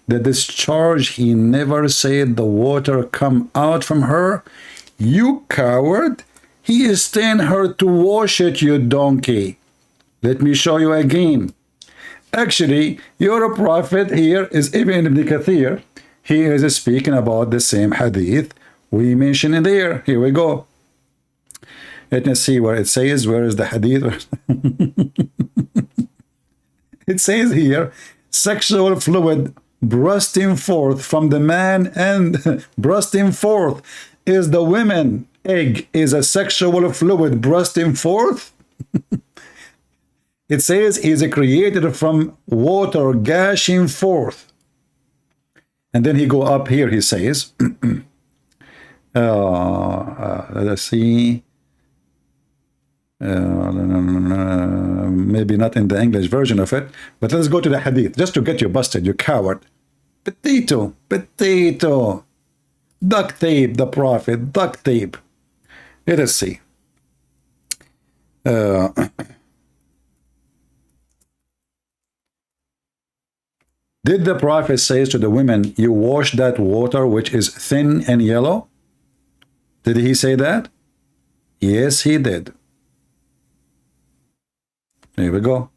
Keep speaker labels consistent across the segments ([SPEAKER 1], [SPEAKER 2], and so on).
[SPEAKER 1] the discharge. He never said the water come out from her. You coward. He is telling her to wash it, you donkey. Let me show you again. Actually, your prophet here is Ibn Kathir. He is speaking about the same hadith we mentioned in there. Here we go. Let me see where it says. Where is the hadith? It says here, sexual fluid bursting forth from the man, and bursting forth is the woman. Egg is a sexual fluid bursting forth. It says he is created from water gushing forth. And then he go up here, he says, let's see, maybe not in the English version of it, but let's go to the hadith, just to get you busted, you coward. Potato, potato, duct tape, the prophet, duct tape. Let us see. Did the prophet say to the women, you wash that water which is thin and yellow? Did he say that? Yes, he did. Here we go.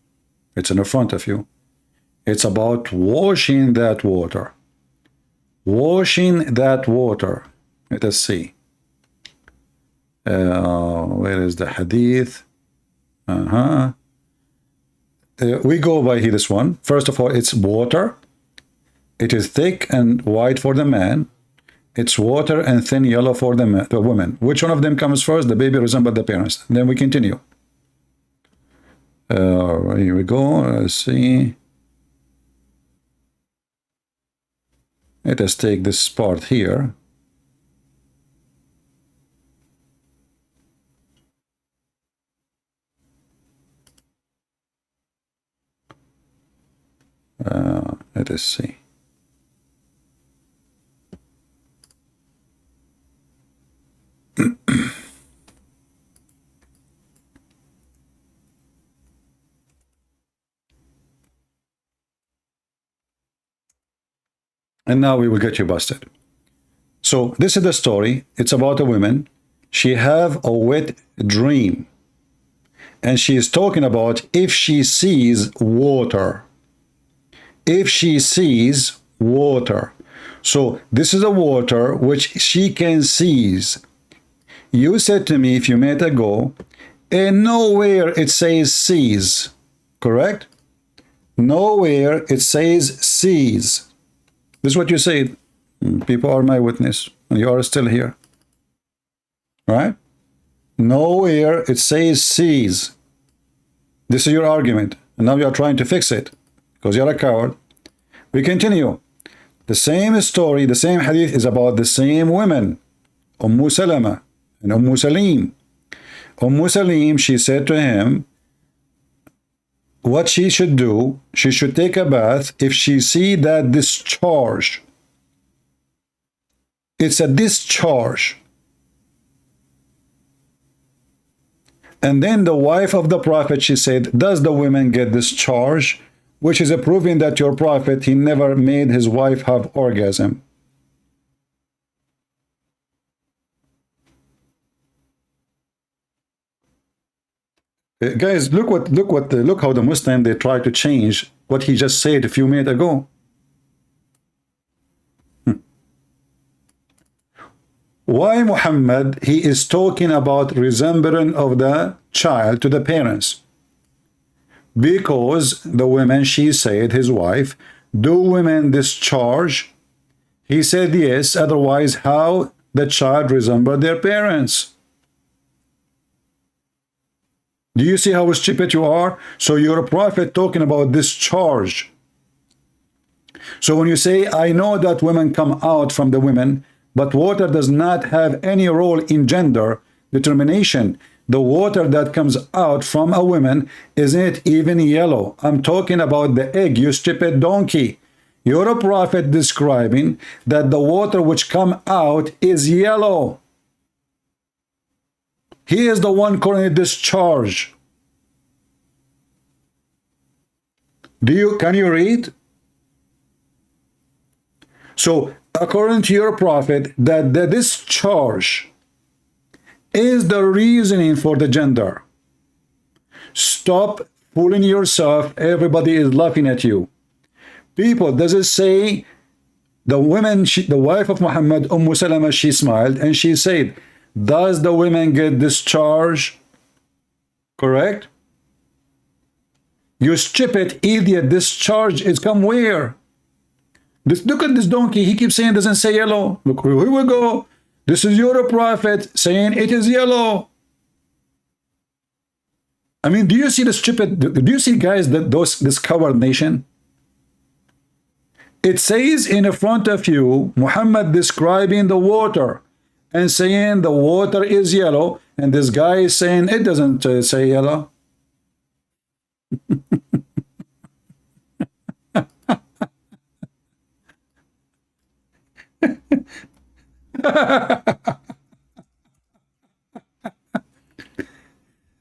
[SPEAKER 1] It's in the front of you. It's about washing that water. Washing that water. Let us see. Where is the hadith? We go by this one. First of all, it's water. It is thick and white for the man. It's water and thin yellow for the woman. Which one of them comes first? The baby resembles the parents. Then we continue. Here we go. Let's see. Let us take this part here. Let us see. And now we will get you busted. So this is the story. It's about a woman. She have a wet dream. And she is talking about if she sees water. If she sees water. So this is a water which she can seize. You said to me a few minutes ago, and nowhere it says seize. Correct? Nowhere it says seize. This is what you said. People are my witness, and you are still here. Right? Nowhere it says seize. This is your argument, and now you are trying to fix it because you're a coward. We continue. The same story, the same hadith is about the same women, Salama and Salim. Salim, she said to him, what she should do, she should take a bath if she see that discharge. It's a discharge. And then the wife of the prophet, she said, does the women get discharge? Which is a proving that your prophet, he never made his wife have orgasm. Guys, look how the Muslim, they try to change what he just said a few minutes ago. Why Muhammad, he is talking about resemblance of the child to the parents? Because the women, she said, his wife, do women discharge? He said yes, otherwise how the child resemble their parents? Do you see how stupid you are? So you're a prophet talking about discharge. So when you say, I know that women come out from the women, but water does not have any role in gender determination. The water that comes out from a woman isn't even yellow. I'm talking about the egg, you stupid donkey. You're a prophet describing that the water which come out is yellow. He is the one calling it discharge. Can you read? So according to your prophet, that the discharge is the reasoning for the gender. Stop fooling yourself. Everybody is laughing at you. People, does it say the women, the wife of Muhammad, Salama, she smiled and she said, does the women get discharged? Correct? You stupid idiot, discharge is come where? Look at this donkey. He keeps saying it doesn't say yellow. Look, here we go. This is your prophet saying it is yellow. I mean, do you see the stupid, do you see, guys, that this coward nation? It says in front of you, Muhammad describing the water and saying the water is yellow, and this guy is saying it doesn't say yellow.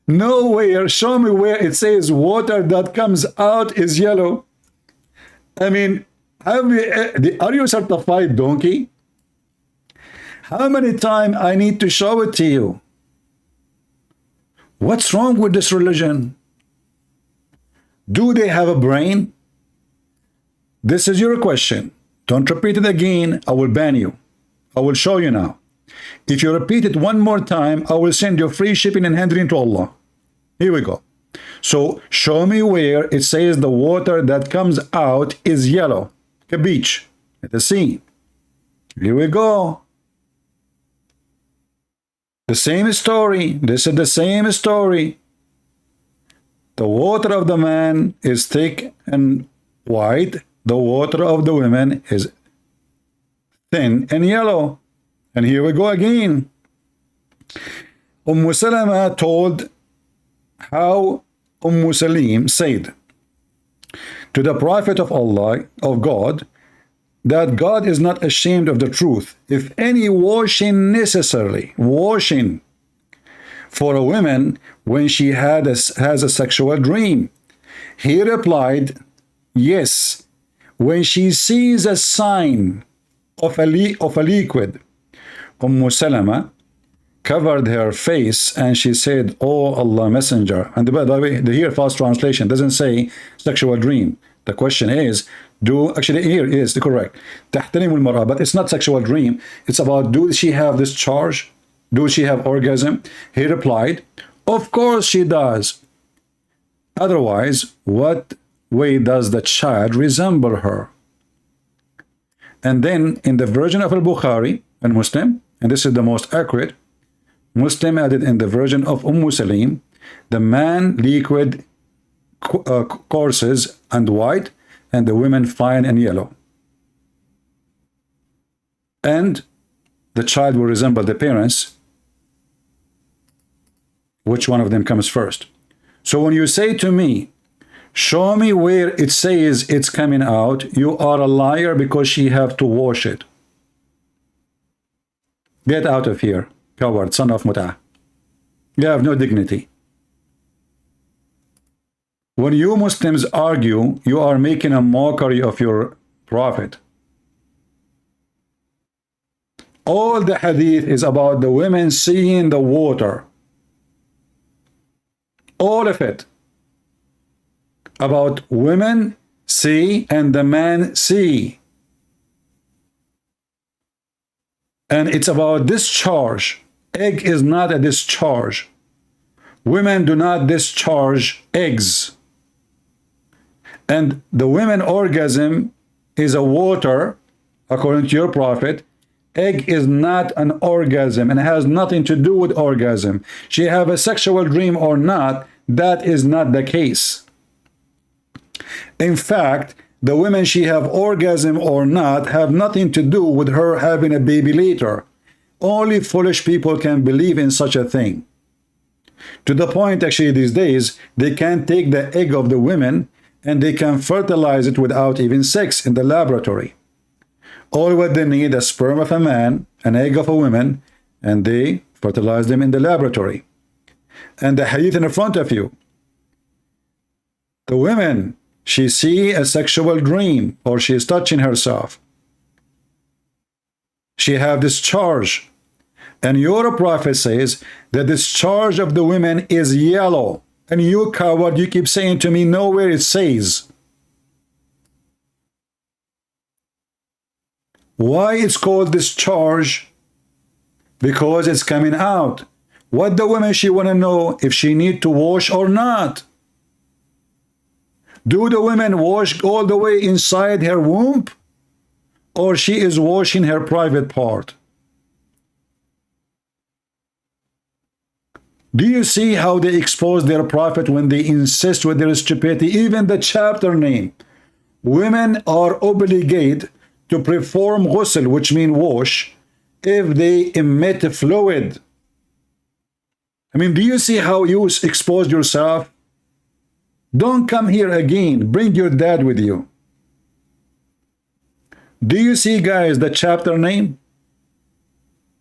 [SPEAKER 1] Nowhere, show me where it says water that comes out is yellow. I mean, are you a certified donkey? How many times I need to show it to you? What's wrong with this religion? Do they have a brain? This is your question. Don't repeat it again. I will ban you. I will show you now. If you repeat it one more time, I will send you free shipping and handling to Allah. Here we go. So show me where it says the water that comes out is yellow. A beach at the sea. Here we go. The same story. This is the same story. The water of the man is thick and white. The water of the women is thin and yellow. And here we go again. Salama told how Salim said to the Prophet of Allah, of God, that God is not ashamed of the truth. If any washing necessarily, washing for a woman when she has a sexual dream. He replied, yes, when she sees a sign of a liquid. Salama covered her face and she said, oh Allah Messenger. And by the way, the here false translation doesn't say sexual dream. The question is, actually here is the correct تحترم المرأة, but it's not sexual dream. It's about, do she have discharge? Do she have orgasm? He replied, of course she does. Otherwise, what way does the child resemble her? And then in the version of Al-Bukhari and Muslim, and this is the most accurate, Muslim added in the version of Salim, the man liquid courses and white, and the women fine and yellow. And the child will resemble the parents. Which one of them comes first? So when you say to me, show me where it says it's coming out, you are a liar because she have to wash it. Get out of here, coward, son of Mut'ah. You have no dignity. When you Muslims argue, you are making a mockery of your prophet. All the hadith is about the women seeing the water. All of it. About women see and the man see. And it's about discharge. Egg is not a discharge. Women do not discharge eggs. And the women orgasm is a water, according to your prophet. Egg is not an orgasm and has nothing to do with orgasm. She have a sexual dream or not, that is not the case. In fact, the women she have orgasm or not have nothing to do with her having a baby later. Only foolish people can believe in such a thing. To the point, actually, these days, they can take the egg of the women and they can fertilize it without even sex in the laboratory. All what they need, a sperm of a man, an egg of a woman, and they fertilize them in the laboratory. And the hadith in front of you. The women, she see a sexual dream or she is touching herself. she have discharge. And your prophet says the discharge of the women is yellow. And you coward, you keep saying to me, nowhere it says. Why it's called discharge? Because it's coming out. What the woman, she want to know if she need to wash or not. Do the women wash all the way inside her womb? Or she is washing her private part? Do you see how they expose their prophet when they insist with their stupidity? Even the chapter name. Women are obligated to perform ghusl, which means wash, if they emit fluid. I mean, do you see how you expose yourself? Don't come here again. Bring your dad with you. Do you see, guys, the chapter name?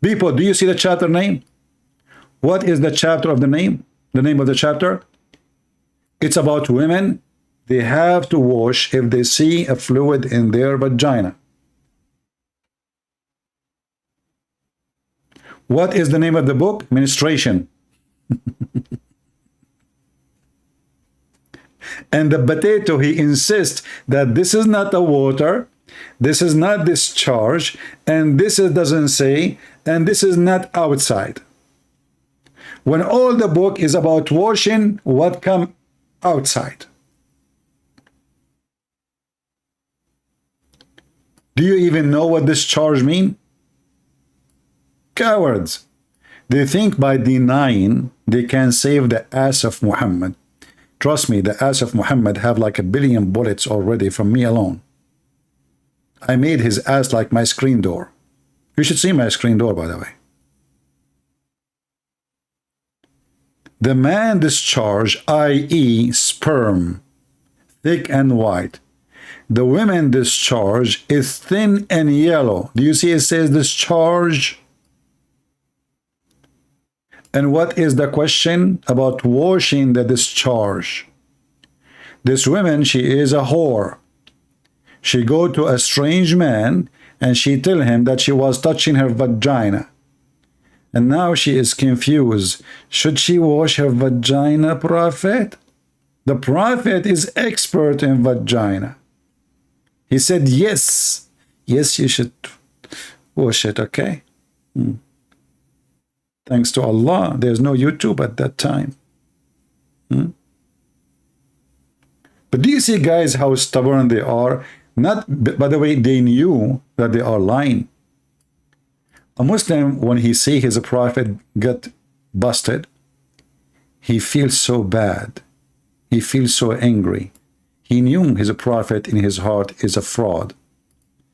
[SPEAKER 1] People, do you see the chapter name? What is the chapter of the name? The name of the chapter? It's about women. They have to wash if they see a fluid in their vagina. What is the name of the book? Menstruation. And the potato, he insists that this is not a water, this is not discharge, and this doesn't say, and this is not outside. When all the book is about washing what come outside. Do you even know what discharge mean? Cowards. They think by denying they can save the ass of Muhammad. Trust me, the ass of Muhammad have like 1 billion bullets already from me alone. I made his ass like my screen door. You should see my screen door, by the way. The man discharge, i.e. sperm, thick and white. The women discharge is thin and yellow. Do you see it says discharge? And what is the question about washing the discharge? This woman, she is a whore. She go to a strange man and she tell him that she was touching her vagina. And now she is confused. Should she wash her vagina, prophet? The prophet is expert in vagina. He said, yes. Yes, you should wash it, okay? Thanks to Allah, there's no YouTube at that time. But do you see, guys, how stubborn they are? Not, by the way, they knew that they are lying. A Muslim, when he see his prophet get busted, he feels so bad. He feels so angry. He knew his prophet in his heart is a fraud.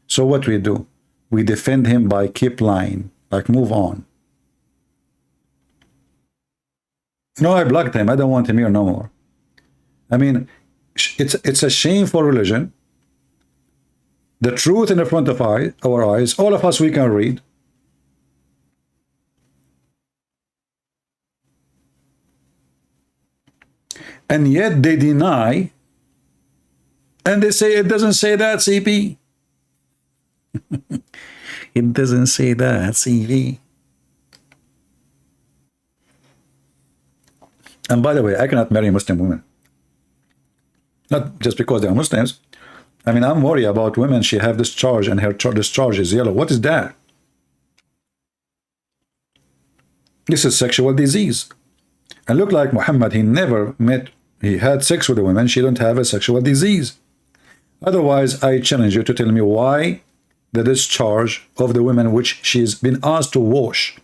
[SPEAKER 1] So what we do? We defend him by keep lying, like move on. No, I blocked him. I don't want him here no more. I mean, it's a shameful religion. The truth in the front of our eyes, all of us, we can read. And yet they deny, and they say it doesn't say that, CP. It doesn't say that, CP. And by the way, I cannot marry Muslim women. Not just because they are Muslims. I mean, I'm worried about women. She have discharge and her discharge is yellow. What is that? This is sexual disease. And look like Muhammad, he had sex with a woman. She don't have a sexual disease. Otherwise, I challenge you to tell me why the discharge of the women which she's been asked to wash.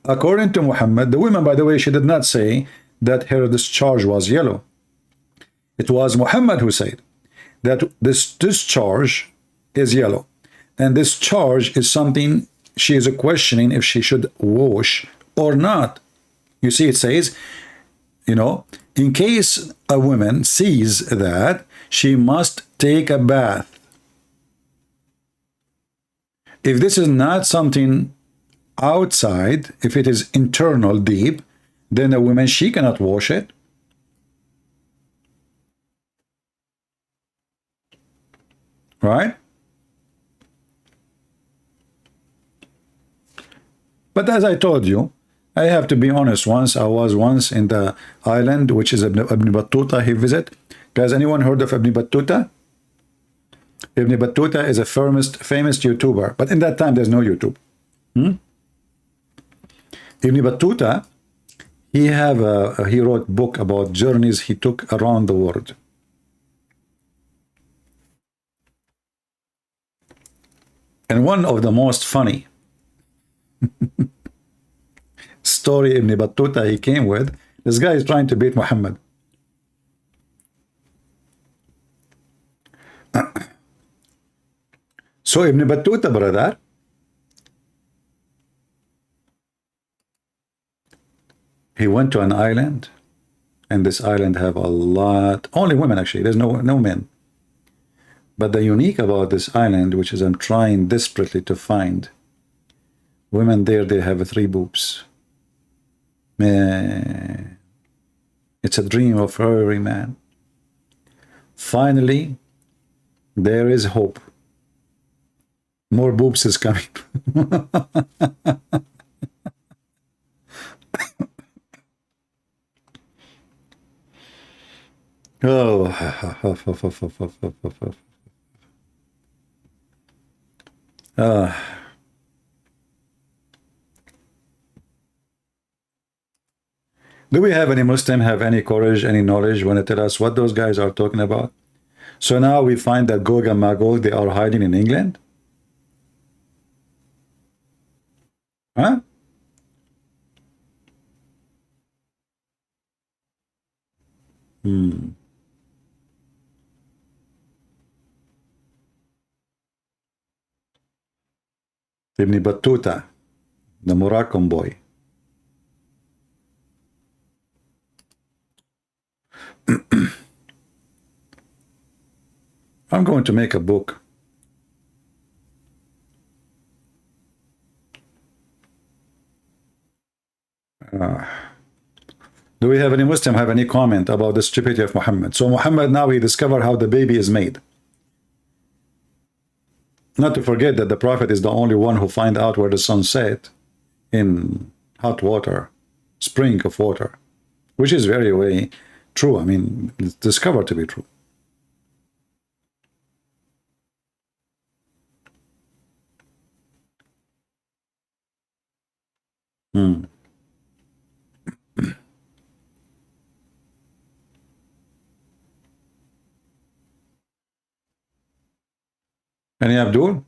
[SPEAKER 1] According to Muhammad, the woman, by the way, she did not say that her discharge was yellow. It was Muhammad who said that this discharge is yellow. And discharge is something she is questioning if she should wash or not. You see, it says, you know, in case a woman sees that, she must take a bath. If this is not something outside, if it is internal, deep, then a woman, she cannot wash it. Right? But as I told you, I have to be honest. I was once in the island, which is Ibn Battuta he visit. Guys, anyone heard of Ibn Battuta? Ibn Battuta is a famous YouTuber, but in that time there's no YouTube. Ibn Battuta, he wrote book about journeys he took around the world. And one of the most funny story Ibn Battuta he came with, this guy is trying to beat Muhammad. So Ibn Battuta, brother, he went to an island, and this island have a lot, only women actually, there's no men. But the unique about this island, which is I'm trying desperately to find, women there, they have 3 boobs. Man, it's a dream of every man. Finally, there is hope. More boobs is coming. Oh. Do we have any Muslim have any courage, any knowledge when they tell us what those guys are talking about? So now we find that Gog and Magog, they are hiding in England? Huh? Ibn Battuta, the Moroccan boy. I'm going to make a book. Do we have any Muslim have any comment about the stupidity of Muhammad? So Muhammad now he discovered how the baby is made. Not to forget that the Prophet is the only one who find out where the sun set in hot water, spring of water, which is very true. I mean, it's discovered to be true. Any Abdul?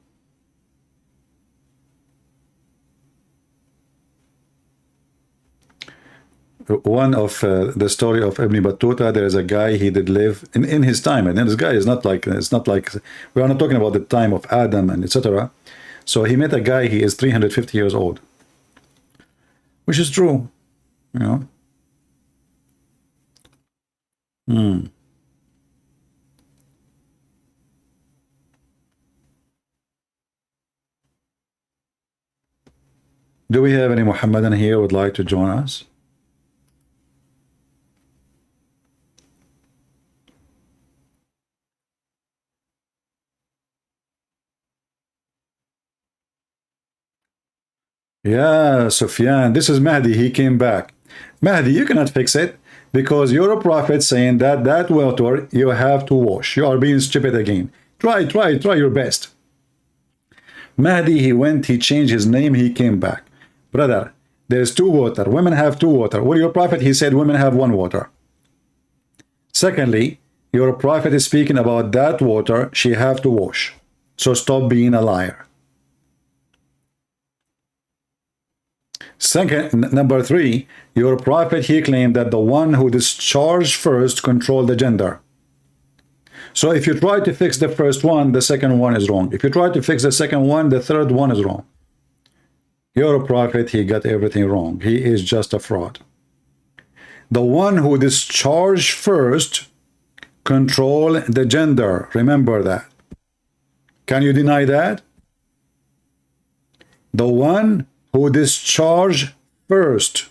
[SPEAKER 1] One of the story of Ibn Battuta, there is a guy he did live in his time, and this guy is not like, it's not like, we are not talking about the time of Adam and etc. So he met a guy, he is 350 years old, which is true, you know. Do we have any Muhammadan here who would like to join us? Yeah, Sufyan, this is Mahdi, he came back. Mahdi, you cannot fix it because you're a prophet saying that that water you have to wash. You are being stupid again. Try your best. Mahdi, he went, he changed his name, he came back. Brother, there's 2 water. Women have 2 water. Well, your prophet, he said women have 1 water. Secondly, your prophet is speaking about that water she have to wash. So stop being a liar. Second, number 3, your prophet, he claimed that the one who discharged first controlled the gender. So if you try to fix the first one, the second one is wrong. If you try to fix the second one, the third one is wrong. Your prophet, he got everything wrong. He is just a fraud. The one who discharged first control the gender. Remember that. Can you deny that? The one who discharged first.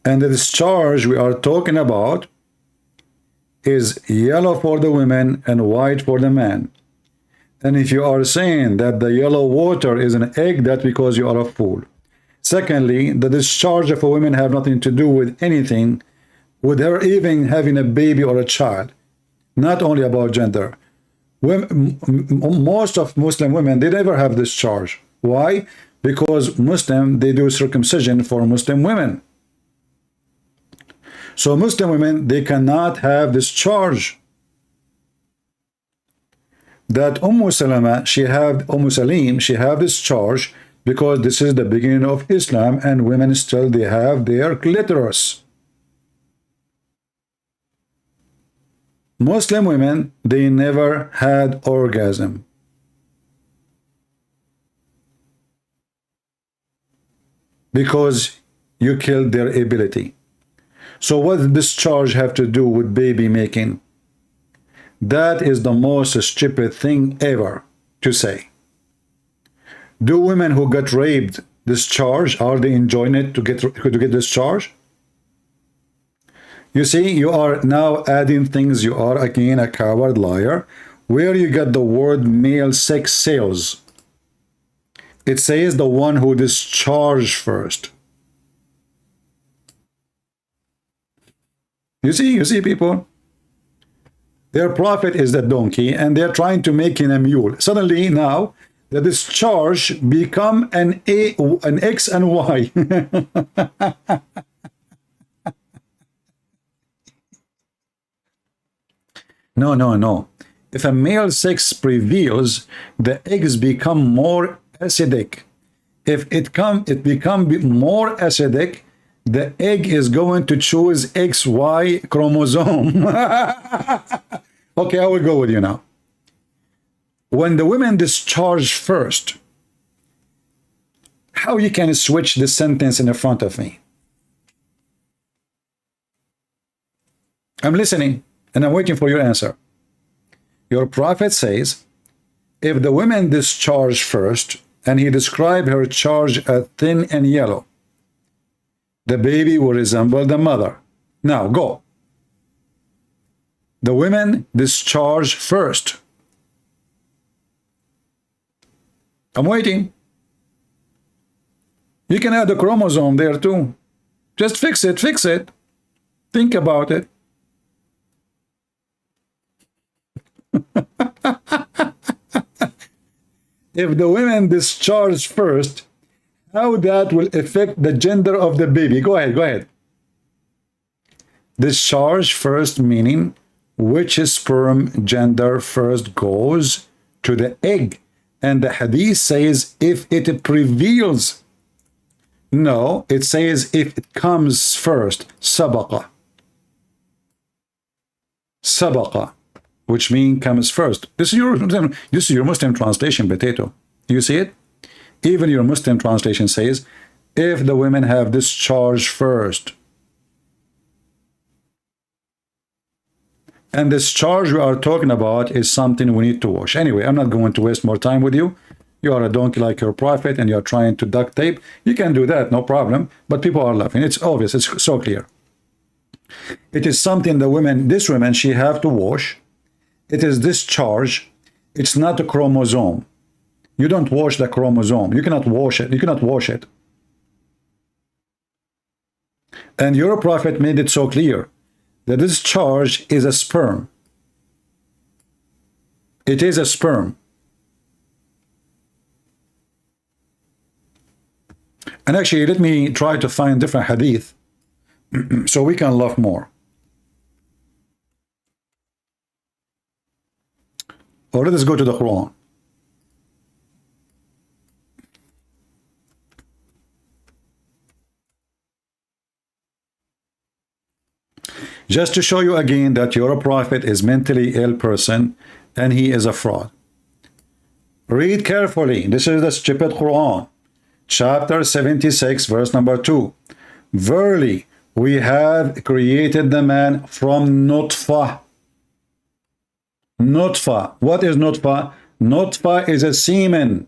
[SPEAKER 1] And the discharge we are talking about is yellow for the women and white for the man. And if you are saying that the yellow water is an egg, that's because you are a fool. Secondly, the discharge of a woman have nothing to do with anything, with her even having a baby or a child. Not only about gender. Most of Muslim women, they never have discharge. Why? Because Muslim, they do circumcision for Muslim women. So Muslim women, they cannot have discharge. That Salama, she have discharge because this is the beginning of Islam, and women still, they have their clitoris. Muslim women, they never had orgasm. Because you killed their ability. So what does discharge have to do with baby making? That is the most stupid thing ever to say. Do women who got raped discharge? Are they enjoying it to get discharged? You see, you are now adding things. You are again a coward liar. Where you get the word male sex sales? It says the one who discharged first. You see, people? Their prophet is the donkey, and they're trying to make him a mule. Suddenly, now, the discharge become an X and Y. No. If a male sex prevails, the eggs become more acidic. If it become more acidic, the egg is going to choose XY chromosome. Okay, I will go with you now. When the women discharge first, how you can switch the sentence in front of me? I'm listening, and I'm waiting for your answer. Your prophet says, if the women discharge first, and he described her charge as thin and yellow, the baby will resemble the mother. Now, go. The women discharge first. I'm waiting. You can add a chromosome there too. Just fix it. Think about it. If the women discharge first, how that will affect the gender of the baby? Go ahead. Discharge first meaning which sperm gender first goes to the egg. And the hadith says if it prevails. No, it says if it comes first. Sabaqa, which means comes first. This is your Muslim translation, potato. Do you see it? Even your Muslim translation says, if the women have discharge first. And discharge we are talking about is something we need to wash. Anyway, I'm not going to waste more time with you. You are a donkey like your prophet, and you're trying to duct tape. You can do that, no problem. But people are laughing. It's obvious. It's so clear. It is something this woman, she have to wash. It is discharge. It's not a chromosome. You don't wash the chromosome. You cannot wash it. And your prophet made it so clear. The discharge is a sperm. It is a sperm. And actually, let me try to find different hadith so we can laugh more. Or let us go to the Quran. Just to show you again that your prophet is mentally ill person and he is a fraud. Read carefully. This is the stupid Quran. Chapter 76, verse number 2. Verily, we have created the man from nutfah. Nutfah. What is nutfah? Nutfah is a semen.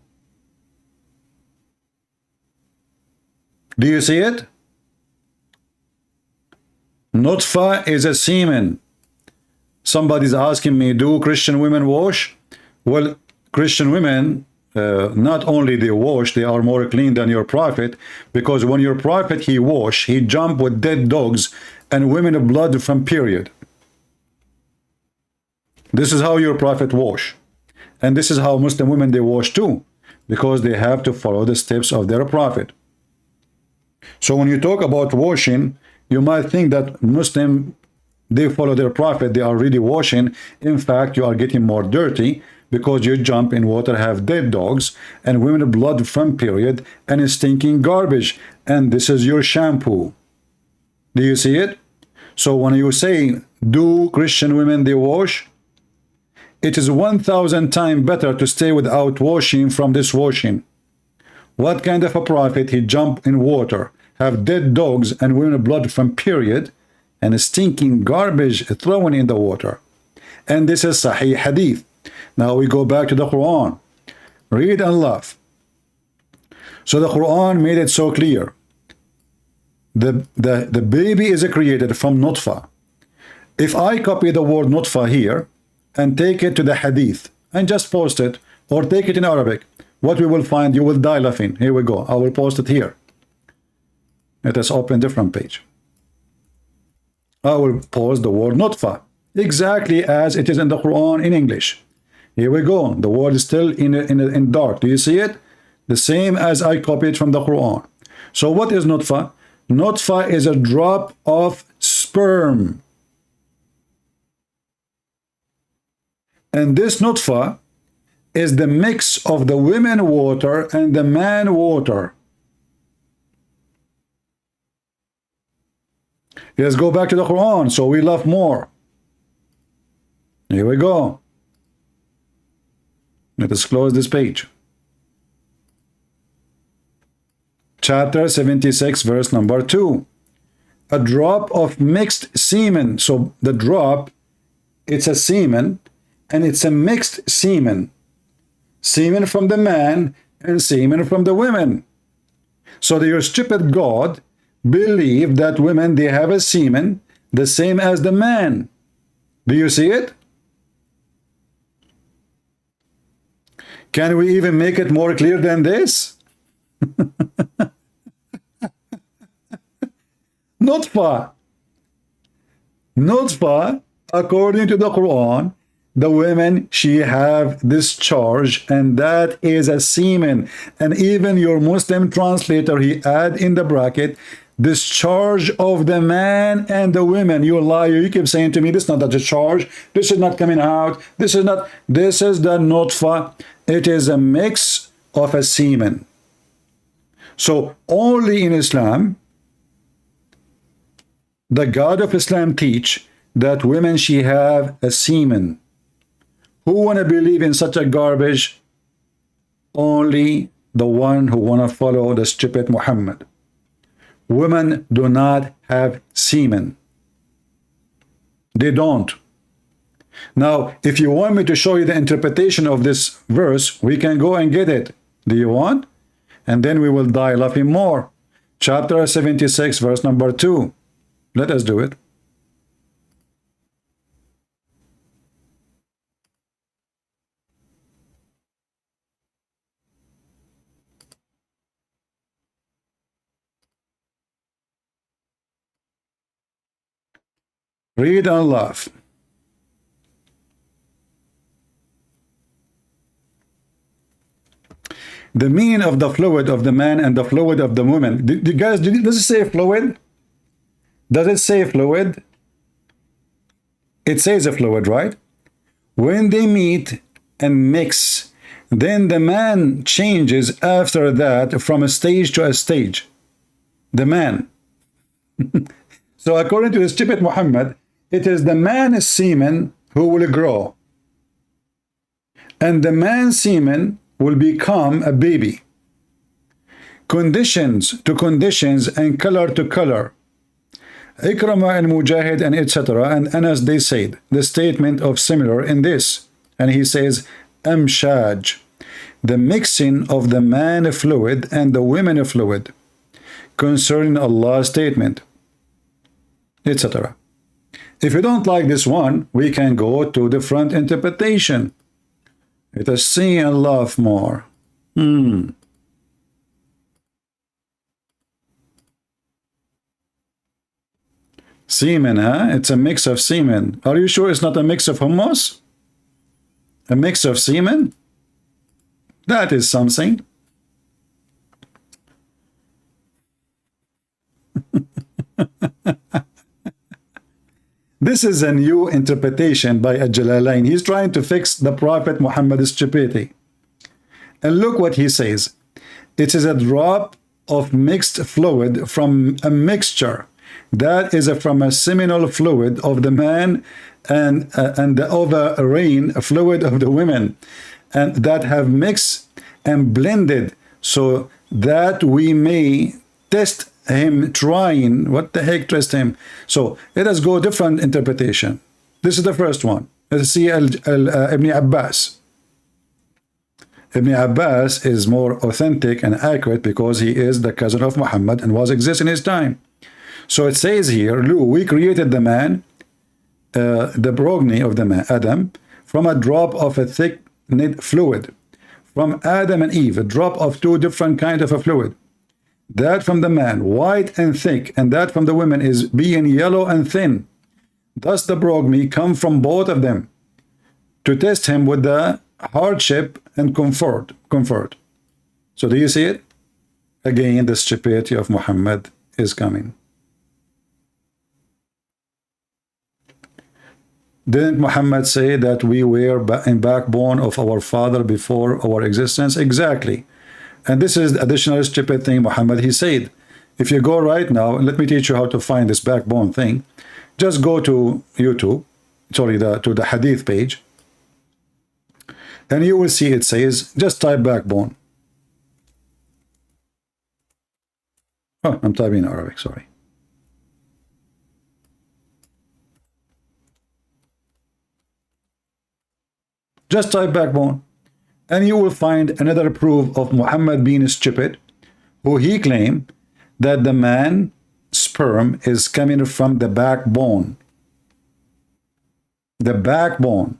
[SPEAKER 1] Do you see it? Nutfah is a semen. Somebody's asking me, do Christian women wash? Well, Christian women, not only they wash, they are more clean than your prophet, because when your prophet, he wash, he jump with dead dogs and women of blood from period. This is how your prophet wash. And this is how Muslim women, they wash too, because they have to follow the steps of their prophet. So when you talk about washing, you might think that Muslim, they follow their prophet, they are really washing. In fact, you are getting more dirty, because you jump in water, have dead dogs, and women of blood from period, and stinking garbage. And this is your shampoo. Do you see it? So when you say, do Christian women, they wash? It is 1,000 times better to stay without washing from this washing. What kind of a prophet? He jump in water, have dead dogs and women of blood from period, and stinking garbage thrown in the water. And this is Sahih Hadith. Now we go back to the Quran. Read and laugh. So the Quran made it so clear. The baby is created from nutfa. If I copy the word nutfa here and take it to the Hadith and just post it, or take it in Arabic, what we will find, you will die laughing. Here we go. I will post it here. Let us open different page. I will post the word nutfa, exactly as it is in the Quran in English. Here we go. The word is still in dark. Do you see it? The same as I copied from the Quran. So what is nutfa? Nutfa is a drop of sperm. And this nutfa is the mix of the women water and the man water. Let's go back to the Quran so we laugh more. Here we go. Let us close this page. Chapter 76, verse number 2. A drop of mixed semen. So the drop, it's a semen, and it's a mixed semen. Semen from the man and semen from the women. So your stupid God believe that women, they have a semen the same as the man. Do you see it? Can we even make it more clear than this? Nutfa. Nutfa, according to the Quran, the women, she have discharge, and that is a semen. And even your Muslim translator, he add in the bracket, discharge of the man and the women. You liar. You keep saying to me, this is not a discharge. This is not coming out. This is not. This is the nutfa. It is a mix of a semen. So only in Islam, the God of Islam teach that women, she have a semen. Who want to believe in such a garbage? Only the one who want to follow the stupid Muhammad. Women do not have semen. They don't. Now, if you want me to show you the interpretation of this verse, we can go and get it. Do you want? And then we will die laughing more. Chapter 76, verse number 2. Let us do it. Read and laugh. The meaning of the fluid of the man and the fluid of the woman. Guys, does it say fluid? Does it say fluid? It says a fluid, right? When they meet and mix, then the man changes after that from a stage to a stage. The man. So according to the stupid Muhammad, it is the man's semen who will grow. And the man's semen will become a baby. Conditions to conditions and color to color. Ikramah and Mujahid and etc. and Anas, they said the statement of similar in this. And he says, Amshaj, the mixing of the man fluid and the women fluid concerning Allah's statement, etc. If you don't like this one, we can go to different interpretation. Let us see and laugh more. Semen, huh? It's a mix of semen. Are you sure it's not a mix of hummus? A mix of semen? That is something. This is a new interpretation by Al-Jalalain. He's trying to fix the Prophet Muhammad's stupidity. And look what he says. It is a drop of mixed fluid from a mixture that is from a seminal fluid of the man and the ovarian fluid of the women, and that have mixed and blended so that we may test him, trying what the heck, test him. So let us go different interpretation. This is the first one. Let's see Ibn Abbas. Ibn Abbas is more authentic and accurate because he is the cousin of Muhammad and was exist in his time. So it says here, we created the man, the progeny of the man, Adam, from a drop of a thick knit fluid. From Adam and Eve, a drop of two different kinds of a fluid. That from the man, white and thick, and that from the woman is being yellow and thin. Thus the progeny come from both of them to test him with the hardship and comfort. So do you see it? Again, the stupidity of Muhammad is coming. Didn't Muhammad say that we were in backbone of our father before our existence? Exactly. And this is the additional stupid thing Muhammad, he said. If you go right now, let me teach you how to find this backbone thing. Just go to YouTube, sorry, to the hadith page. And you will see it says, just type backbone. Oh, I'm typing in Arabic, sorry. Just type backbone, and you will find another proof of Muhammad being stupid, who he claimed that the man sperm is coming from the backbone. The backbone.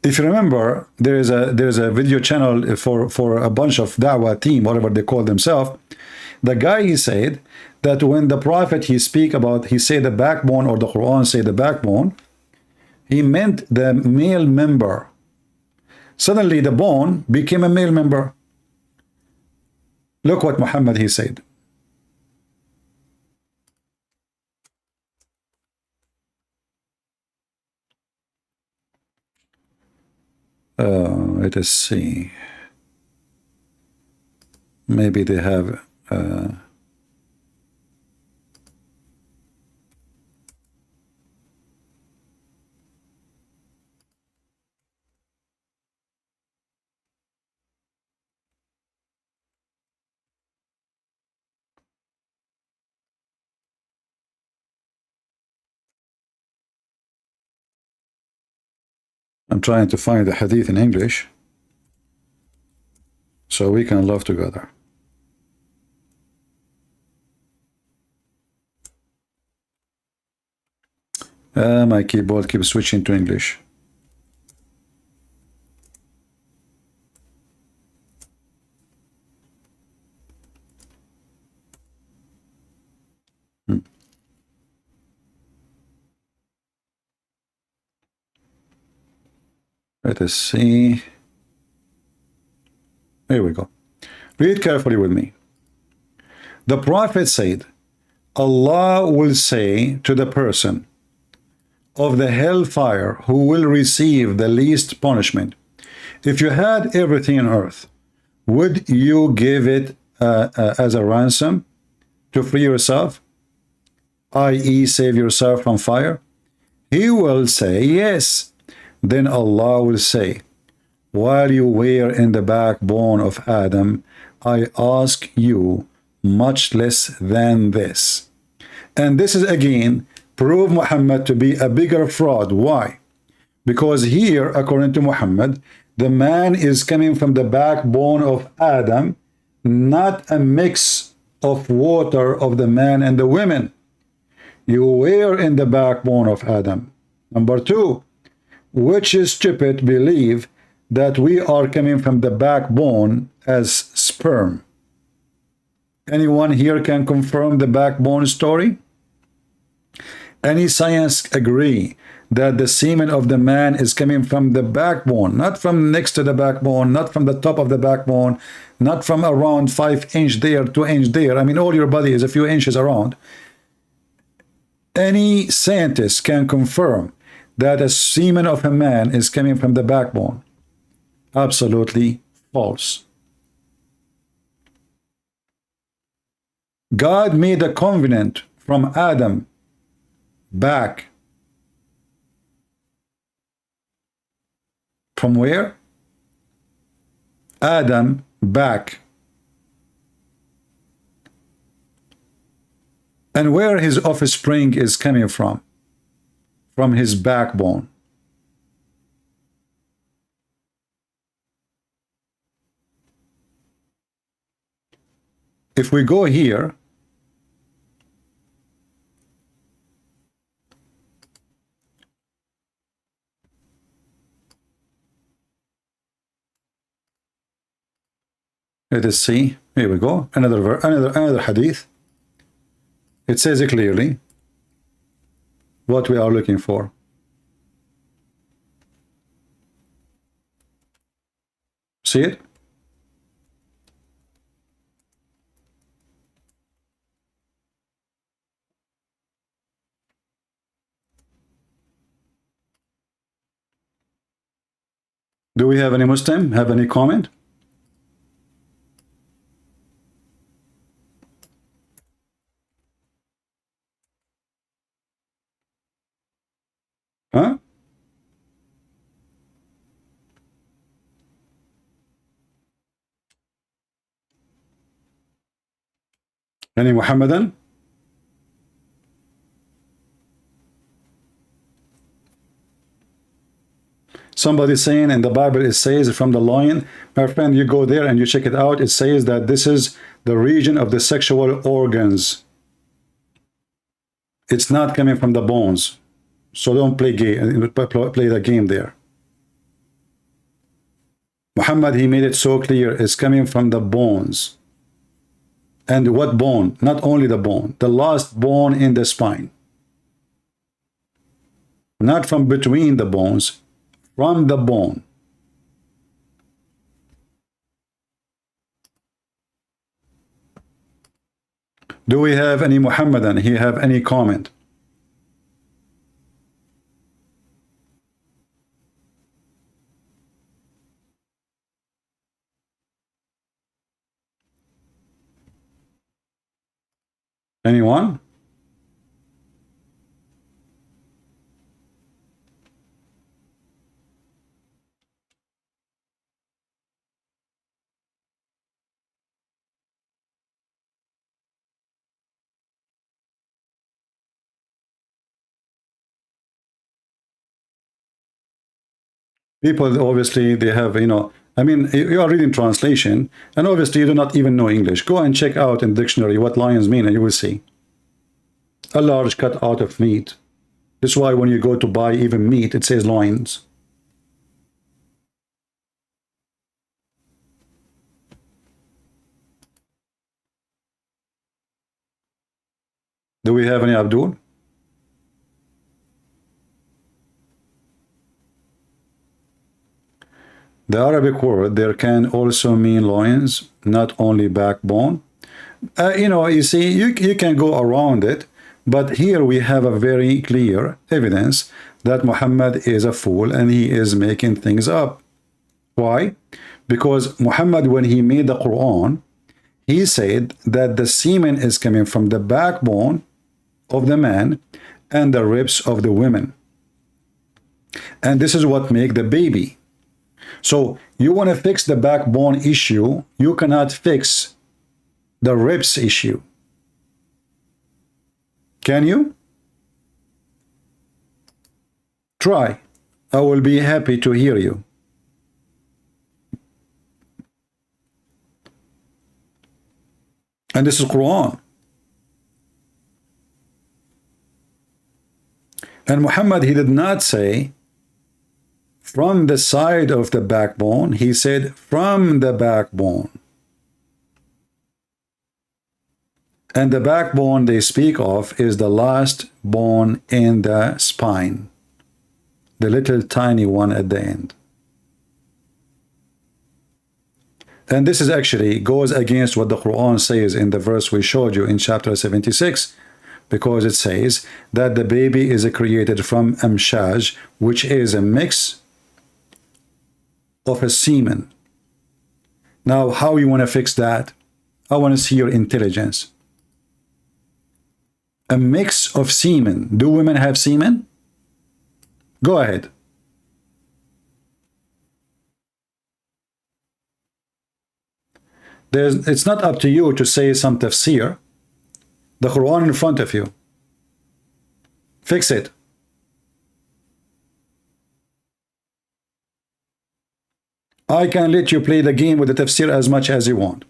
[SPEAKER 1] If you remember, there is a video channel for a bunch of da'wah team, whatever they call themselves. The guy, he said that when the Prophet he speak about, he say the backbone, or the Quran say the backbone, he meant the male member. Suddenly the bone became a male member. Look what Muhammad he said. Let us see. Maybe they have I'm trying to find the hadith in English so we can love together. My keyboard keeps switching to English. Let us see. Here we go. Read carefully with me. The Prophet said, Allah will say to the person of the hellfire who will receive the least punishment, if you had everything on earth, would you give it as a ransom to free yourself, i.e. save yourself from fire? He will say, yes. Then Allah will say, while you were in the backbone of Adam, I ask you much less than this. And this is again prove Muhammad to be a bigger fraud. Why? Because here, according to Muhammad, the man is coming from the backbone of Adam, not a mix of water of the man and the women. You were in the backbone of Adam. Number two, which is stupid, believe that we are coming from the backbone as sperm. Anyone here can confirm the backbone story? Any science agree that the semen of the man is coming from the backbone, not from next to the backbone, not from the top of the backbone, not from around 5 inch there, 2 inch there. I mean, all your body is a few inches around. Any scientist can confirm that a semen of a man is coming from the backbone. Absolutely false. God made a covenant from Adam back. From where? Adam back. And where his offspring is coming from? From his backbone. If we go here, let us see. Here we go. Another hadith. It says it clearly what we are looking for. See it? Do we have any Muslim? Have any comment? Huh? Any Muhammadan? Somebody saying in the Bible it says from the loin. My friend, you go there and you check it out. It says that this is the region of the sexual organs. It's not coming from the bones. So don't play the game there. Muhammad, he made it so clear, it's coming from the bones. And what bone? Not only the bone, the last bone in the spine. Not from between the bones, from the bone. Do we have any Muhammadan? He have any comment? Anyone? People, obviously, they have, I mean, you are reading translation, and obviously you do not even know English. Go and check out in dictionary what lions mean, and you will see. A large cut out of meat. That's why when you go to buy even meat, it says loins. Do we have any Abdul? The Arabic word there can also mean loins, not only backbone. You see, you can go around it, but here we have a very clear evidence that Muhammad is a fool and he is making things up. Why? Because Muhammad, when he made the Quran, he said that the semen is coming from the backbone of the man and the ribs of the women. And this is what make the baby. So you want to fix the backbone issue, you cannot fix the ribs issue. Can you? Try. I will be happy to hear you. And this is Quran. And Muhammad, he did not say from the side of the backbone. He said from the backbone. And the backbone they speak of is the last bone in the spine, the little tiny one at the end. And this is actually goes against what the Quran says in the verse we showed you in chapter 76, because it says that the baby is created from amshaj, which is a mix of a semen. Now, how you want to fix that? I want to see your intelligence. A mix of semen. Do women have semen? Go ahead. It's not up to you to say some tafsir. The Quran in front of you. Fix it. I can let you play the game with the tafsir as much as you want.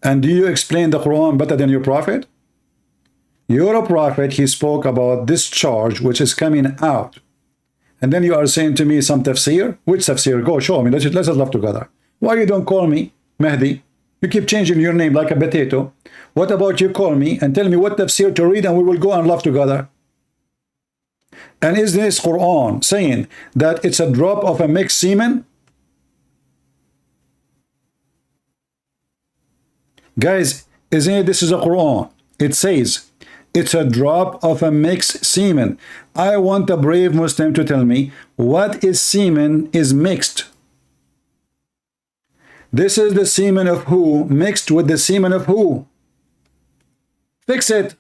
[SPEAKER 1] And do you explain the Quran better than your prophet? You're a prophet. He spoke about this charge which is coming out. And then you are saying to me some tafsir? Which tafsir? Go show me. Let's love together. Why you don't call me Mahdi? You keep changing your name like a potato. What about you call me and tell me what tafsir to read, and we will go and laugh together? And is this Quran saying that it's a drop of a mixed semen? Guys, isn't it? This is a Quran. It says it's a drop of a mixed semen. I want a brave Muslim to tell me what is semen is mixed. This is the semen of who mixed with the semen of who? Fix it.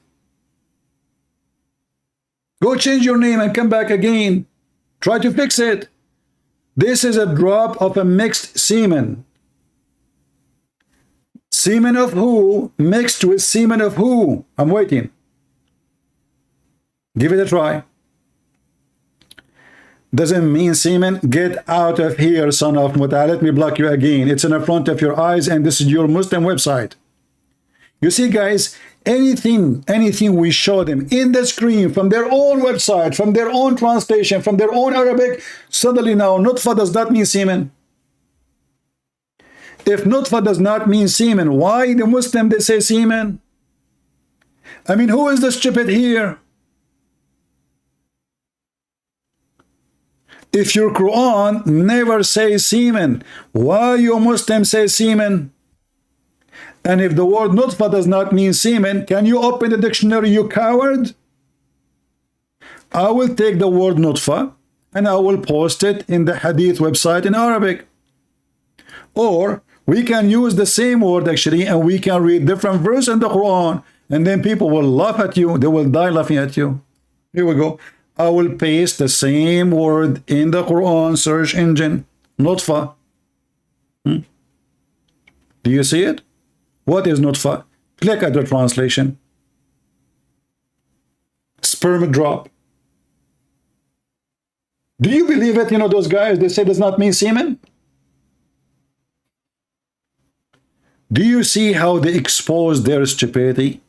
[SPEAKER 1] Go change your name and come back again. Try to fix it. This is a drop of a mixed semen. Semen of who mixed with semen of who? I'm waiting. Give it a try. Doesn't mean semen. Get out of here, son of Muta. Let me block you again. It's in the front of your eyes, and this is your Muslim website. You see, guys, anything we show them in the screen from their own website, from their own translation, from their own Arabic, suddenly now nutfa does not mean semen. If nutfa does not mean semen, why the Muslim they say semen? I mean, who is the stupid here? If your Quran never says semen, why you Muslims say semen? And if the word nutfa does not mean semen, can you open the dictionary, you coward? I will take the word nutfa and I will post it in the hadith website in Arabic. Or we can use the same word actually, and we can read different verses in the Quran, and then people will laugh at you. They will die laughing at you. Here we go. I will paste the same word in the Quran search engine. Nutfa. Do you see it? What is nutfa? Click at the translation. Sperm drop. Do you believe it? You know, those guys, they say does not mean semen. Do you see how they expose their stupidity?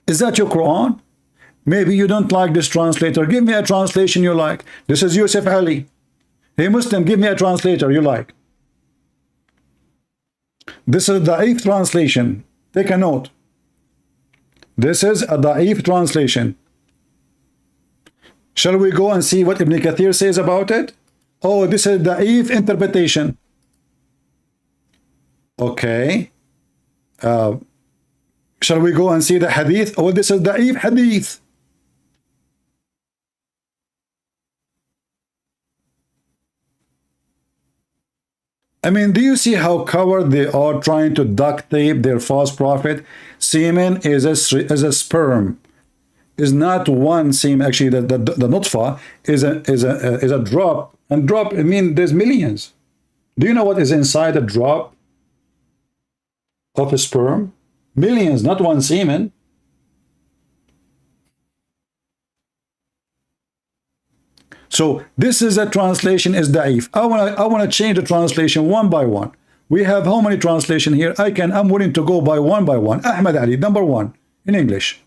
[SPEAKER 1] Is that your Quran? Maybe you don't like this translator. Give me a translation you like. This is Yusuf Ali. Hey Muslim, give me a translator you like. This is the Da'if translation. Take a note. This is a Da'if translation. Shall we go and see what Ibn Kathir says about it? Oh, this is Da'if interpretation. Okay. Shall we go and see the hadith? Oh, this is Da'if hadith. I mean, do you see how coward they are trying to duct tape their false prophet? Semen is a sperm. Is not one semen. Actually, the nutfa is a drop. And drop, I mean, there's millions. Do you know what is inside a drop of a sperm? Millions, not one semen. So this is a translation is da'if. I want to change the translation one by one. We have how many translation here? I'm willing to go by one by one. Ahmad Ali, number one. in English.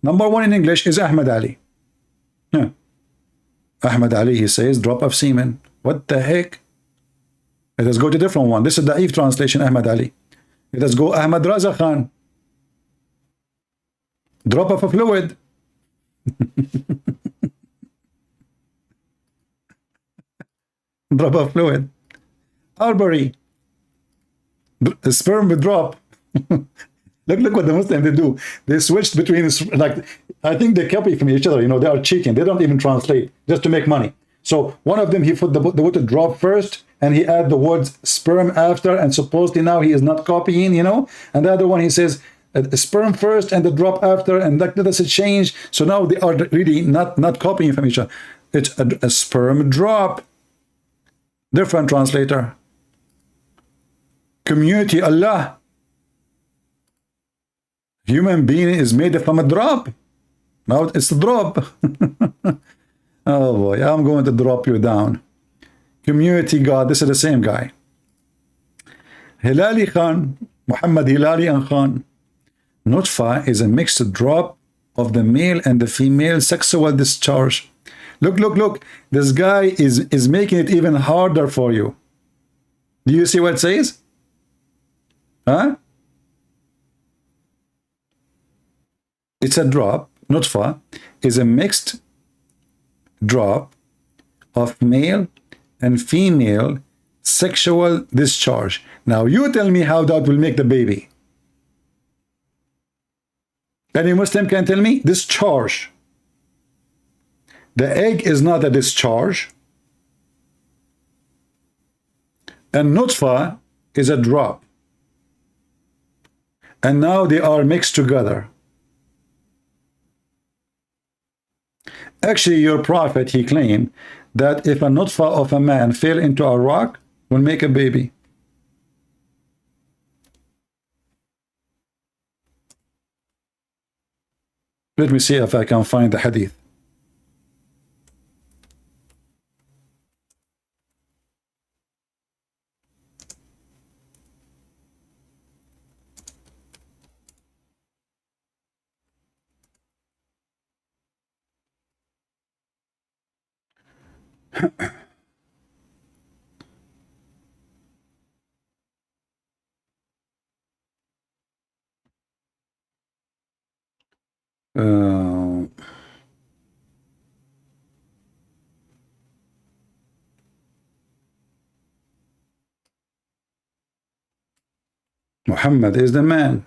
[SPEAKER 1] Number one in English is Ahmad Ali. Yeah. Ahmad Ali, he says, drop of semen. What the heck? Let us go to a different one. This is the Eve translation, Ahmad Ali. Let us go Ahmad Raza Khan. Drop of a fluid. Drop of fluid. Arbery. Sperm with drop. Look what the Muslims they do. They switched between, like, I think they copy from each other. You know, they are cheating. They don't even translate just to make money. So one of them, he put the word drop first, and he add the words sperm after, and supposedly now he is not copying, you know. And the other one, he says sperm first and the drop after, and that's a change. So now they are really not copying from each other. It's a sperm drop. Different translator. Community Allah. Human being is made from a drop. Now it's a drop. Oh boy, I'm going to drop you down. Community God, this is the same guy. Hilali Khan, Muhammad Hilali and Khan. Nutfa is a mixed drop of the male and the female sexual discharge. Look. This guy is making it even harder for you. Do you see what it says? Huh? It's a drop. Nutfa is a mixed drop of male and female sexual discharge. Now you tell me how that will make the baby. Any Muslim can tell me? Discharge. The egg is not a discharge. And nutfa is a drop. And now they are mixed together. Actually, your prophet, he claimed that if a nutfa of a man fell into a rock, will make a baby. Let me see if I can find the hadith. Muhammad is the man.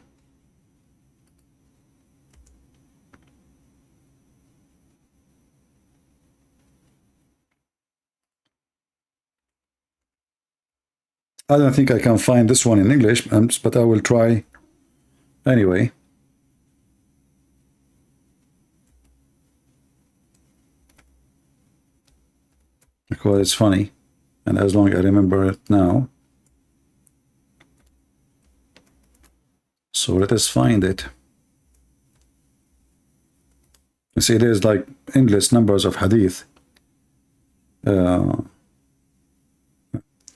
[SPEAKER 1] I don't think I can find this one in English, but I will try anyway. Because it's funny, and as long as I remember it now. So let us find it. You see, there's like endless numbers of hadith.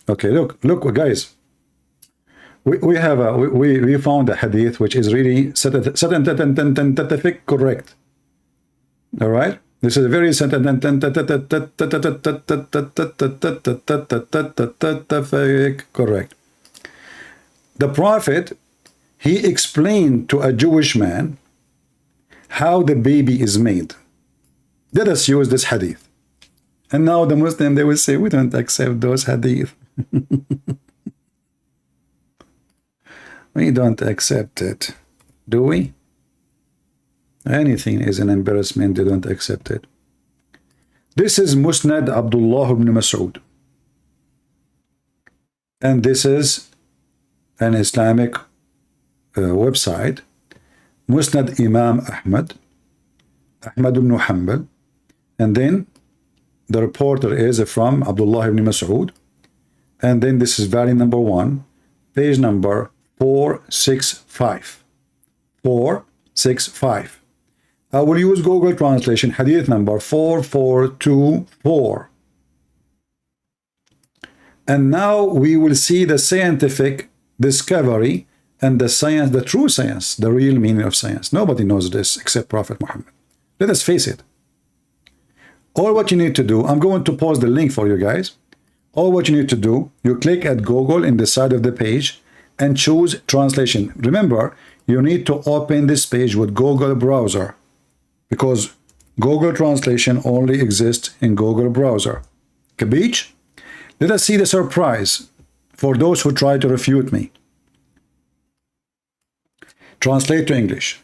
[SPEAKER 1] Okay, look, guys. We found a hadith which is really scientific correct. All right, this is a very scientific correct. The Prophet, he explained to a Jewish man how the baby is made. Let us use this hadith. And now the Muslim, they will say, we don't accept those hadith. We don't accept it. Do we? Anything is an embarrassment, they don't accept it. This is Musnad Abdullah ibn Mas'ud. And this is an Islamic website. Musnad Imam Ahmad ibn Hanbal. And then the reporter is from Abdullah ibn Mas'ud. And then this is volume number 1, page number 465. 465. I will use Google Translation, hadith number 4424. And now we will see the scientific discovery and the science, the true science, the real meaning of science. Nobody knows this except Prophet Muhammad. Let us face it. All what you need to do, I'm going to post the link for you guys. All what you need to do, you click at Google in the side of the page and choose translation. Remember, you need to open this page with Google browser because Google translation only exists in Google browser. Capiche? Let us see the surprise for those who try to refute me. Translate to English.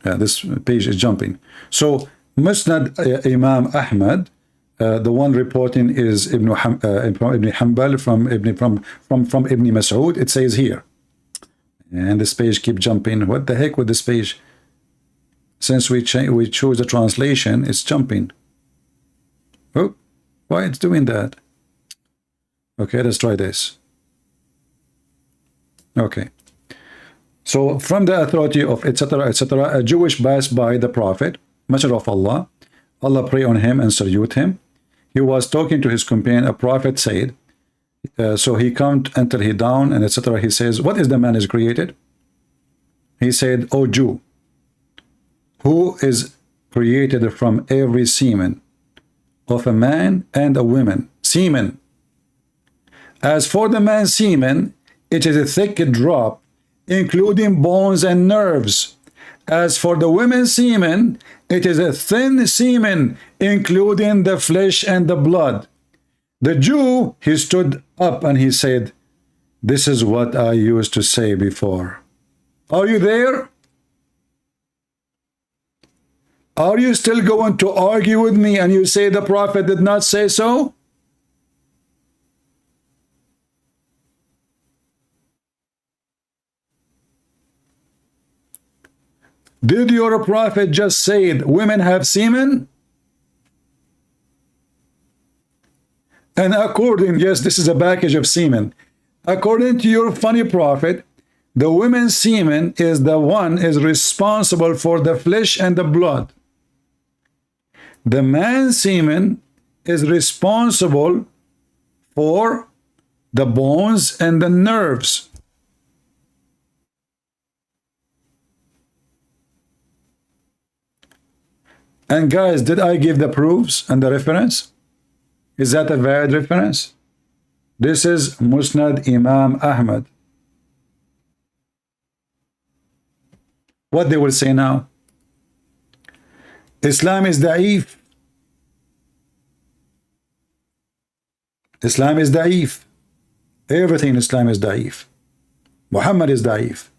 [SPEAKER 1] This page is jumping. So Musnad Imam Ahmad, the one reporting is Ibn Hanbal from Ibn Mas'ud. It says here, and this page keep jumping. What the heck with this page? Since we choose the translation, it's jumping. Oh, why it's doing that? Okay, let's try this. Okay. So from the authority of etc., etc., a Jewish passed by the Prophet, Messenger of Allah. Allah pray on him and salute him. He was talking to his companion. A prophet said, so he come until he down and etc. He says, what is the man is created? He said, O Jew, who is created from every semen of a man and a woman. Semen. As for the man's semen, it is a thick drop, including bones and nerves. As for the women's semen, it is a thin semen, including the flesh and the blood. The Jew, he stood up and he said, this is what I used to say before. Are you there? Are you still going to argue with me and you say the Prophet did not say so? Did your prophet just say women have semen? And according, yes, this is a package of semen. According to your funny prophet, the women's semen is the one is responsible for the flesh and the blood. The man's semen is responsible for the bones and the nerves. And guys, did I give the proofs and the reference? Is that a valid reference? This is Musnad Imam Ahmad. What they will say now? Islam is da'if. Islam is da'if. Everything in Islam is da'if. Muhammad is da'if.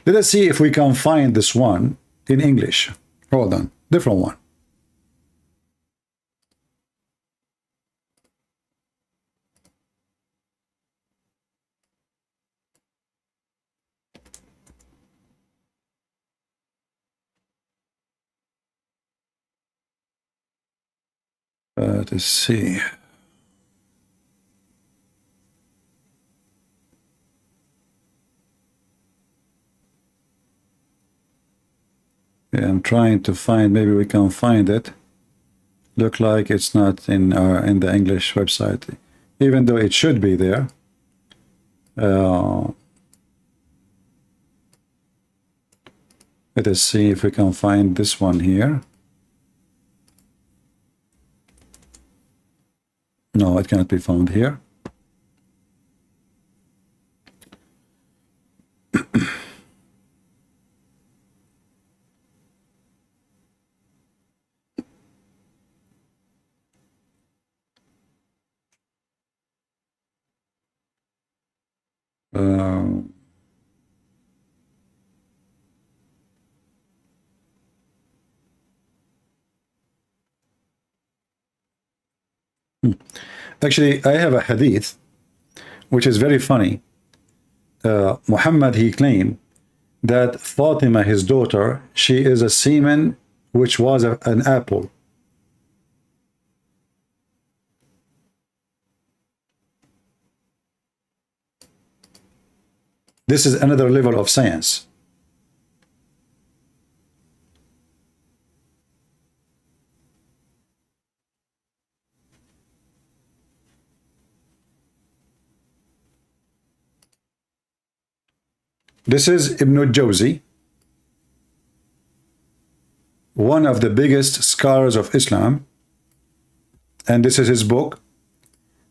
[SPEAKER 1] Let us see if we can find this one in English. Hold on, different one. Let's see. Yeah, I'm trying to find, maybe we can find it. Look like it's not in the English website, even though it should be there. Let us see if we can find this one here. No, it cannot be found here. Actually, I have a hadith which is very funny. Muhammad, he claimed that Fatima, his daughter, she is a semen which was an apple. This is another level of science. This is Ibn al-Jawzi, one of the biggest scholars of Islam, and this is his book,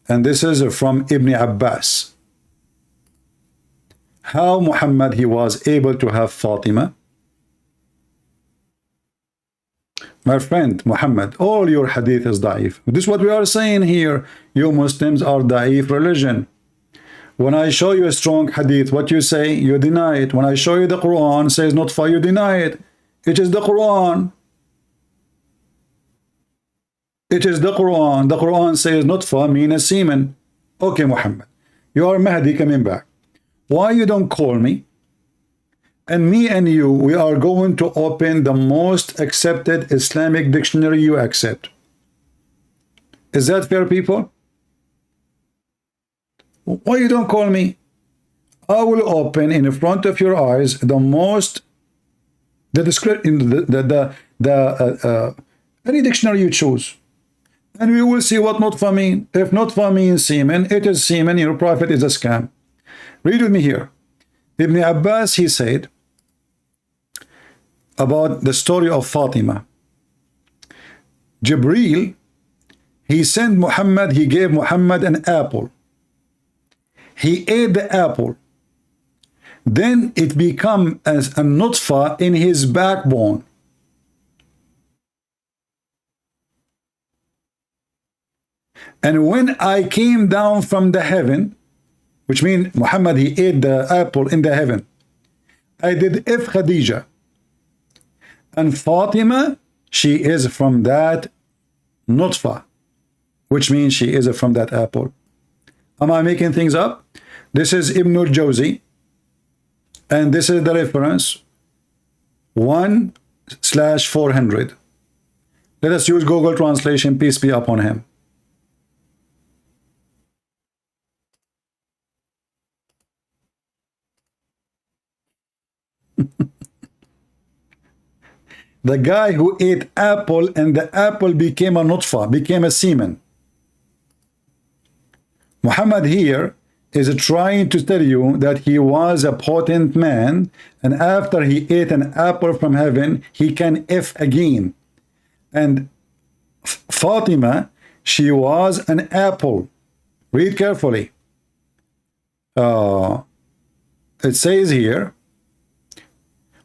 [SPEAKER 1] and this is from Ibn Abbas. How Muhammad he was able to have Fatima. My friend Muhammad, all your hadith is da'if. This is what we are saying here. You Muslims are da'if religion. When I show you a strong hadith, what you say? You deny it. When I show you the Quran says not for, you deny it. It is the Quran. It is the Quran. The Quran says not for mean a semen. Okay, Muhammad, you are Mahdi coming back. Why you don't call me? And me and you, we are going to open the most accepted Islamic dictionary you accept. Is that fair, people? Why you don't call me? I will open in front of your eyes the most, the description, any dictionary you choose, and we will see what not for mean. If not for mean semen, it is semen. Your prophet is a scam. Read with me here. Ibn Abbas, he said about the story of Fatima. Jibreel, he sent Muhammad, he gave Muhammad an apple. He ate the apple. Then it became as a nutfa in his backbone. And when I came down from the heaven, which means Muhammad, he ate the apple in the heaven, I did if Khadija. And Fatima, she is from that nutfa, which means she is from that apple. Am I making things up? This is Ibn al-Jawzi, and this is the reference 1/400. Let us use Google Translation, peace be upon him. The guy who ate apple and the apple became a nutfa, became a semen. Muhammad here is trying to tell you that he was a potent man, and after he ate an apple from heaven, he can F again. And Fatima, she was an apple. Read carefully. It says here,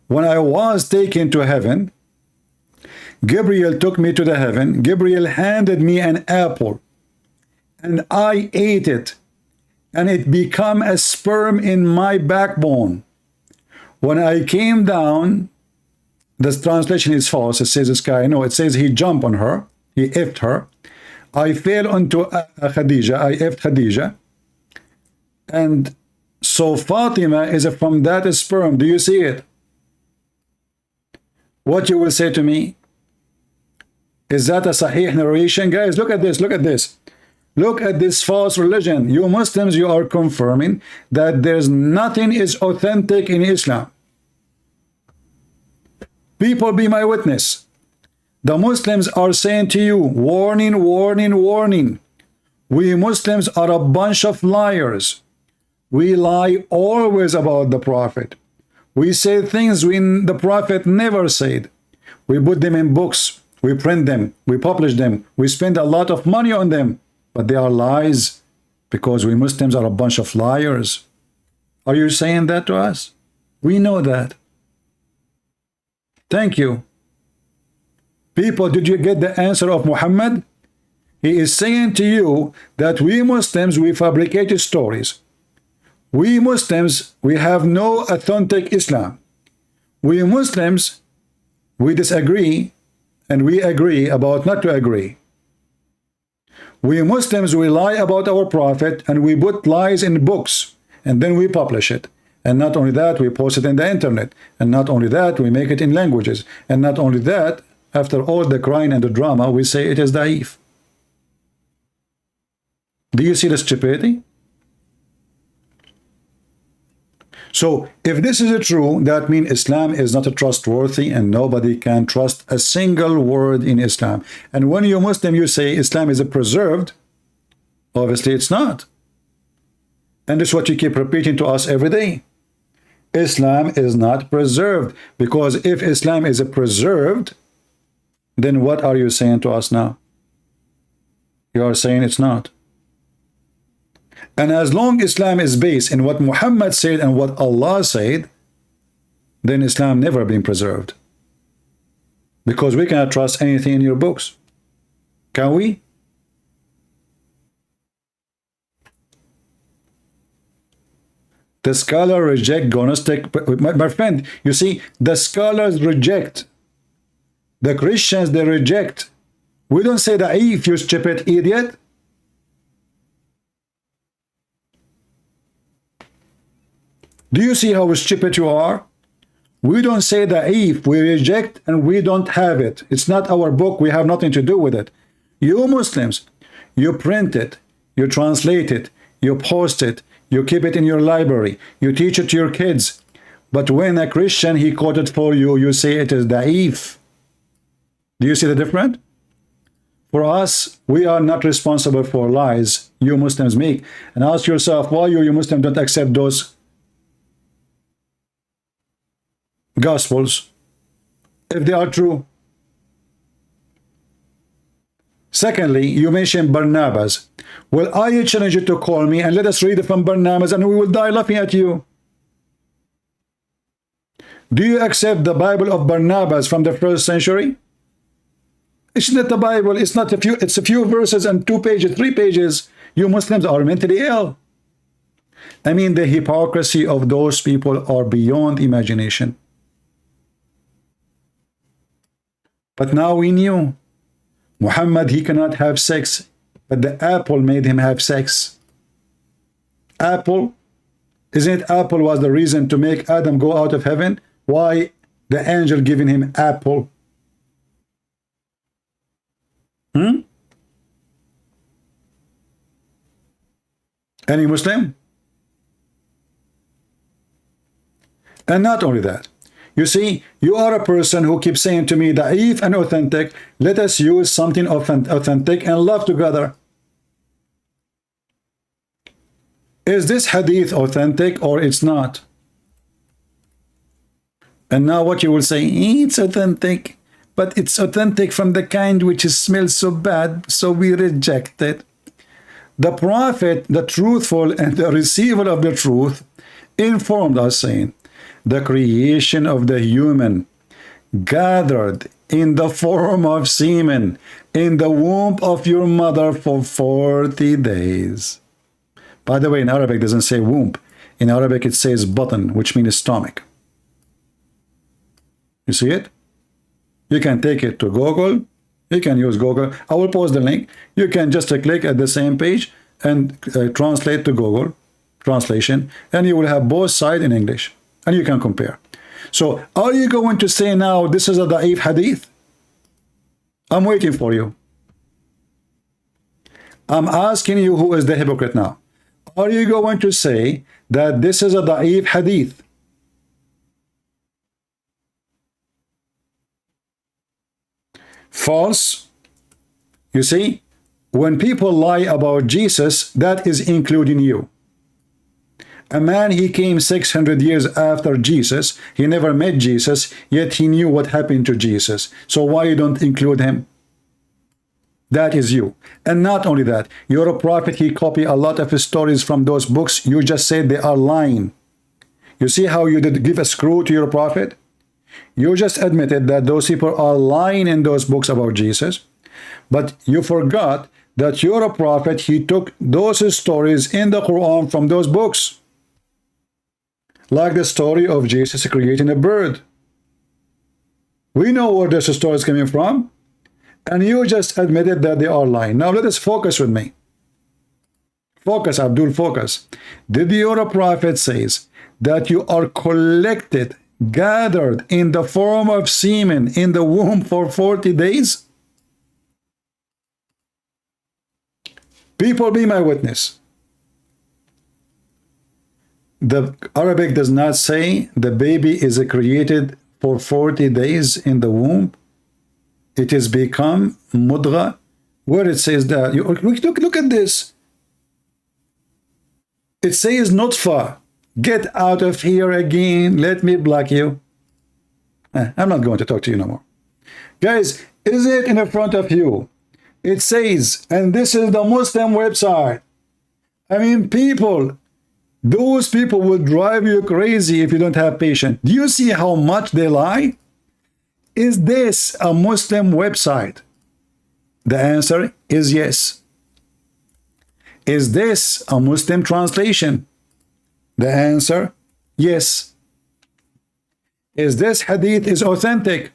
[SPEAKER 1] when I was taken to heaven, Gabriel took me to the heaven. Gabriel handed me an apple, and I ate it, and it became a sperm in my backbone. When I came down, this translation is false. It says this guy. No, it says he jumped on her. He effed her. I fell onto Khadija. I effed Khadija. And so Fatima is from that sperm. Do you see it? What you will say to me? Is that a Sahih narration? Guys, look at this. Look at this. Look at this false religion. You Muslims, you are confirming that there's nothing is authentic in Islam. People, be my witness. The Muslims are saying to you, warning, warning, warning. We Muslims are a bunch of liars. We lie always about the Prophet. We say things when the Prophet never said. We put them in books. We print them, we publish them, we spend a lot of money on them, but they are lies because we Muslims are a bunch of liars. Are you saying that to us? We know that. Thank you. People, did you get the answer of Muhammad? He is saying to you that we Muslims, we fabricate stories. We Muslims, we have no authentic Islam. We Muslims, we disagree, and we agree about not to agree. We Muslims, we lie about our Prophet, and we put lies in books, and then we publish it. And not only that, we post it in the internet. And not only that, we make it in languages. And not only that, after all the crying and the drama, we say it is da'if. Do you see the stupidity? So if this is true, that means Islam is not trustworthy and nobody can trust a single word in Islam. And when you're Muslim, you say Islam is preserved. Obviously, it's not. And this is what you keep repeating to us every day. Islam is not preserved. Because if Islam is preserved, then what are you saying to us now? You are saying it's not. And as long Islam is based in what Muhammad said and what Allah said, then Islam never been preserved. Because we cannot trust anything in your books. Can we? The scholar reject Gnostic. My friend, you see, the scholars reject. The Christians, they reject. We don't say that if you stupid idiot. Do you see how stupid you are? We don't say that if we reject and we don't have it. It's not our book. We have nothing to do with it. You Muslims, you print it, you translate it, you post it, you keep it in your library, you teach it to your kids. But when a Christian, he quoted for you, you say it is da'if. Do you see the difference? For us, we are not responsible for lies you Muslims make. And ask yourself, why you Muslims don't accept those Gospels if they are true? Secondly, you mentioned Barnabas. Well, I challenge you to call me and let us read it from Barnabas and we will die laughing at you. Do you accept the Bible of Barnabas from the 1st century? It's not the Bible. It's not it's a few verses and 2 pages, 3 pages. You Muslims are mentally ill. I mean, the hypocrisy of those people are beyond imagination. But now we knew Muhammad, he cannot have sex, but the apple made him have sex. Apple, isn't it apple was the reason to make Adam go out of heaven? Why the angel giving him apple? Any Muslim? And not only that, you see, you are a person who keeps saying to me that if and authentic, let us use something authentic and love together. Is this hadith authentic or it's not? And now what you will say, it's authentic, but it's authentic from the kind which smells so bad, so we reject it. The prophet, the truthful and the receiver of the truth, informed us saying, the creation of the human gathered in the form of semen in the womb of your mother for 40 days. By the way, in Arabic it doesn't say womb. In Arabic it says button, which means stomach. You see it? You can take it to Google. You can use Google. I will post the link. You can just click at the same page and translate to Google translation, and you will have both sides in English. And you can compare. So, are you going to say now this is a da'if hadith? I'm waiting for you. I'm asking you who is the hypocrite now. Are you going to say that this is a da'if hadith? False. You see, when people lie about Jesus, that is including you. A man, he came 600 years after Jesus. He never met Jesus, yet he knew what happened to Jesus. So why you don't include him? That is you. And not only that, you're a prophet. He copied a lot of his stories from those books. You just said they are lying. You see how you did give a screw to your prophet? You just admitted that those people are lying in those books about Jesus. But you forgot that you're a prophet. He took those stories in the Quran from those books. Like the story of Jesus creating a bird. We know where this story is coming from. And you just admitted that they are lying. Now let us focus with me. Focus, Abdul, focus. Did your prophet says that you are collected, gathered in the form of semen in the womb for 40 days? People, be my witness. The Arabic does not say the baby is created for 40 days in the womb. It is become mudgha, where it says that. Look at this. It says nutfa. Get out of here again. Let me block you. I'm not going to talk to you no more. Guys, is it in front of you? It says, and this is the Muslim website. I mean, people, those people will drive you crazy if you don't have patience. Do you see how much they lie? Is this a Muslim website? The answer is yes. Is this a Muslim translation? The answer, yes. Is this hadith is authentic?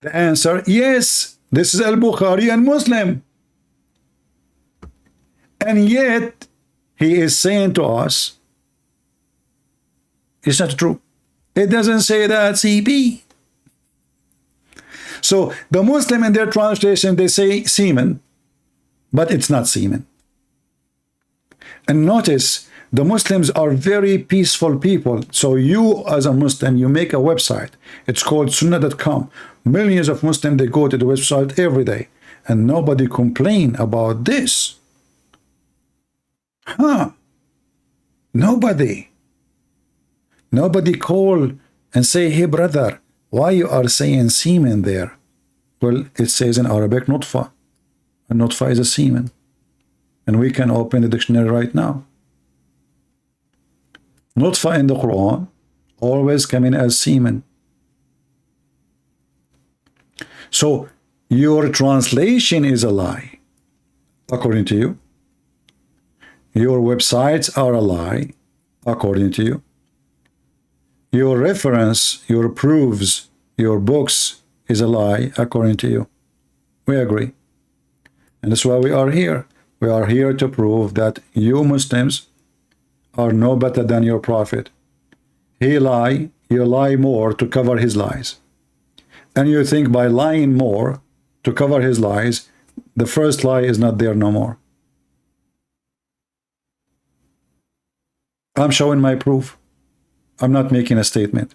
[SPEAKER 1] The answer, yes. This is Al-Bukhari and Muslim. And yet, he is saying to us, it's not true. It doesn't say that, CP. So, the Muslim in their translation, they say semen, but it's not semen. And notice, the Muslims are very peaceful people. So you, as a Muslim, you make a website. It's called sunnah.com. Millions of Muslims, they go to the website every day. And nobody complain about this. Huh? Nobody. Nobody call and say, hey, brother, why you are saying semen there? Well, it says in Arabic, nutfa. And nutfa is a semen. And we can open the dictionary right now. Nutfa in the Quran always come in as semen. So your translation is a lie, according to you. Your websites are a lie, according to you. Your reference, your proofs, your books is a lie, according to you. We agree. And that's why we are here. We are here to prove that you Muslims are no better than your prophet. He lie, you lie more to cover his lies. And you think by lying more to cover his lies, the first lie is not there no more. I'm showing my proof. I'm not making a statement.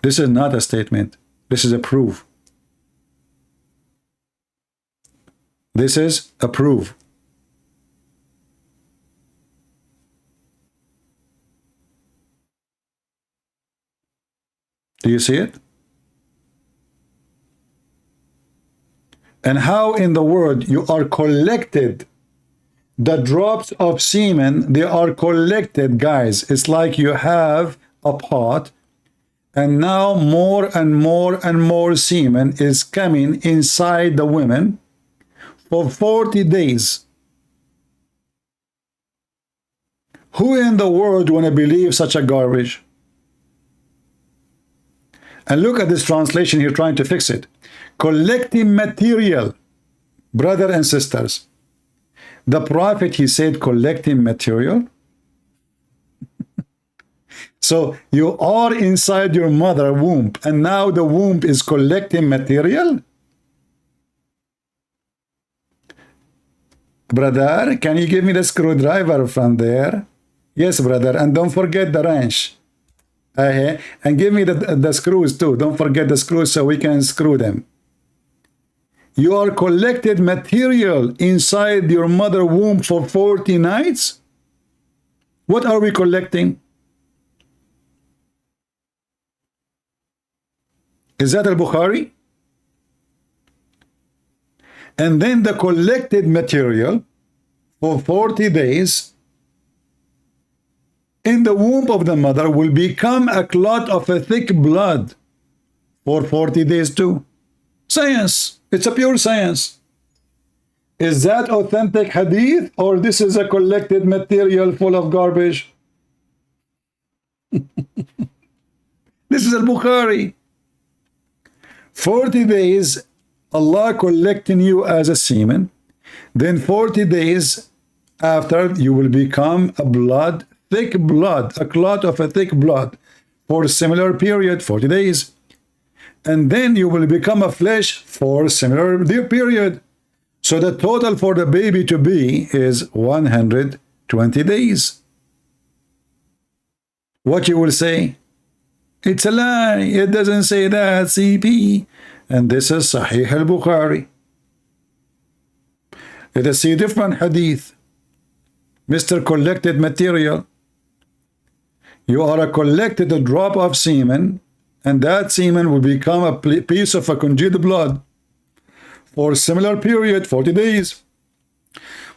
[SPEAKER 1] This is not a statement. This is a proof. This is a proof. Do you see it? And how in the world you are collected, the drops of semen, they are collected, guys. It's like you have a pot, and now more and more and more semen is coming inside the women for 40 days. Who in the world want to believe such a garbage? And look at this translation here trying to fix it. Collecting material, brother and sisters. The prophet, he said collecting material. So you are inside your mother womb, and now the womb is collecting material? Brother, can you give me the screwdriver from there? Yes, brother, and don't forget the wrench. And give me the screws too. Don't forget the screws so we can screw them. You are collected material inside your mother womb for 40 nights? What are we collecting? Is that al-Bukhari? And then the collected material for 40 days in the womb of the mother will become a clot of a thick blood for 40 days too. Science. It's a pure science. Is that authentic hadith, or this is a collected material full of garbage? This is al-Bukhari. 40 days, Allah collecting you as a semen. Then 40 days after, you will become a blood, thick blood, a clot of a thick blood for a similar period, 40 days. And then you will become a flesh for a similar period. So the total for the baby to be is 120 days. What you will say? It's a lie. It doesn't say that, CP. And this is Sahih al-Bukhari. Let us see different hadith. Mr. Collected Material. You are a collected drop of semen, and that semen will become a piece of a congealed blood for a similar period, 40 days.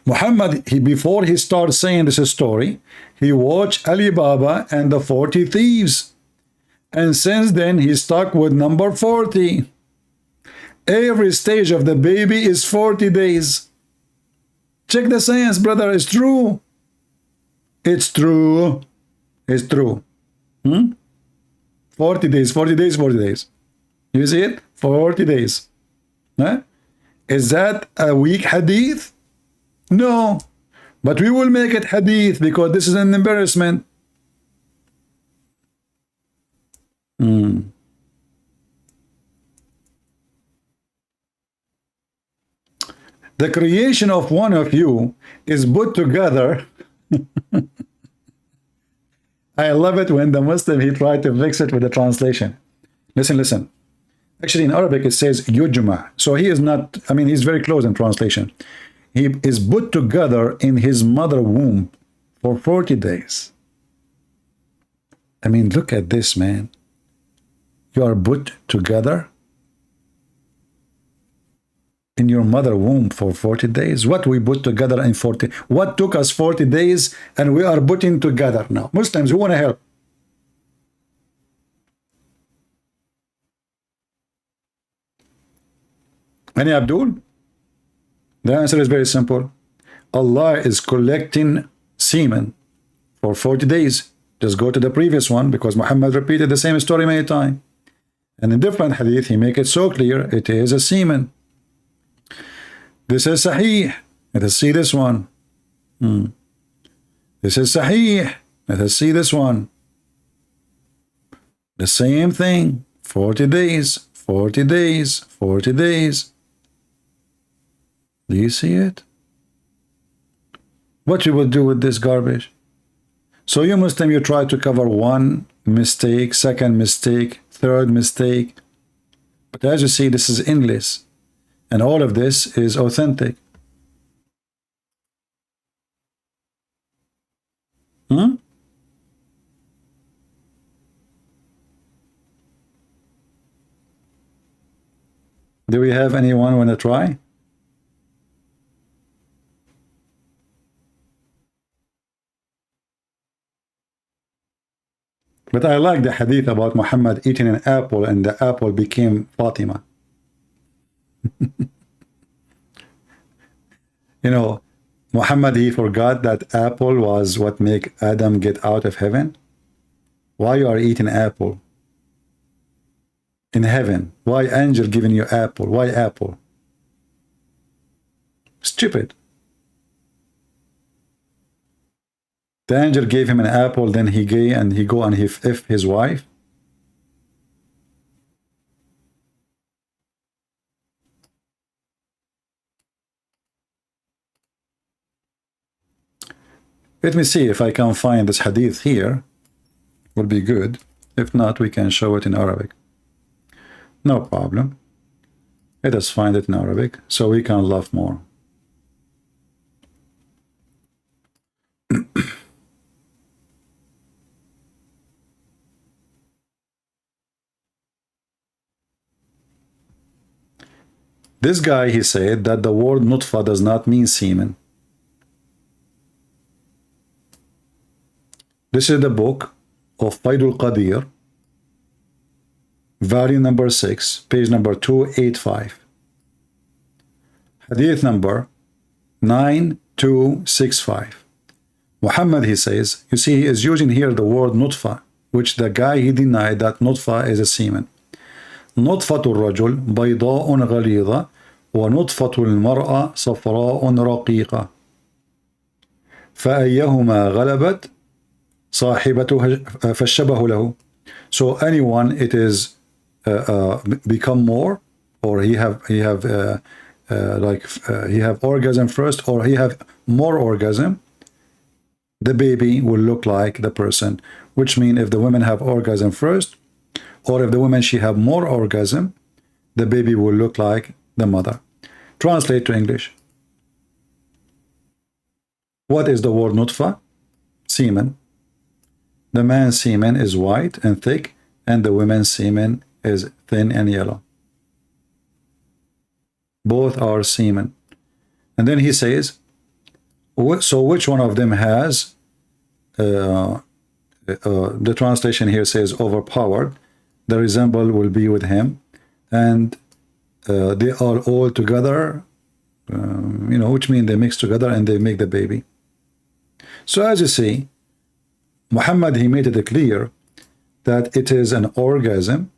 [SPEAKER 1] Muhammad, before he starts saying this story, he watched Ali Baba and the 40 Thieves. And since then, he's stuck with number 40. Every stage of the baby is 40 days. Check the science, brother. It's true. It's true. It's true. 40 days, 40 days, 40 days. You see it? 40 days. Huh? Is that a weak hadith? No. But we will make it hadith because this is an embarrassment. The creation of one of you is put together. I love it when the Muslim, he tried to mix it with the translation. Listen, listen. Actually, in Arabic, it says yujma. So he is not, I mean, he's very close in translation. He is put together in his mother womb for 40 days. I mean, look at this, man. You are put together in your mother womb for 40 days. What we put together in 40? What took us 40 days and we are putting together now? Muslims, who want to help? Any Abdul? The answer is very simple. Allah is collecting semen for 40 days. Just go to the previous one because Muhammad repeated the same story many times. And in different hadith, he make it so clear it is a semen. This is Sahih. Let us see this one. This is Sahih. Let us see this one. The same thing. 40 days, 40 days, 40 days. Do you see it? What you will do with this garbage? So you Muslim, you try to cover one mistake, second mistake, third mistake. But as you see, this is English. And all of this is authentic. Do we have anyone want to try? But I like the hadith about Muhammad eating an apple and the apple became Fatima. You know, Muhammad, he forgot that apple was what make Adam get out of heaven. Why you are eating apple? In heaven. Why angel giving you apple? Why apple? Stupid. The angel gave him an apple, then he gay and he go and he f his wife. Let me see if I can find this hadith here. Will be good. If not, we can show it in Arabic. No problem. Let us find it in Arabic so we can laugh more. This guy, he said that the word nutfa does not mean semen. This is the book of Faidul Qadir, volume number 6, page number 285. Hadith number 9265. Muhammad, he says, you see, he is using here the word nutfa, which the guy, he denied that nutfa is a semen. نطفة الرجل بيضاء غليظة ونطفة المرأة صفراء رقيقة فأيهما غلبت صاحبته فالشبه له. So anyone it is become more, or he have orgasm first, or he have more orgasm, the baby will look like the person. Which means if the women have orgasm first, or if the woman she have more orgasm, the baby will look like the mother. Translate to English. What is the word nutfa? Semen. The man's semen is white and thick, and the woman's semen is thin and yellow. Both are semen. And then he says, so which one of them has, the translation here says overpowered, the resemble will be with him, and they are all together, which means they mix together and they make the baby. So as you see, Muhammad, he made it clear that it is an orgasm.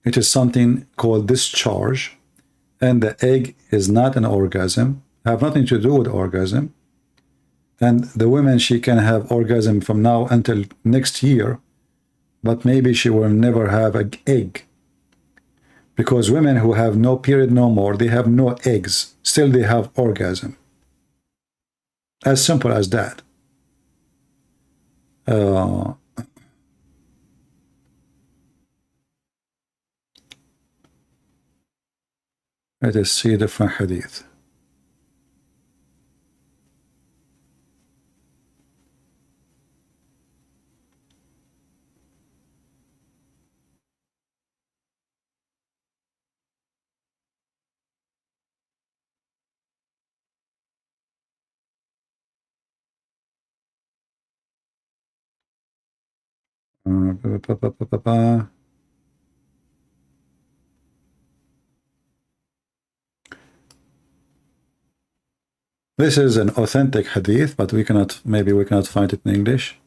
[SPEAKER 1] It is something called discharge, and the egg is not an orgasm, have nothing to do with orgasm. And the woman, she can have orgasm from now until next year, but maybe she will never have an egg. Because women who have no period no more, they have no eggs, still they have orgasm. As simple as that. Let us see different hadith. This is an authentic hadith, but maybe we cannot find it in English.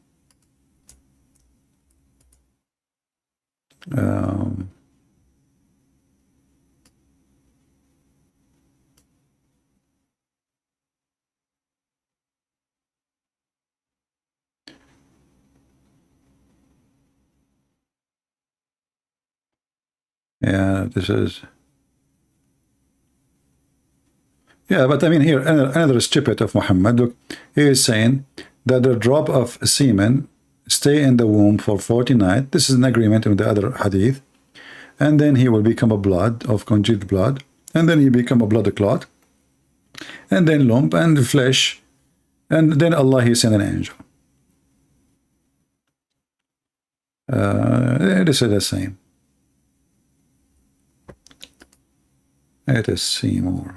[SPEAKER 1] Yeah, this is... Yeah, but I mean here, another stupid of Muhammad. Look, he is saying that the drop of semen stay in the womb for 40 nights. This is an agreement with the other hadith. And then he will become a blood of congealed blood. And then he become a blood clot. And then lump and flesh. And then Allah, he sent an angel. This is the same. Let us see more.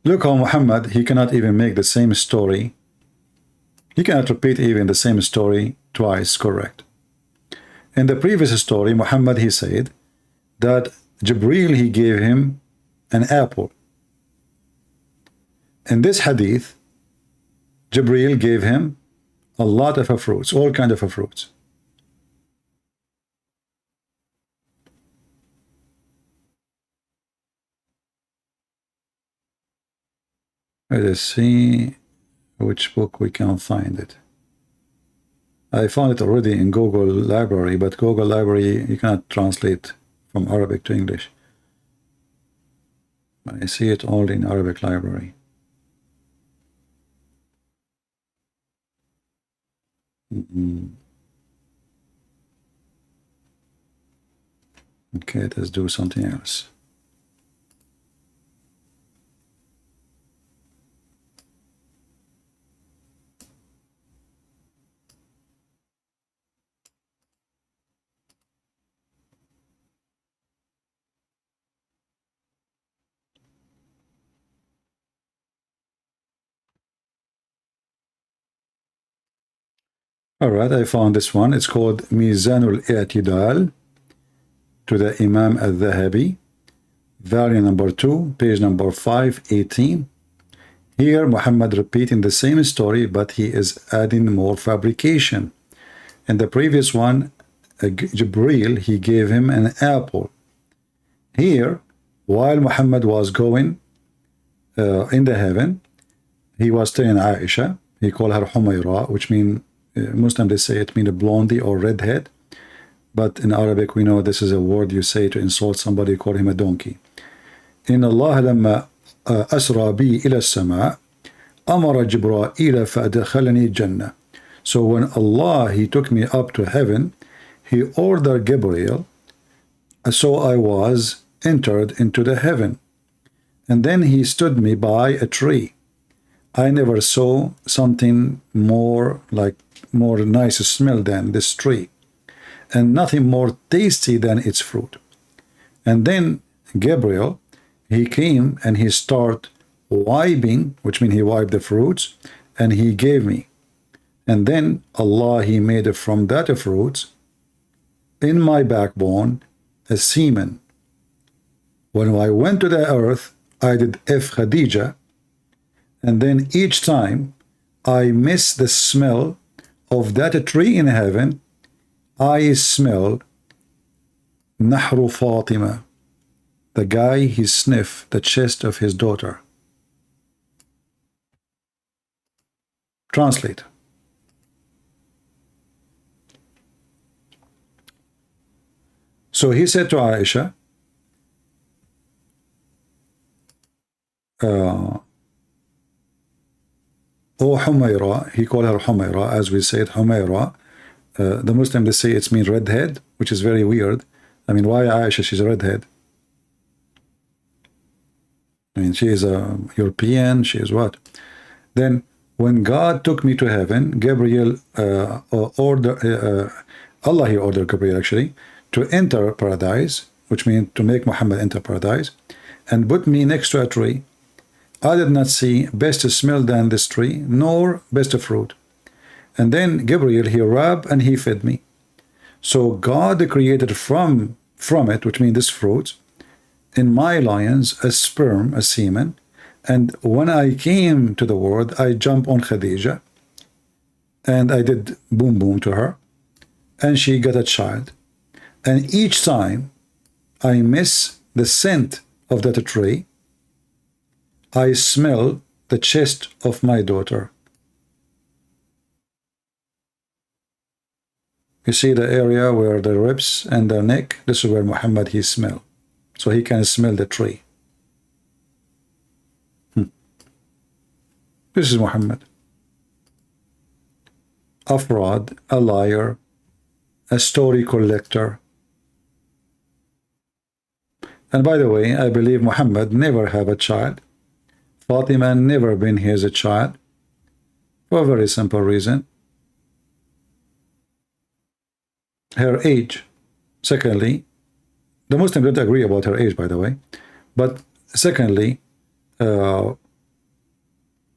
[SPEAKER 1] Look how Muhammad, he cannot even make the same story. He cannot repeat even the same story twice correct. In the previous story, Muhammad, he said that Jibreel, he gave him an apple. In this hadith, Jibreel gave him a lot of fruits, all kind of fruits. Let us see which book we can find it. I found it already in Google Library, but Google Library, you cannot translate from Arabic to English. I see it only in Arabic Library. Okay, let's do something else. All right, I found this one. It's called Mizanul I'tidal to the Imam al-Dhahabi, volume number 2, page number 518. Here, Muhammad repeating the same story, but he is adding more fabrication. In the previous one, Jibreel, he gave him an apple. Here, while Muhammad was going in the heaven, he was telling Aisha, he called her Humayra, which means, Muslim, they say it means a blondie or redhead. But in Arabic, we know this is a word you say to insult somebody, call him a donkey. إن الله لما أسرى بي إلى السماء أمر جبرائيل فأدخلني الجنة. So when Allah, He took me up to heaven, He ordered Gabriel, so I was entered into the heaven. And then He stood me by a tree. I never saw something more nice smell than this tree, and nothing more tasty than its fruit. And then Gabriel, he came and he started wiping, which means he wiped the fruits, and he gave me. And then Allah, He made from that fruits in my backbone a semen. When I went to the earth, I did F Khadija, and then each time I miss the smell of that tree in heaven, I smell Nahru Fatima, the guy he sniffed the chest of his daughter. Translate. So he said to Aisha, O Humayra, he called her Humayra, as we say it, Humayra. The Muslims, they say it's mean redhead, which is very weird. I mean, why Aisha, she's a redhead? I mean, she is a European, she is what? Then, when God took me to heaven, Gabriel Allah, He ordered Gabriel actually, to enter paradise, which means to make Muhammad enter paradise, and put me next to a tree. I did not see best smell than this tree, nor best fruit. And then Gabriel, he rubbed and he fed me. So God created from it, which means this fruit, in my lions, a sperm, a semen. And when I came to the world, I jumped on Khadija, and I did boom boom to her, and she got a child. And each time I miss the scent of that tree, I smell the chest of my daughter. You see the area where the ribs and the neck, this is where Muhammad, he smell. So he can smell the tree. This is Muhammad. A fraud, a liar, a story collector. And by the way, I believe Muhammad never have a child. Fatima never been his child, for a very simple reason. Her age. Secondly, the Muslims don't agree about her age, by the way. But secondly,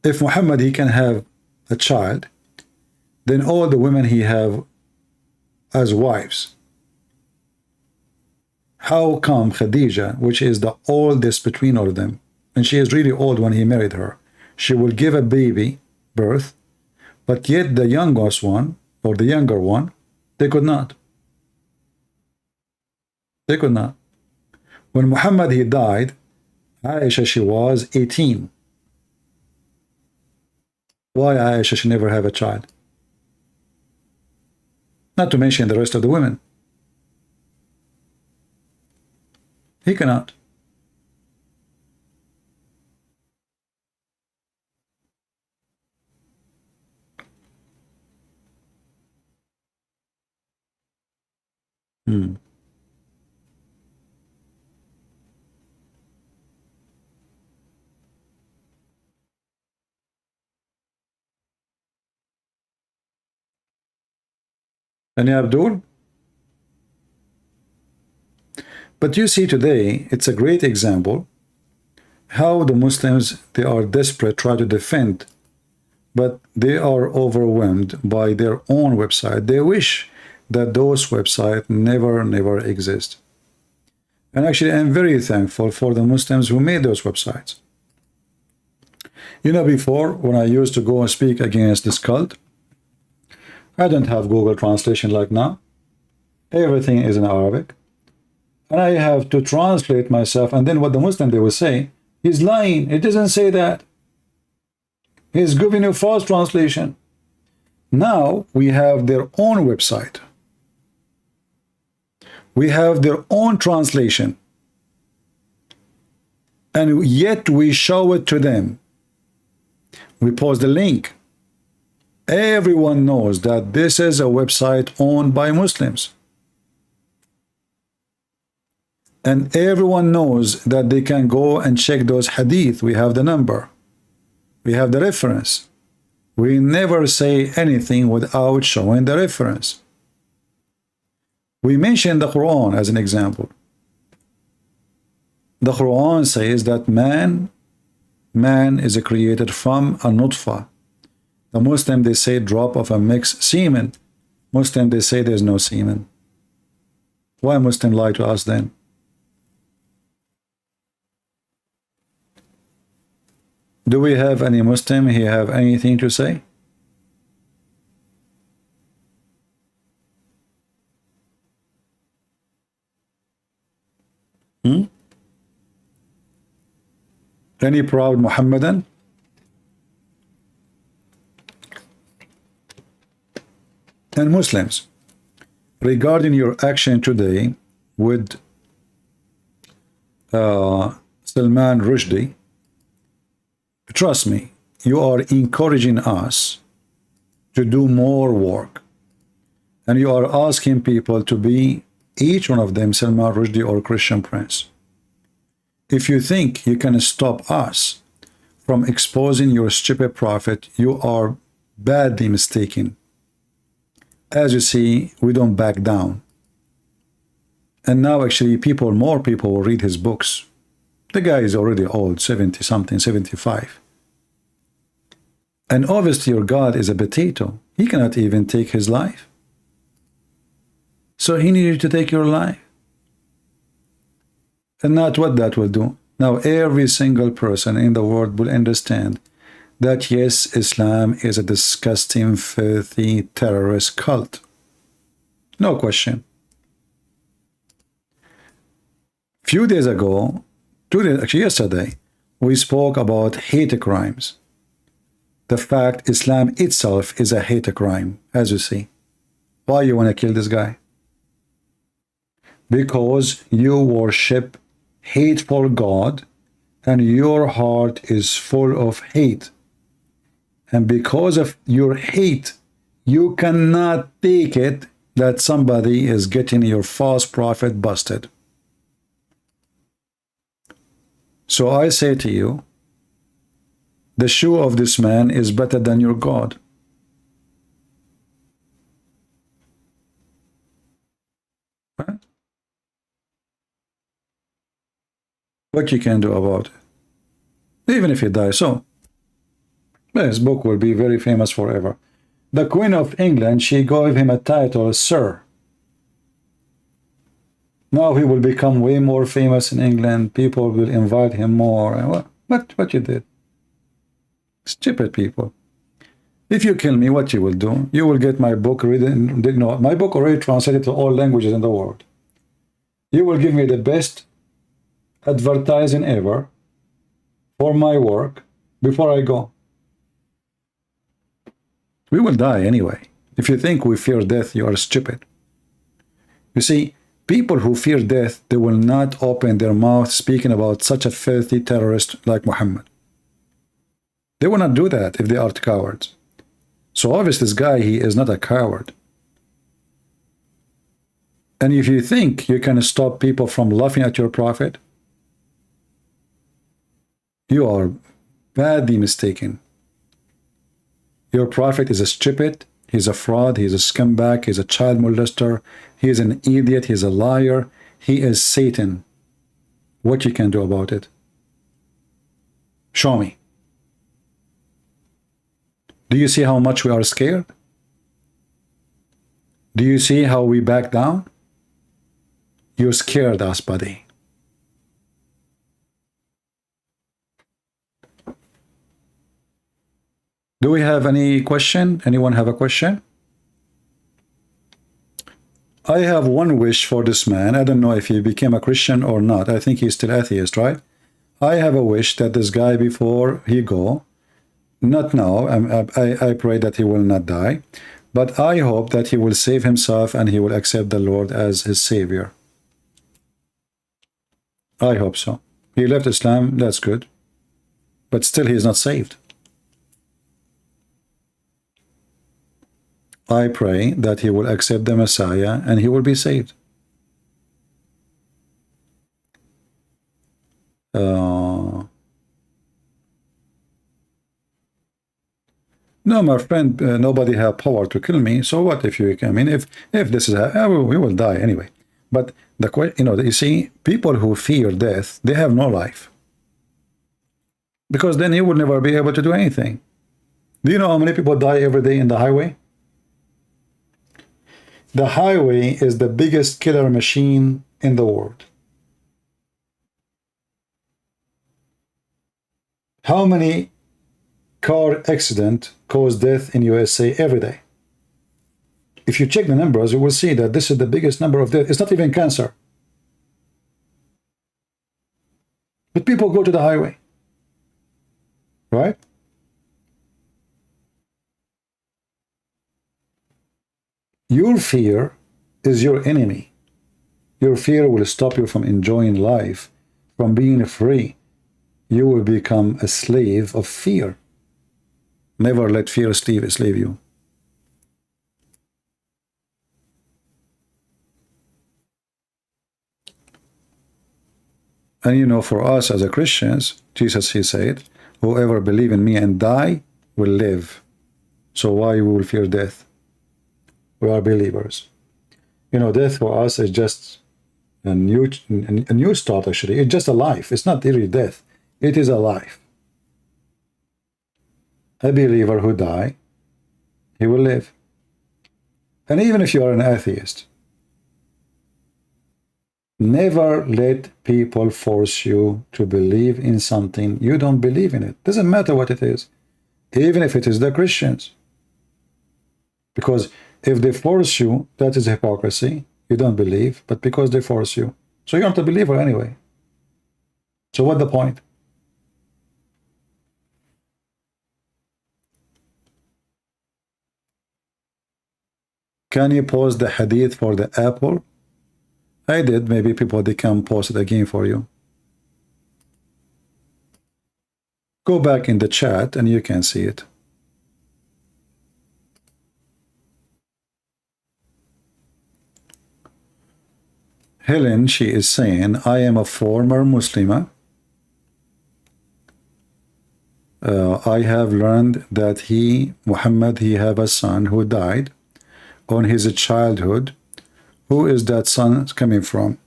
[SPEAKER 1] if Muhammad, he can have a child, then all the women he have as wives. How come Khadija, which is the oldest between all of them, and she is really old when he married her, she will give a baby birth, but yet the youngest one, or the younger one, they could not. They could not. When Muhammad, he died, Aisha, she was 18. Why Aisha, she never have a child? Not to mention the rest of the women. He cannot. And Abdul? But you see today, it's a great example how the Muslims, they are desperate, try to defend, but they are overwhelmed by their own website. They wish that those websites never exist. And actually, I'm very thankful for the Muslims who made those websites. You know, before, when I used to go and speak against this cult, I didn't have Google translation like now. Everything is in Arabic. And I have to translate myself. And then what the Muslim, they will say, he's lying. It doesn't say that. He's giving you false translation. Now we have their own website. We have their own translation. and yet we show it to them. We post the link. Everyone knows that this is a website owned by Muslims. And everyone knows that they can go and check those hadith. We have the number. We have the reference. We never say anything without showing the reference. We mentioned the Quran as an example. The Quran says that man is created from a nutfa. The Muslim, they say drop of a mixed semen. Muslim, they say there's no semen. Why Muslim lie to us then? Do we have any Muslim here have anything to say? Any proud Muhammadan? And Muslims, regarding your action today with Salman Rushdie, trust me, you are encouraging us to do more work. And you are asking people to be, each one of them, Salman Rushdie or Christian Prince. If you think you can stop us from exposing your stupid prophet, you are badly mistaken. As you see, we don't back down. And now actually more people will read his books. The guy is already old, 70 something, 75. And obviously your God is a potato. He cannot even take his life. So he needed to take your life. And not what that will do. Now every single person in the world will understand that yes, Islam is a disgusting, filthy, terrorist cult. No question. Few days ago, 2 days, actually yesterday, we spoke about hate crimes. The fact Islam itself is a hate crime, as you see. Why you want to kill this guy? Because you worship hateful God and your heart is full of hate. And because of your hate, you cannot take it that somebody is getting your false prophet busted. So I say to you, the shoe of this man is better than your God. Right? What you can do about it? Even if he dies, so his book will be very famous forever. The Queen of England, she gave him a title, Sir. Now he will become way more famous in England. People will invite him more. And what you did? Stupid people. If you kill me, what you will do? You will get my book written. No, my book already translated to all languages in the world. You will give me the best advertising ever for my work before I go. We will die anyway. If you think we fear death, you are stupid. You see, people who fear death, they will not open their mouth speaking about such a filthy terrorist like Muhammad. They will not do that if they are cowards. So obviously this guy, he is not a coward. And if you think you can stop people from laughing at your prophet, you are badly mistaken. Your prophet is a stupid, he's a fraud, he's a scumbag, he's a child molester, he is an idiot, he's a liar, he is Satan. What you can do about it? Show me. Do you see how much we are scared? Do you see how we back down? You scared us, buddy. Do we have any question? Anyone have a question? I have one wish for this man. I don't know if he became a Christian or not. I think he's still atheist, right? I have a wish that this guy, before he go, not now, I pray that he will not die, but I hope that he will save himself and he will accept the Lord as his Savior. I hope so. He left Islam, that's good. But still he is not saved. I pray that he will accept the Messiah and he will be saved. No, my friend, nobody have power to kill me. So what if you? I mean, if this is, we will die anyway. But the question, you see, people who fear death, they have no life, because then you will never be able to do anything. Do you know how many people die every day in the highway? The highway is the biggest killer machine in the world. How many car accident cause death in USA every day? If you check the numbers, you will see that this is the biggest number of death. It's not even cancer. But people go to the highway, right? Your fear is your enemy. Your fear will stop you from enjoying life, from being free. You will become a slave of fear. Never let fear slave you. And for us as a Christians, Jesus, he said, whoever believe in me and die will live. So why we will fear death? We are believers. Death for us is just a new start, actually. It's just a life. It's not really death. It is a life. A believer who die, he will live. And even if you are an atheist, never let people force you to believe in something you don't believe in. It doesn't matter what it is, even if it is the Christians. Because if they force you, that is hypocrisy. You don't believe, but because they force you. So you're not a believer anyway. So what's the point? Can you post the hadith for the apple? I did. Maybe they can post it again for you. Go back in the chat and you can see it. Helen, she is saying, I am a former Muslimah. I have learned that Muhammad, he have a son who died on his childhood. Who is that son coming from?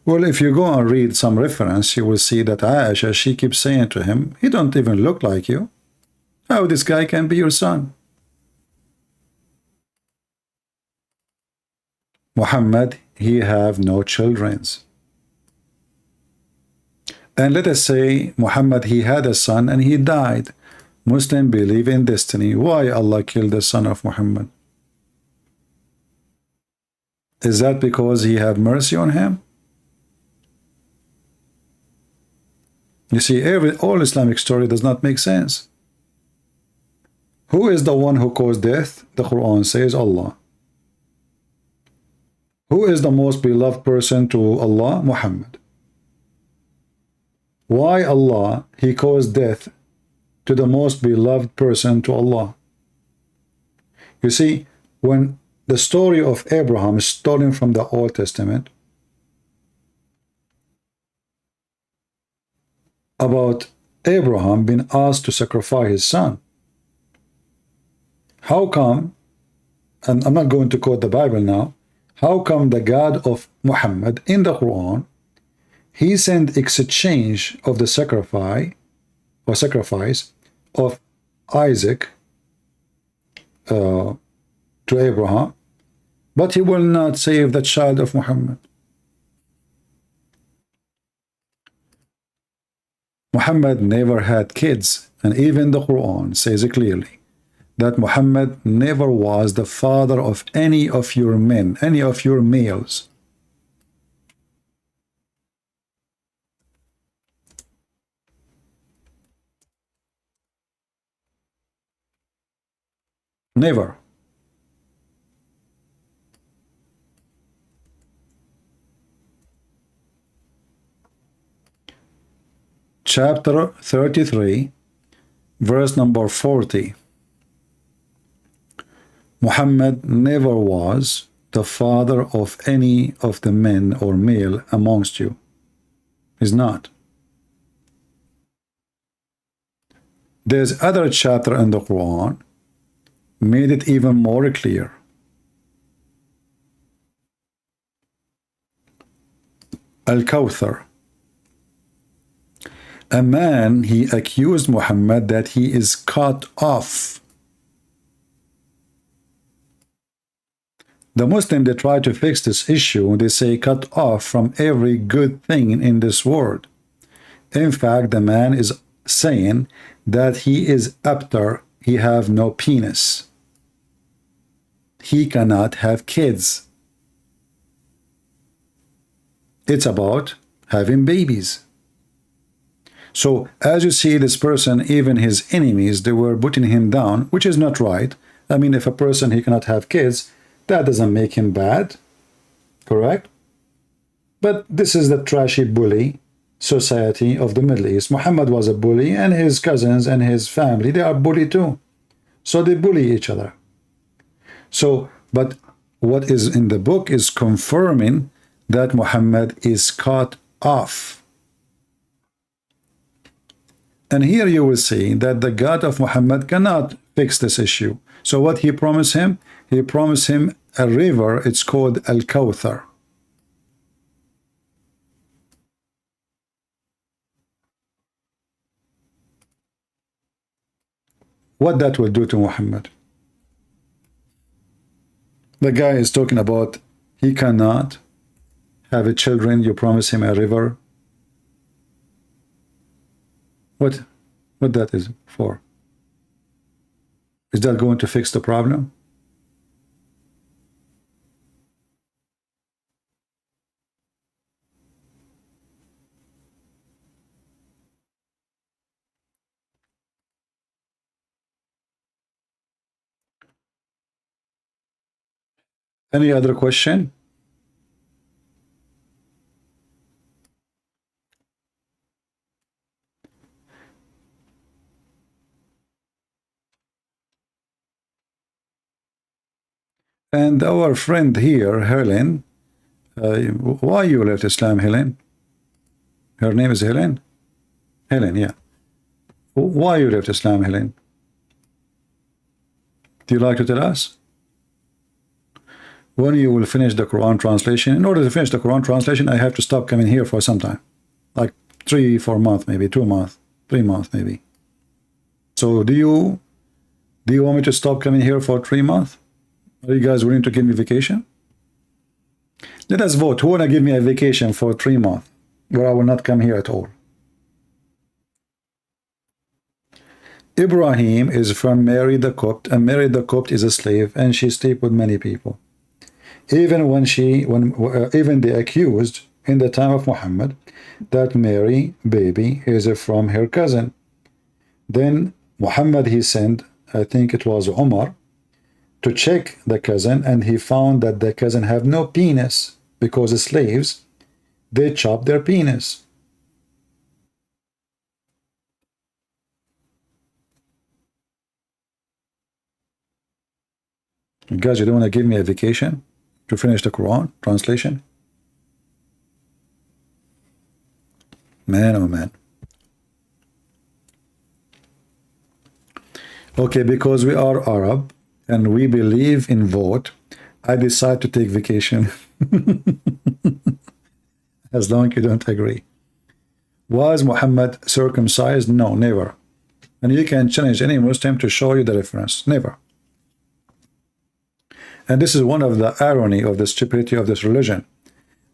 [SPEAKER 1] Well, if you go and read some reference, you will see that Aisha, she keeps saying to him, he don't even look like you. How this guy can be your son? Muhammad, he have no children. And let us say Muhammad, he had a son and he died. Muslims believe in destiny. Why Allah killed the son of Muhammad? Is that because he have mercy on him? You see, all Islamic story does not make sense. Who is the one who caused death? The Quran says Allah. Who is the most beloved person to Allah? Muhammad. Why Allah, he caused death to the most beloved person to Allah? You see, when the story of Abraham is stolen from the Old Testament about Abraham being asked to sacrifice his son, how come, and I'm not going to quote the Bible now, how come the God of Muhammad in the Quran, he sent exchange of the sacrifice of Isaac to Abraham, but he will not save the child of Muhammad? Muhammad never had kids, and even the Quran says clearly that Muhammad never was the father of any of your men, any of your males. Never. chapter 33, verse number 40. Muhammad never was the father of any of the men or male amongst you. He's not. There's other chapter in the Quran made it even more clear. Al-Kawthar. A man, he accused Muhammad that he is cut off. The Muslim, they try to fix this issue. They say cut off from every good thing in this world. In fact, the man is saying that he is after he have no penis. He cannot have kids. It's about having babies. So as you see, this person, even his enemies, they were putting him down, which is not right. I mean, if a person, he cannot have kids, that doesn't make him bad, correct? But this is the trashy bully society of the Middle East. Muhammad was a bully, and his cousins and his family, they are bully too. So they bully each other. So, but what is in the book is confirming that Muhammad is cut off. And here you will see that the God of Muhammad cannot fix this issue. So what he promised him? He promised him a river. It's called Al-Kawthar. What that will do to Muhammad? The guy is talking about he cannot have a children. You promise him a river. What that is for? Is that going to fix the problem? Any other question? And our friend here, Helen, why you left Islam, Helen? Her name is Helen? Helen, yeah. Why you left Islam, Helen? Do you like to tell us? When you will finish the Quran translation? In order to finish the Quran translation, I have to stop coming here for some time. Like 3-4 months, maybe 2 months, 3 months, maybe. So do you want me to stop coming here for 3 months? Are you guys willing to give me vacation? Let us vote. Who want to give me a vacation for 3 months where I will not come here at all? Ibrahim is from Mary the Copt, and Mary the Copt is a slave, and she slept with many people. Even even they accused in the time of Muhammad that Mary baby is from her cousin. Then Muhammad, he sent, I think it was Umar, to check the cousin, and he found that the cousin have no penis because the slaves, they chop their penis. You guys, you don't want to give me a vacation to finish the Quran translation? Man, oh man. Okay, because we are Arab and we believe in vote, I decide to take vacation. As long as you don't agree. Was Muhammad circumcised? No, never. And you can challenge any Muslim to show you the reference. Never. And this is one of the irony of the stupidity of this religion.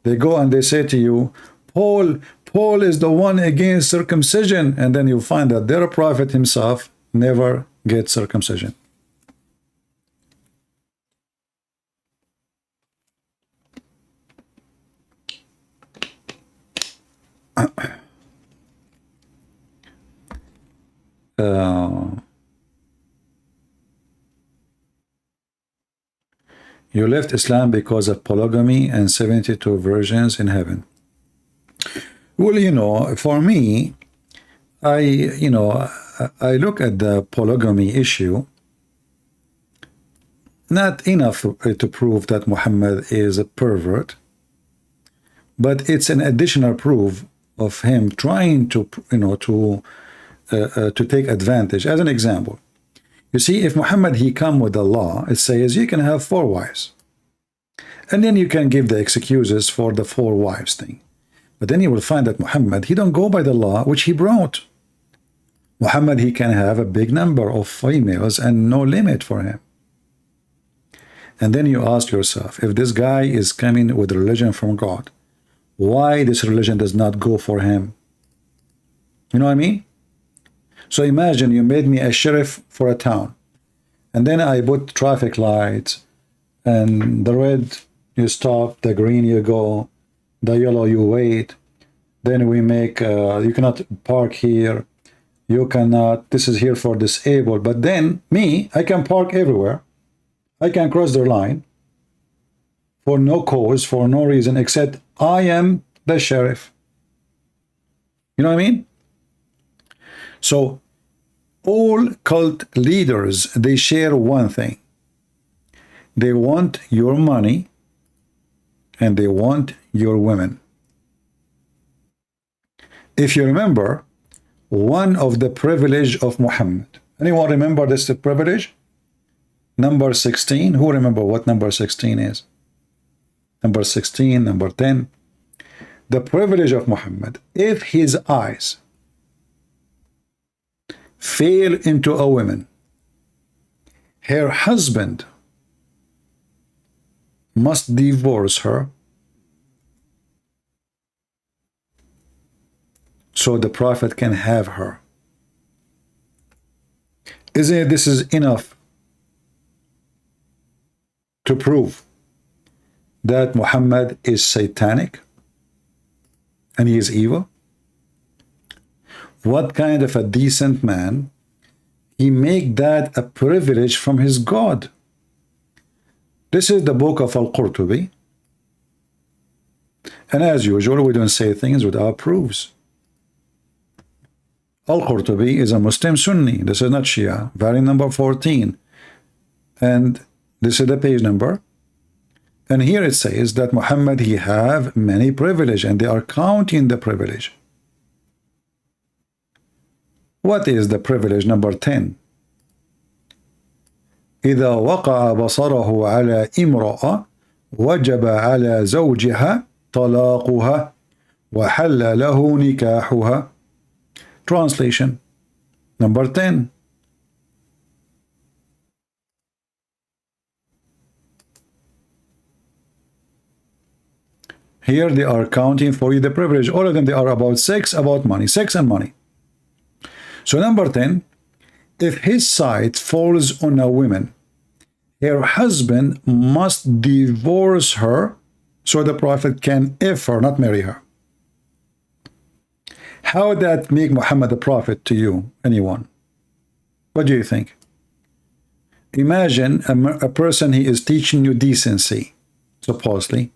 [SPEAKER 1] They go and they say to you, Paul is the one against circumcision. And then you find that their prophet himself never gets circumcision. You left Islam because of polygamy and 72 virgins in heaven. Well, you know, for me, I look at the polygamy issue, not enough to prove that Muhammad is a pervert, but it's an additional proof of him trying to, to take advantage. As an example, you see, if Muhammad, he come with a law, it says you can have 4 wives. And then you can give the excuses for the 4 wives thing. But then you will find that Muhammad, he don't go by the law which he brought. Muhammad, he can have a big number of females and no limit for him. And then you ask yourself, if this guy is coming with religion from God, why this religion does not go for him? You know what I mean? So imagine you made me a sheriff for a town, and then I put traffic lights, and the red you stop, the green you go, the yellow you wait. Then we make you cannot park here, you cannot, this is here for disabled. But then me, I can park everywhere. I can cross their line for no cause, for no reason, except I am the sheriff. You know what I mean? So all cult leaders, they share one thing. They want your money and they want your women. If you remember, one of the privilege of Muhammad. Anyone remember this privilege? Number 16. Who remember what number 16 is? Number 16, number 10. The privilege of Muhammad. If his eyes fail into a woman, her husband must divorce her, so the Prophet can have her. Isn't it this is enough to prove that Muhammad is satanic and he is evil? What kind of a decent man, he make that a privilege from his God? This is the book of Al-Qurtubi, and as usual we don't say things without proofs. Al-Qurtubi is a Muslim Sunni. This is not Shia. Volume number 14, and this is the page number. And here it says that Muhammad, he have many privilege, and they are counting the privilege. What is the privilege number 10? إذا وقع بصره على امرأة وجب على زوجها طلاقها وحل له نكاحها. Translation, number 10. Here they are counting for you the privilege. All of them, they are about sex, about money, sex and money. So number 10, if his sight falls on a woman, her husband must divorce her so the Prophet can ever not marry her. How would that make Muhammad a prophet to you, anyone? What do you think? Imagine a person, he is teaching you decency, supposedly.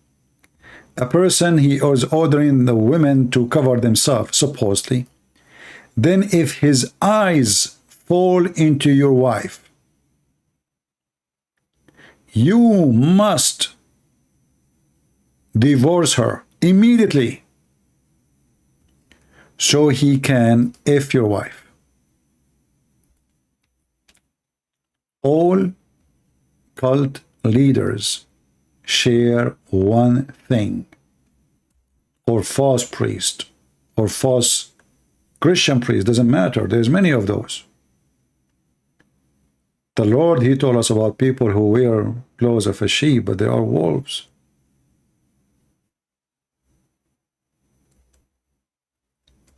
[SPEAKER 1] A person, he is ordering the women to cover themselves, supposedly. Then if his eyes fall into your wife, you must divorce her immediately so he can F your wife. All cult leaders share one thing, or false priest, or false Christian priest, doesn't matter. There's many of those. The Lord, he told us about people who wear clothes of a sheep, but they are wolves.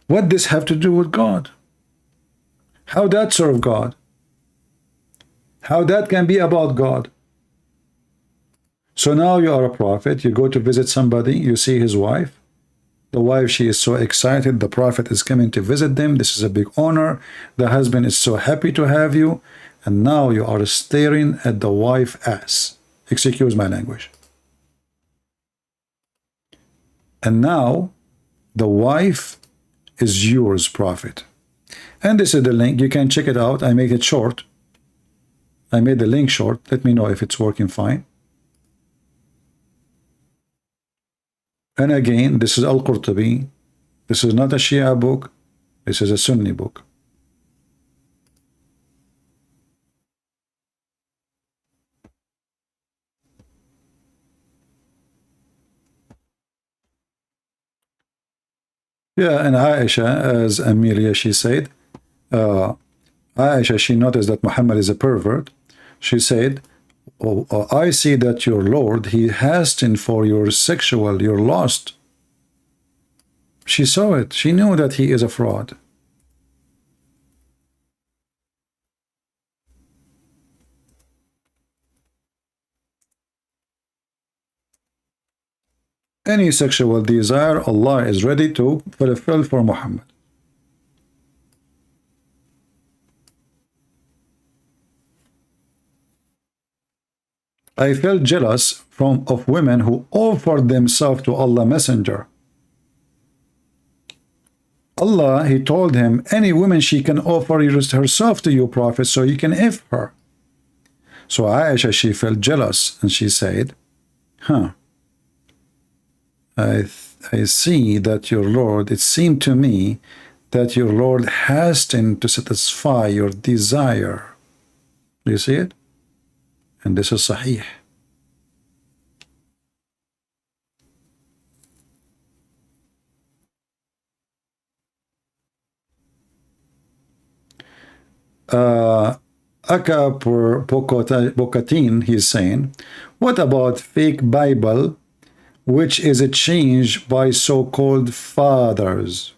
[SPEAKER 1] What does this have to do with God? How that serve God? How that can be about God? So now you are a prophet, you go to visit somebody, you see his wife. The wife, she is so excited, the Prophet is coming to visit them. This is a big honor. The husband is so happy to have you. And now you are staring at the wife ass. Excuse my language. And now the wife is yours, Prophet. And this is the link. You can check it out. I made it short. I made the link short. Let me know if it's working fine. And again, this is Al-Qurtubi. This is not a Shia book. This is a Sunni book. Yeah, and Aisha, as Amelia, she said, Aisha, she noticed that Muhammad is a pervert. She said, oh, I see that your Lord, he hastened for your sexual, your lust. She saw it. She knew that he is a fraud. Any sexual desire, Allah is ready to fulfill for Muhammad. I felt jealous of women who offered themselves to Allah Messenger. Allah, he told him, any woman she can offer herself to you, Prophet, so you can F her. So Aisha, she felt jealous and she said, I see that your Lord, it seemed to me that your Lord hastened to satisfy your desire. Do you see it? And this is Sahih. Aka Pokatin, he's saying, what about fake Bible, which is a change by so-called fathers?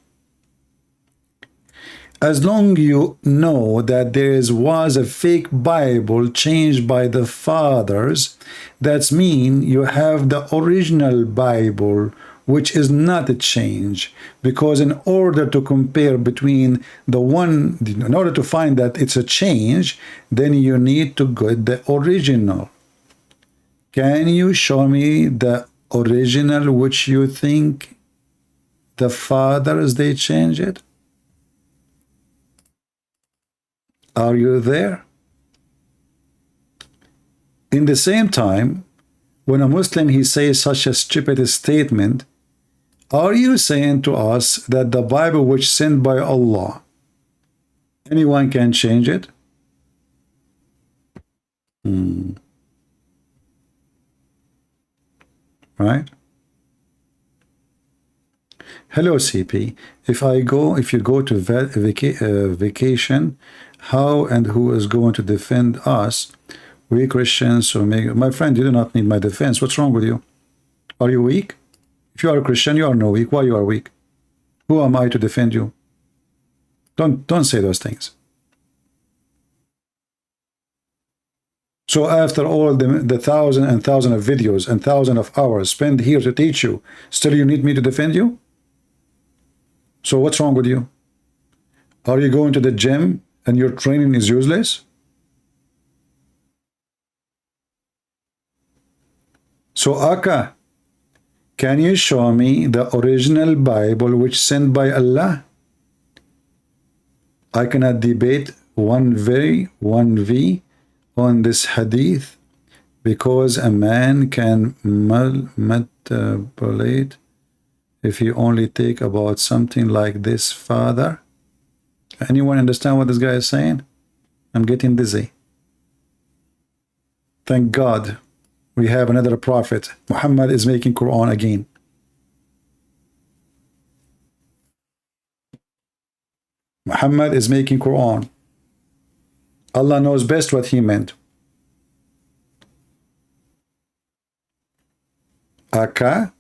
[SPEAKER 1] As long you know that there was a fake Bible changed by the fathers, that means you have the original Bible, which is not a change. Because in order to compare between the one, in order to find that it's a change, then you need to get the original. Can you show me the original which you think the fathers, they change it? Are you there? In the same time, when a Muslim, he says such a stupid statement, are you saying to us that the Bible which sent by Allah, anyone can change it? Right? Hello, CP. If you go to vacation, how and who is going to defend us? We Christians, so my friend, you do not need my defense. What's wrong with you? Are you weak? If you are a Christian, you are no weak. Why you are weak? Who am I to defend you? Don't say those things. So after all the thousand and thousand of videos and thousand of hours spent here to teach you, still you need me to defend you? So what's wrong with you? Are you going to the gym and your training is useless? So Aka, can you show me the original Bible which sent by Allah? I cannot debate 1v on this hadith because a man can manipulate if you only think about something like this, Father. Anyone understand what this guy is saying? I'm getting dizzy. Thank God we have another prophet. Muhammad is making Quran again. Muhammad is making Quran. Allah knows best what he meant. Aka,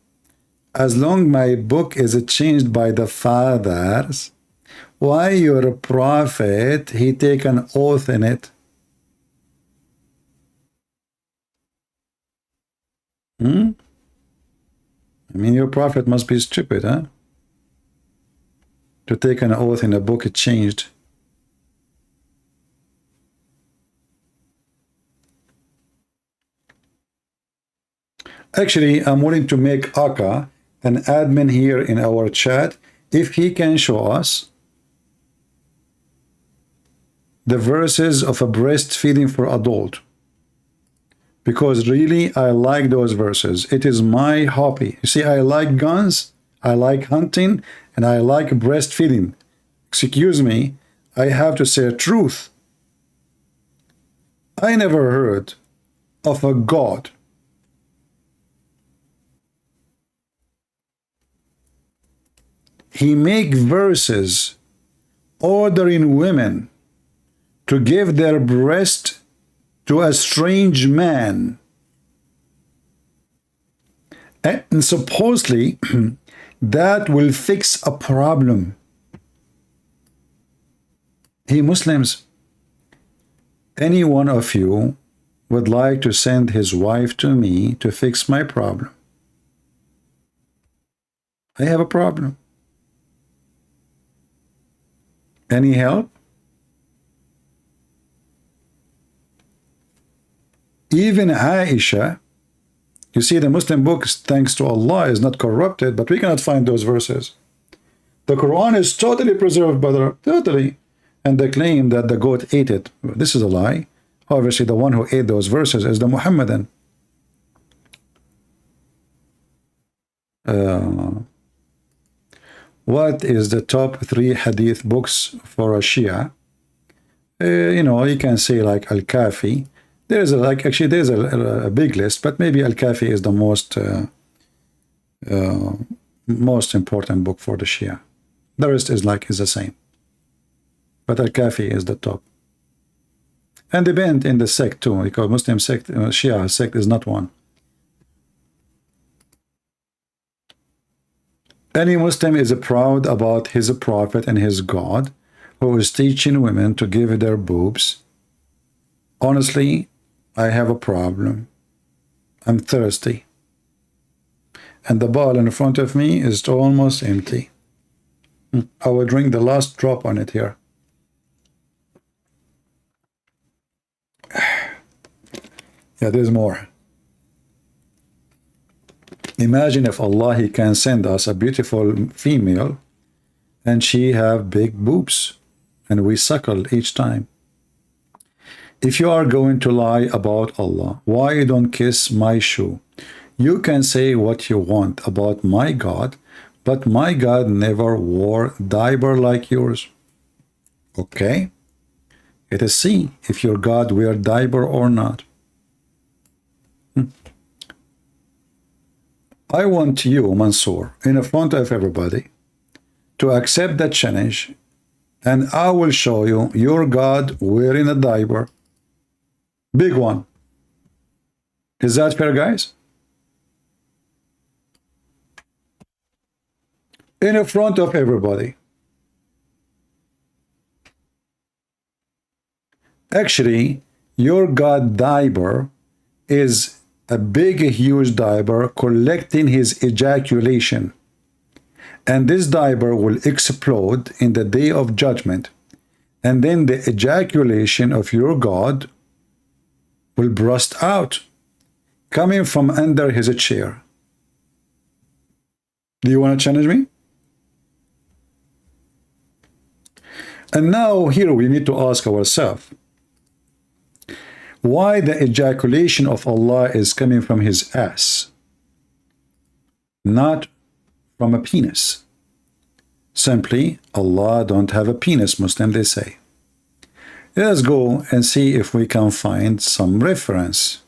[SPEAKER 1] as long my book is changed by the fathers, why your prophet, he take an oath in it? I mean, your prophet must be stupid, huh? To take an oath in a book it changed. Actually, I'm willing to make Aka an admin here in our chat if he can show us the verses of a breastfeeding for adult, because really I like those verses. It is my hobby. You see, I like guns, I like hunting, and I like breastfeeding. Excuse me, I have to say a truth. I never heard of a God he make verses ordering women to give their breast to a strange man. And supposedly that will fix a problem. Hey Muslims, any one of you would like to send his wife to me to fix my problem? I have a problem. Any help? Even Aisha, you see, the Muslim books, thanks to Allah, is not corrupted, but we cannot find those verses. The Quran is totally preserved, brother, totally. And they claim that the goat ate it. This is a lie. Obviously, the one who ate those verses is the Muhammadan. What is the top 3 hadith books for a Shia? You know, you can say like Al-Kafi. There's a big list, but maybe Al-Kafi is the most important book for the Shia. The rest is the same. But Al-Kafi is the top. And depend in the sect too, because Muslim sect, Shia sect is not one. Any Muslim is proud about his prophet and his God, who is teaching women to give their boobs. Honestly, I have a problem. I'm thirsty. And the bottle in front of me is almost empty. I will drink the last drop on it here. Yeah, there's more. Imagine if Allah, he can send us a beautiful female and she have big boobs and we suckle each time. If you are going to lie about Allah, why you don't kiss my shoe? You can say what you want about my God, but my God never wore diaper like yours. Okay? Let us see if your God wear diaper or not. I want you, Mansour, in front of everybody, to accept that challenge, and I will show you your God wearing a diaper. Big one. Is that fair, guys? In front of everybody. Actually, your God diaper is a big, huge diaper collecting his ejaculation. And this diaper will explode in the day of judgment. And then the ejaculation of your God will burst out, coming from under his chair. Do you want to challenge me? And now here we need to ask ourselves, why the ejaculation of Allah is coming from his ass, not from a penis? Simply, Allah don't have a penis, Muslim, they say. Let's go and see if we can find some reference.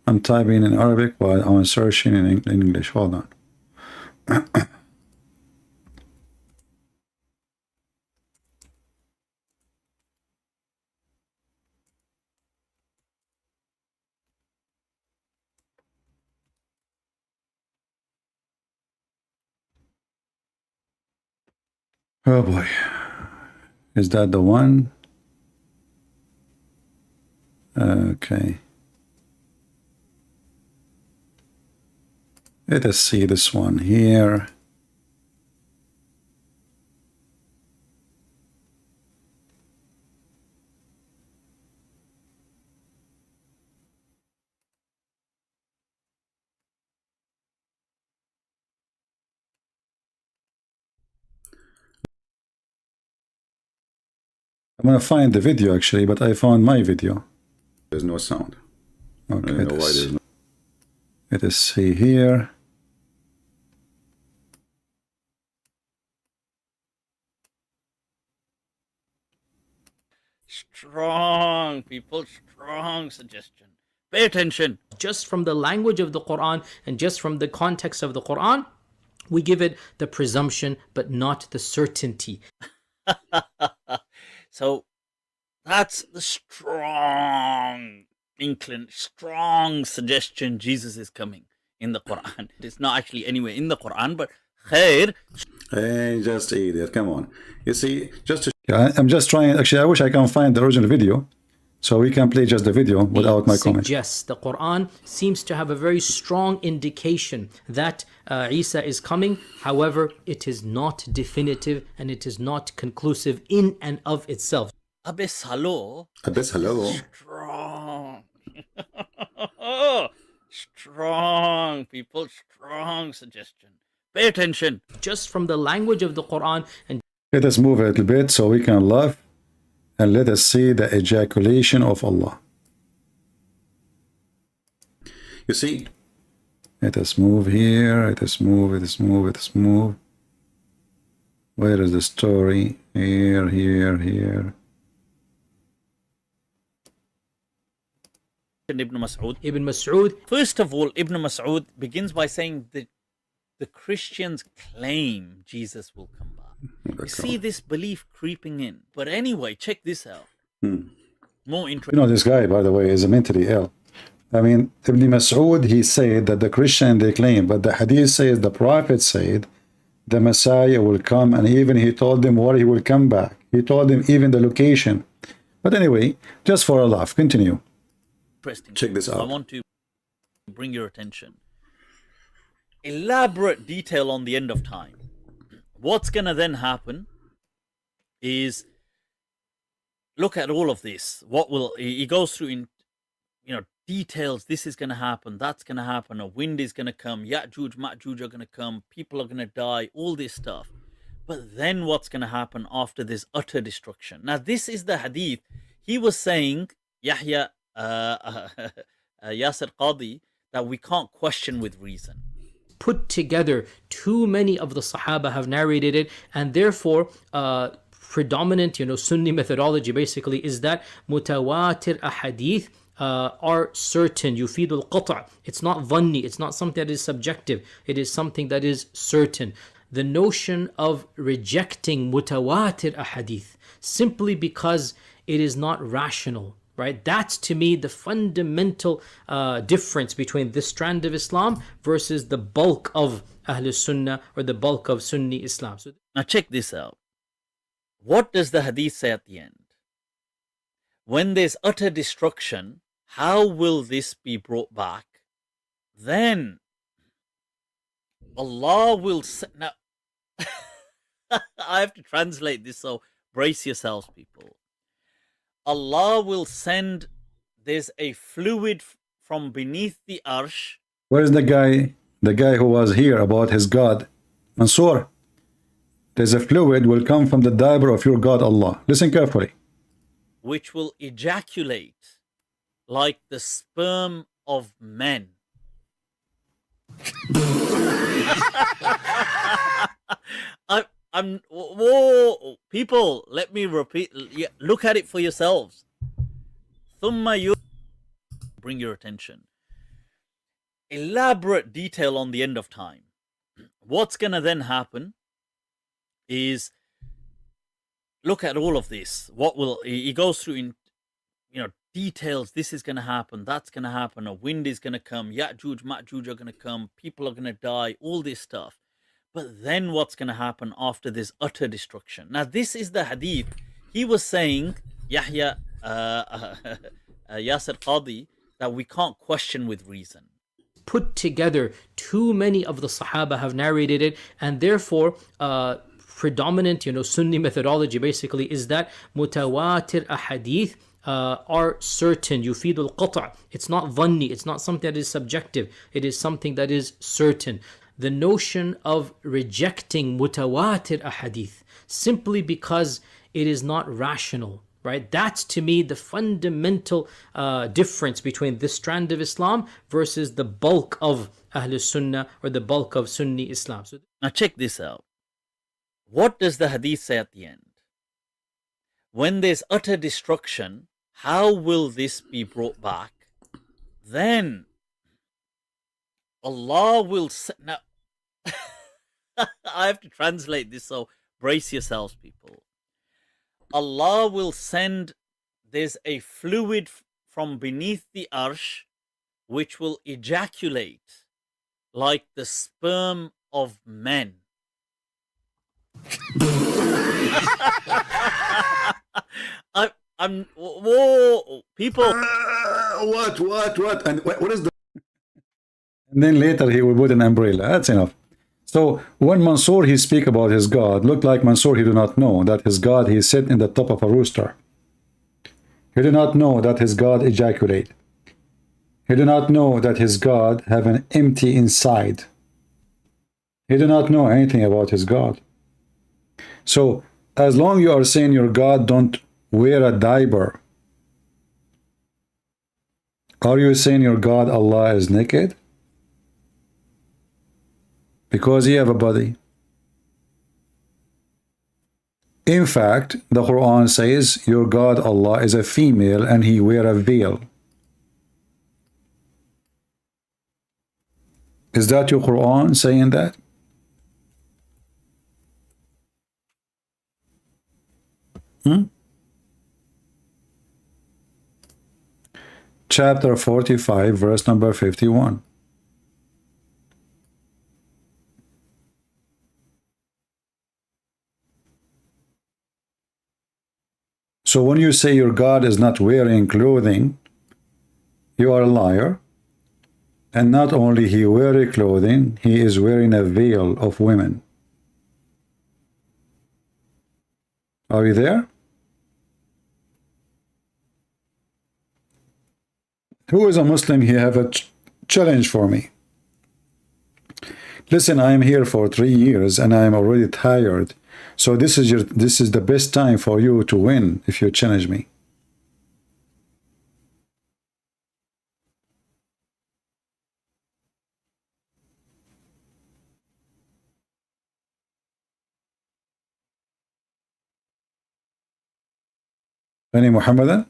[SPEAKER 1] I'm typing in Arabic while I'm searching in English. Hold on. Oh boy. Is that the one? Okay. Let us see this one here. I'm gonna find the video actually, but I found my video.
[SPEAKER 2] There's no sound.
[SPEAKER 1] Okay,
[SPEAKER 2] I don't know why there's no.
[SPEAKER 1] let us see here.
[SPEAKER 3] Strong, people, strong suggestion. Pay attention.
[SPEAKER 4] Just from the language of the Quran and just from the context of the Quran, we give it the presumption, but not the certainty.
[SPEAKER 3] So that's the strong strong suggestion Jesus is coming in the Quran. It's not actually anywhere in the Quran, but khair.
[SPEAKER 2] Hey, just eat it. Come on. You see, just to
[SPEAKER 1] Yeah, I'm just trying. Actually, I wish I can find the original video, so we can play just the video without my comment.
[SPEAKER 4] Suggests the Quran seems to have a very strong indication that Isa is coming. However, it is not definitive and it is not conclusive in and of itself.
[SPEAKER 3] Abyss hello.
[SPEAKER 2] Abyss, hello.
[SPEAKER 3] Strong. Strong, people, strong suggestion. Pay attention.
[SPEAKER 4] Just from the language of the Quran and
[SPEAKER 1] Let us move a little bit so we can laugh, and let us see the ejaculation of Allah.
[SPEAKER 2] You see,
[SPEAKER 1] Let us move here. Let us move. Let us move. Let us move. Where is the story? Here, here, here.
[SPEAKER 3] Ibn Mas'ud.
[SPEAKER 4] Ibn Mas'ud.
[SPEAKER 3] First of all, Ibn Mas'ud begins by saying that the Christians claim Jesus will come back. You see this belief creeping in. But anyway, check this out. More interesting.
[SPEAKER 1] You know, this guy, by the way, is mentally ill. I mean, Ibn Mas'ud, he said that the Christian, they claim, but the hadith says, the prophet said, the Messiah will come, and even he told them where he will come back. He told them even the location. But anyway, just for a laugh, continue.
[SPEAKER 2] check this
[SPEAKER 3] I
[SPEAKER 2] out.
[SPEAKER 3] want to bring your attention. Elaborate detail on the end of time. What's going to then happen is, look at all of this. What will, he goes through in, details. This is going to happen. That's going to happen. A wind is going to come. Ya'juj, Ma'juj are going to come. People are going to die. All this stuff. But then what's going to happen after this utter destruction? Now, this is the hadith. He was saying, Yahya, Yasir Qadi, that we can't question with reason.
[SPEAKER 4] Put together, too many of the Sahaba have narrated it, and therefore predominant Sunni methodology basically is that mutawatir ahadith are certain. Yufidul qata'. It's not dhanni, it's not something that is subjective, it is something that is certain. The notion of rejecting mutawatir ahadith simply because it is not rational, right? That's to me the fundamental difference between this strand of Islam versus the bulk of Ahlul Sunnah or the bulk of Sunni Islam. So
[SPEAKER 3] Now check this out. What does the hadith say at the end? When there's utter destruction, how will this be brought back? Then Allah will say, now I have to translate this, so brace yourselves, people. Allah will send, there's a fluid from beneath the arsh.
[SPEAKER 1] Where is the guy who was here about his God? Mansoor, there's a fluid will come from the diaper of your God Allah. Listen carefully.
[SPEAKER 3] Which will ejaculate like the sperm of men. Whoa, people, let me repeat. Look at it for yourselves. Bring your attention. Elaborate detail on the end of time. What's going to then happen is, look at all of this. What will, he goes through in, details. This is going to happen. That's going to happen. A wind is going to come. Ya'juj, Ma'juj are going to come. People are going to die. All this stuff. But then what's going to happen after this utter destruction? Now, this is the hadith. He was saying, Yahya, Yasir Qadi, that we can't question with reason.
[SPEAKER 4] put together, too many of the Sahaba have narrated it, and therefore predominant Sunni methodology basically is that mutawatir ahadith are certain. Yufidul qata'. It's not dhanni, it's not something that is subjective, it is something that is certain. The notion of rejecting mutawatir ahadith simply because it is not rational, right? That's to me the fundamental difference between this strand of Islam versus the bulk of Ahlul Sunnah or the bulk of Sunni Islam. So
[SPEAKER 3] Now check this out. What does the hadith say at the end? When there's utter destruction, how will this be brought back? Then Allah will now I have to translate this, so brace yourselves, people. Allah will send, there's a fluid from beneath the arsh which will ejaculate like the sperm of men. Whoa, people.
[SPEAKER 2] What? And what is the...
[SPEAKER 1] And then later he will put an umbrella. That's enough. So when Mansour he speak about his God, look like Mansour he do not know that his God he sit in the top of a rooster. He do not know that his God ejaculate. He do not know that his God have an empty inside. He do not know anything about his God. So as long you are saying your God don't wear a diaper, are you saying your God Allah is naked? Because he have a body. In fact, the Quran says your God Allah is a female and he wear a veil. Is that your Quran saying that? Chapter 45, verse number 51. So when you say your God is not wearing clothing, you are a liar. And not only he wearing clothing, he is wearing a veil of women. Are we there? Who is a Muslim? He have a challenge for me. Listen, I am here for 3 years and I am already tired. So this is the best time for you to win if you challenge me. Any Muhammadan?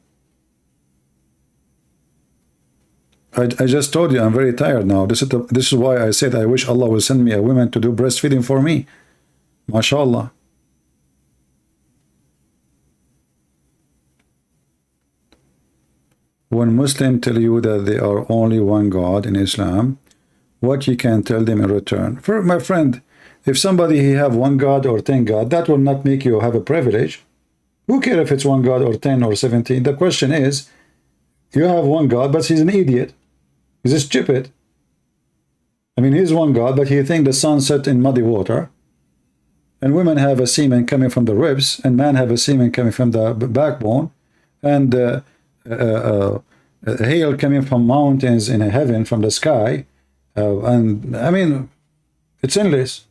[SPEAKER 1] I just told you I'm very tired now. This is why I said I wish Allah will send me a woman to do breastfeeding for me. MashaAllah. When Muslims tell you that they are only one God in Islam, what you can tell them in return? For my friend, if somebody he have one God or 10 God, that will not make you have a privilege. Who cares if it's one God or 10 or 17? The question is, you have one God, but he's an idiot. He's stupid. I mean, he's one God, but he thinks the sun set in muddy water. And women have a semen coming from the ribs, and men have a semen coming from the backbone, and hail coming from mountains in heaven, from the sky. And I mean, it's endless.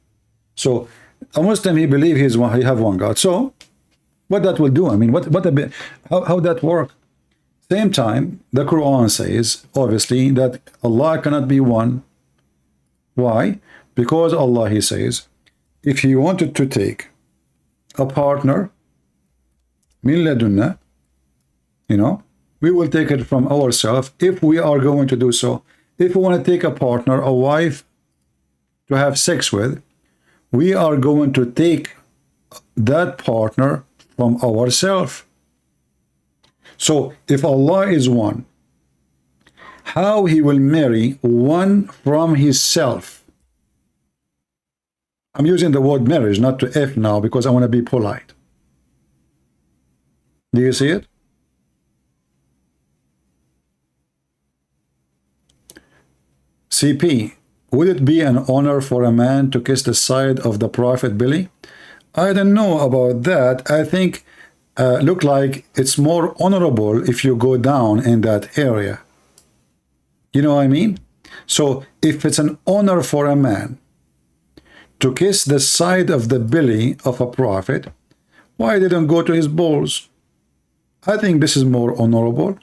[SPEAKER 1] So a Muslim, he believes he have one God. So what that will do? I mean, how that work? Same time, the Quran says, obviously, that Allah cannot be one. Why? Because Allah, he says, if he wanted to take a partner, min ladunna, we will take it from ourselves if we are going to do so. If we want to take a partner, a wife to have sex with, we are going to take that partner from ourselves. So if Allah is one, how he will marry one from his self? I'm using the word marriage, not to F now, because I want to be polite. Do you see it? CP, would it be an honor for a man to kiss the side of the Prophet belly? I don't know about that. I think look like it's more honorable if you go down in that area. You know what I mean? So if it's an honor for a man to kiss the side of the belly of a prophet, why didn't go to his balls? I think this is more honorable.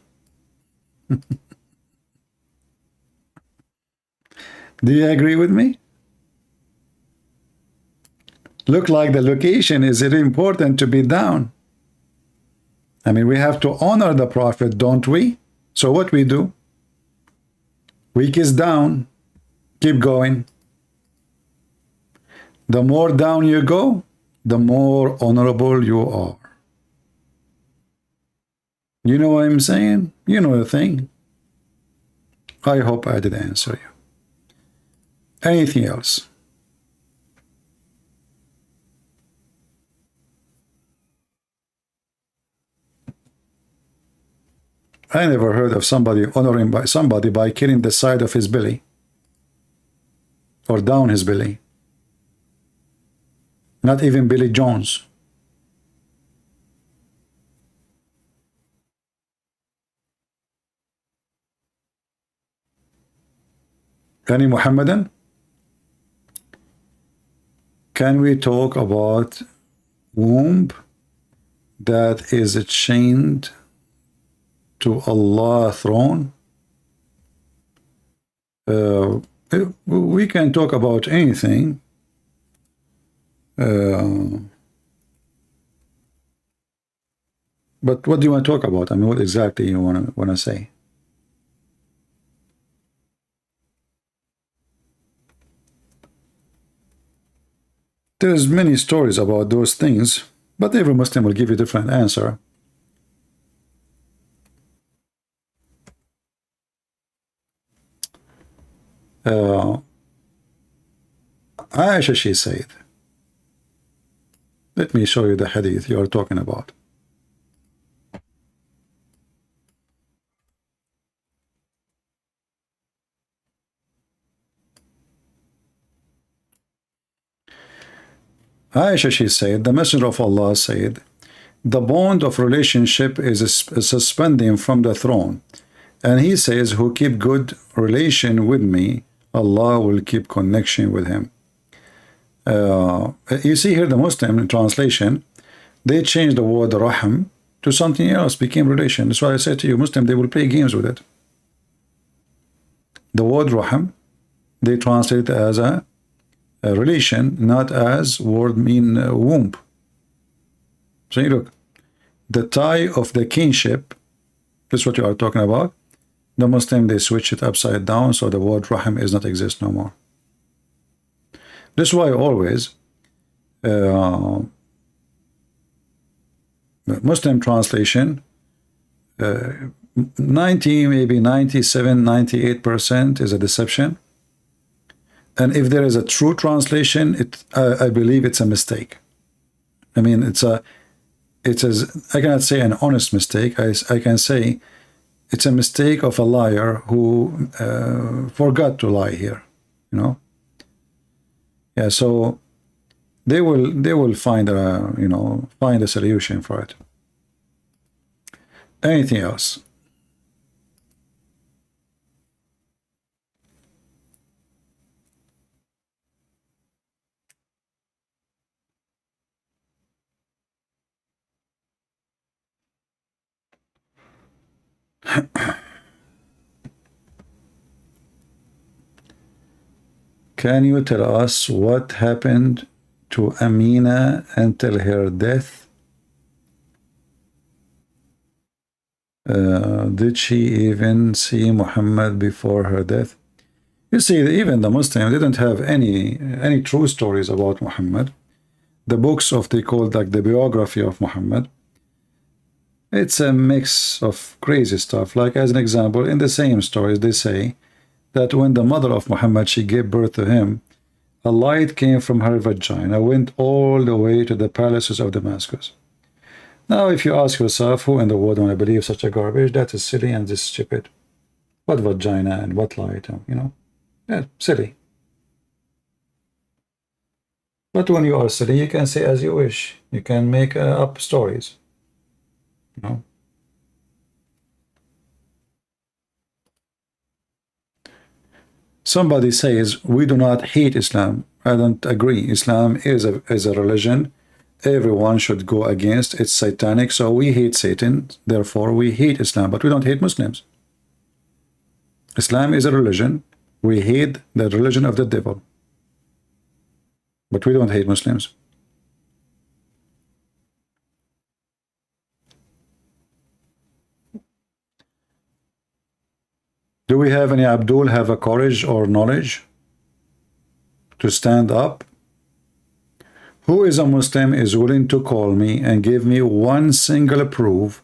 [SPEAKER 1] Do you agree with me? Look like the location is it important to be down. I mean, we have to honor the Prophet, don't we? So what we do? We kiss down, keep going. The more down you go, the more honorable you are. You know what I'm saying? You know the thing. I hope I did answer you. Anything else? I never heard of somebody honoring by somebody by killing the side of his belly or down his belly. Not even Billy Jones. Any Muhammadan? Can we talk about womb that is chained to Allah's throne? We can talk about anything. But what do you want to talk about? I mean, what exactly you want to say? There's many stories about those things, but every Muslim will give you a different answer. Aisha, she said, let me show you the hadith you are talking about. Aisha, she said, the Messenger of Allah said, the bond of relationship is suspending from the throne. And he says, who keep good relation with me, Allah will keep connection with him. You see here the Muslim translation, they changed the word raham to something else, became relation. That's why I said to you, Muslim, they will play games with it. The word raham, they translate it as a relation, not as word mean womb. So you look, the tie of the kinship, this is what you are talking about. The Muslim, they switch it upside down, so the word rahim is not exist no more. This is why always Muslim translation 90, maybe 97, 98% is a deception. And if there is a true translation, I believe it's a mistake. I mean, I cannot say an honest mistake. I can say it's a mistake of a liar who forgot to lie here, you know. Yeah, so they will find find a solution for it. Anything else? Can you tell us what happened to Amina until her death? Did she even see Muhammad before her death? You see, even the Muslims didn't have any true stories about Muhammad. The books they called like the biography of Muhammad, it's a mix of crazy stuff. Like as an example, in the same stories they say that when the mother of Muhammad, she gave birth to him, a light came from her vagina, went all the way to the palaces of Damascus. Now, if you ask yourself, who in the world want to believe such a garbage? That is silly and just stupid. What vagina and what light, Yeah, silly. But when you are silly, you can say as you wish. You can make up stories. Somebody says we do not hate Islam. I don't agree. Islam is a religion. everyone should go against. It's satanic, so we hate Satan, therefore we hate Islam, but we don't hate Muslims. Islam is a religion. We hate the religion of the devil, but we don't hate Muslims. Do we have any Abdul have a courage or knowledge to stand up? Who is a Muslim is willing to call me and give me one single proof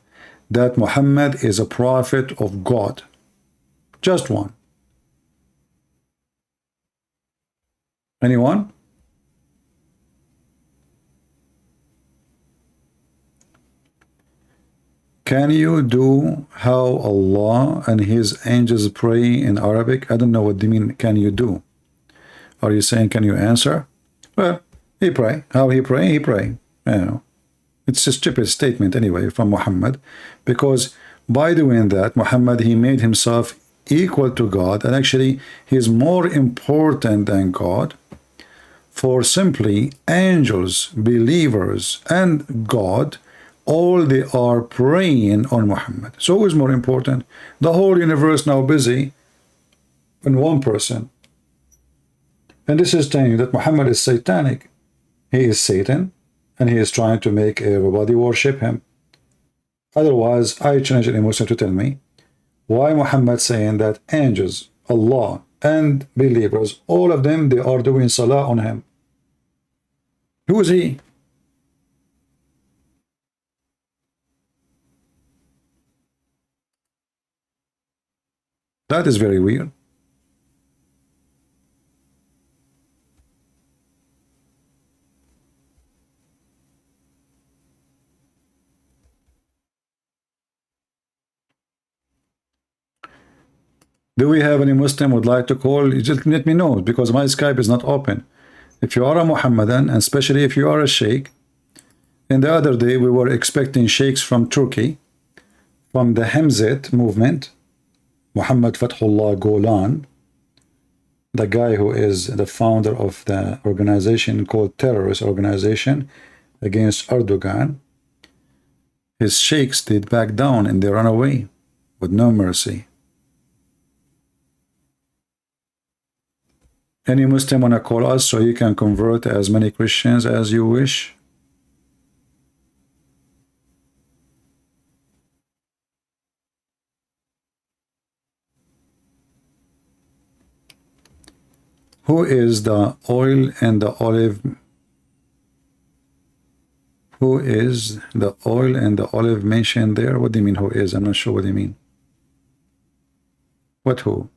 [SPEAKER 1] that Muhammad is a prophet of God? Just one. Anyone? Can you do how Allah and His angels pray in Arabic? I don't know what they mean, can you do? Are you saying, can you answer? Well, he pray. How he pray? He pray. You know, it's a stupid statement anyway from Muhammad, because by doing that, Muhammad, he made himself equal to God, and actually he is more important than God. For simply angels, believers, and God, all they are praying on Muhammad. So who is more important? The whole universe now busy in one person. And this is telling you that Muhammad is satanic. He is Satan, and he is trying to make everybody worship him. Otherwise, I challenge any Muslim to tell me why Muhammad saying that angels, Allah, and believers, all of them, they are doing salah on him. Who is he? That is very weird. Do we have any Muslim would like to call? You just let me know, because my Skype is not open. If you are a Muhammadan, and especially if you are a sheikh, and the other day we were expecting sheikhs from Turkey, from the Hemzat movement, Muhammad Fathullah Golan, the guy who is the founder of the organization called terrorist organization against Erdogan. His sheikhs did back down and they run away with no mercy. Any Muslim wanna call us so you can convert as many Christians as you wish? Who is the oil and the olive? Who is the oil and the olive mentioned there? What do you mean who is? I'm not sure what you mean. What who?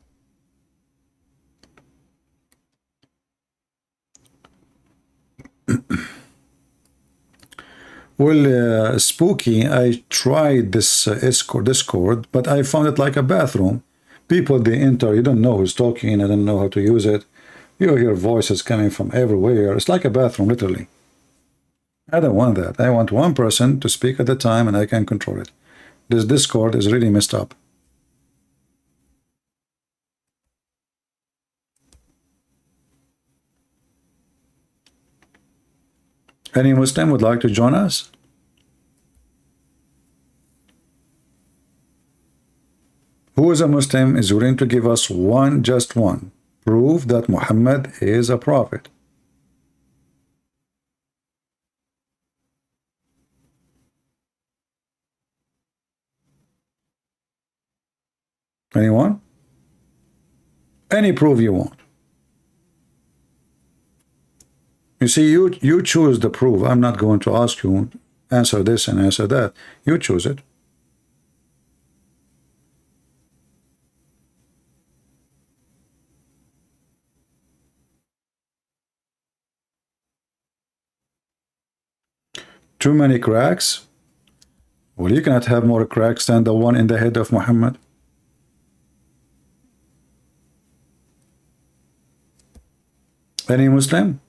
[SPEAKER 1] Well, spooky, I tried this Discord, but I found it like a bathroom. People, they enter, you don't know who's talking, I don't know how to use it. You hear voices coming from everywhere. It's like a bathroom, literally. I don't want that. I want one person to speak at a time and I can control it. This Discord is really messed up. Any Muslim would like to join us? Who is a Muslim is willing to give us one, just one, proof that Muhammad is a prophet? Anyone? Any proof you want. You see, you choose the proof. I'm not going to ask you, answer this and answer that. You choose it. Too many cracks? Well, you cannot have more cracks than the one in the head of Muhammad. Any Muslim?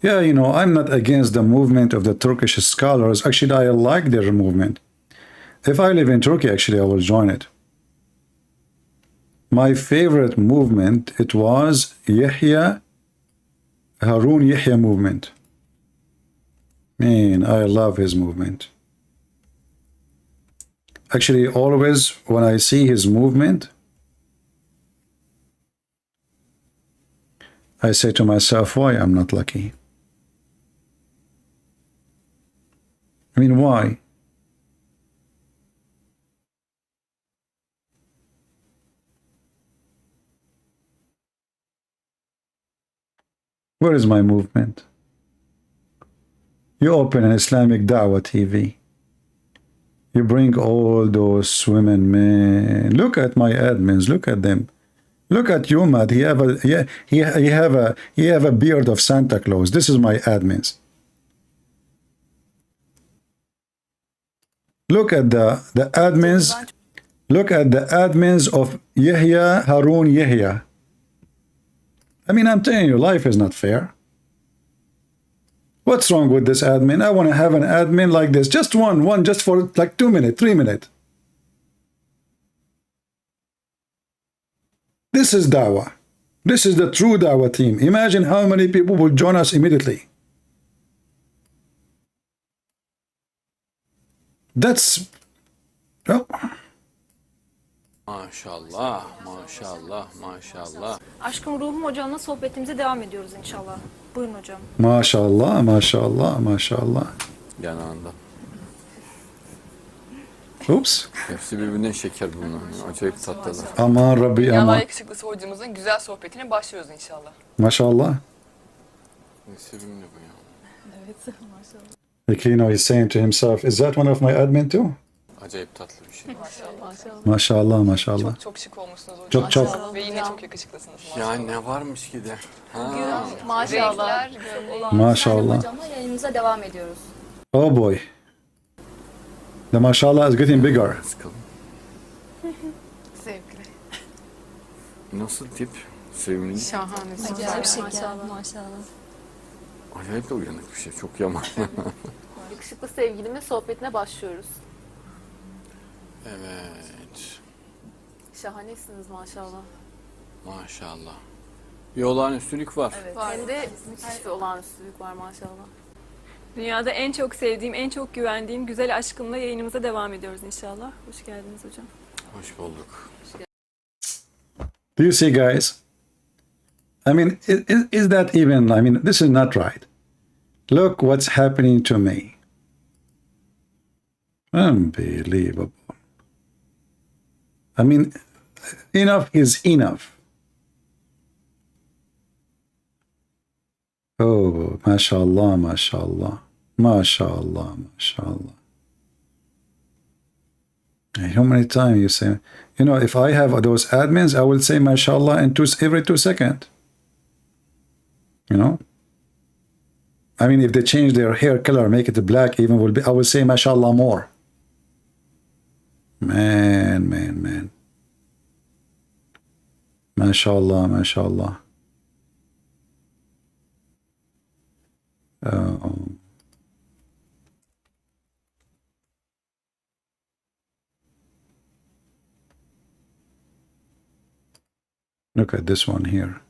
[SPEAKER 1] Yeah, you know, I'm not against the movement of the Turkish scholars. Actually, I like their movement. If I live in Turkey, actually, I will join it. My favorite movement, it was Harun Yahya movement. Man, I love his movement. Actually, always when I see his movement, I say to myself, why I'm not lucky? I mean, why? Where is my movement? You open an Islamic Dawah TV. You bring all those women, man. Look at my admins. Look at them. Look at you, Matt. He have a beard of Santa Claus. This is my admins. Look at the admins. Look at the admins of Yahya Harun Yahya. I mean, I'm telling you, life is not fair. What's wrong with this admin? I want to have an admin like this. Just one, just for like 2 minutes, 3 minutes. This is Dawah. This is the true Dawah team. Imagine how many people will join us immediately. That's... Oh.
[SPEAKER 5] Maşallah, maşallah, maşallah.
[SPEAKER 6] Aşkım Ruhum Hocam'la sohbetimize devam ediyoruz inşallah. Buyurun hocam.
[SPEAKER 1] Maşallah, maşallah, maşallah.
[SPEAKER 5] Yanağında.
[SPEAKER 1] Oops.
[SPEAKER 5] Hepsi birbirinden şeker bunlar. Acayip tatlılar.
[SPEAKER 1] Aman Rabbi
[SPEAKER 7] Dünyalar
[SPEAKER 1] aman.
[SPEAKER 7] yakışıklısı hocamızın güzel sohbetine başlıyoruz inşallah.
[SPEAKER 1] Maşallah.
[SPEAKER 5] Ne sevimli bu ya.
[SPEAKER 7] Evet, maşallah.
[SPEAKER 1] Like, you know, he's saying to himself, is that one of my admin too?
[SPEAKER 5] Acayip tatlı bir şey.
[SPEAKER 7] Maşallah.
[SPEAKER 1] Maşallah, maşallah.
[SPEAKER 7] Çok şık olmuşsunuz hocam.
[SPEAKER 1] Çok, çok.
[SPEAKER 7] Maşallah. Ve yine çok yakışıklısınız.
[SPEAKER 5] Ya ne varmış ki de. Ha.
[SPEAKER 7] Maşallah.
[SPEAKER 1] Maşallah.
[SPEAKER 6] Hocamla yayınımıza devam ediyoruz.
[SPEAKER 1] Oh boy. The mashallah is getting bigger.
[SPEAKER 5] Sıkalım.
[SPEAKER 7] Sevgili.
[SPEAKER 5] Nasıl tip? Sevimli.
[SPEAKER 7] Şahane.
[SPEAKER 6] Acayip maşallah.
[SPEAKER 5] Acayip de uyanık bir şey. Çok yaman.
[SPEAKER 6] Yakışıklı sevgilimin sohbetine başlıyoruz.
[SPEAKER 5] Evet.
[SPEAKER 6] Şahanesiniz maşallah.
[SPEAKER 5] Maşallah. Bir olağanüstülük var.
[SPEAKER 6] Evet. Hem de müthiş bir olağanüstülük var maşallah.
[SPEAKER 8] Dünyada en çok sevdiğim, en çok güvendiğim güzel aşkımla yayınımıza devam ediyoruz inşallah. Hoş geldiniz hocam.
[SPEAKER 5] Hoş bulduk.
[SPEAKER 1] Do you see, guys? I mean, is that even, I mean, this is not right. Look what's happening to me. Unbelievable. I mean, enough is enough. Oh, mashallah, mashallah, mashallah, mashallah. How many times you say, you know, if I have those admins, I will say mashallah in every 2 seconds. You know? I mean, if they change their hair color, make it black, even I will say mashallah more. Man. Mashallah, mashallah. Look at this one here.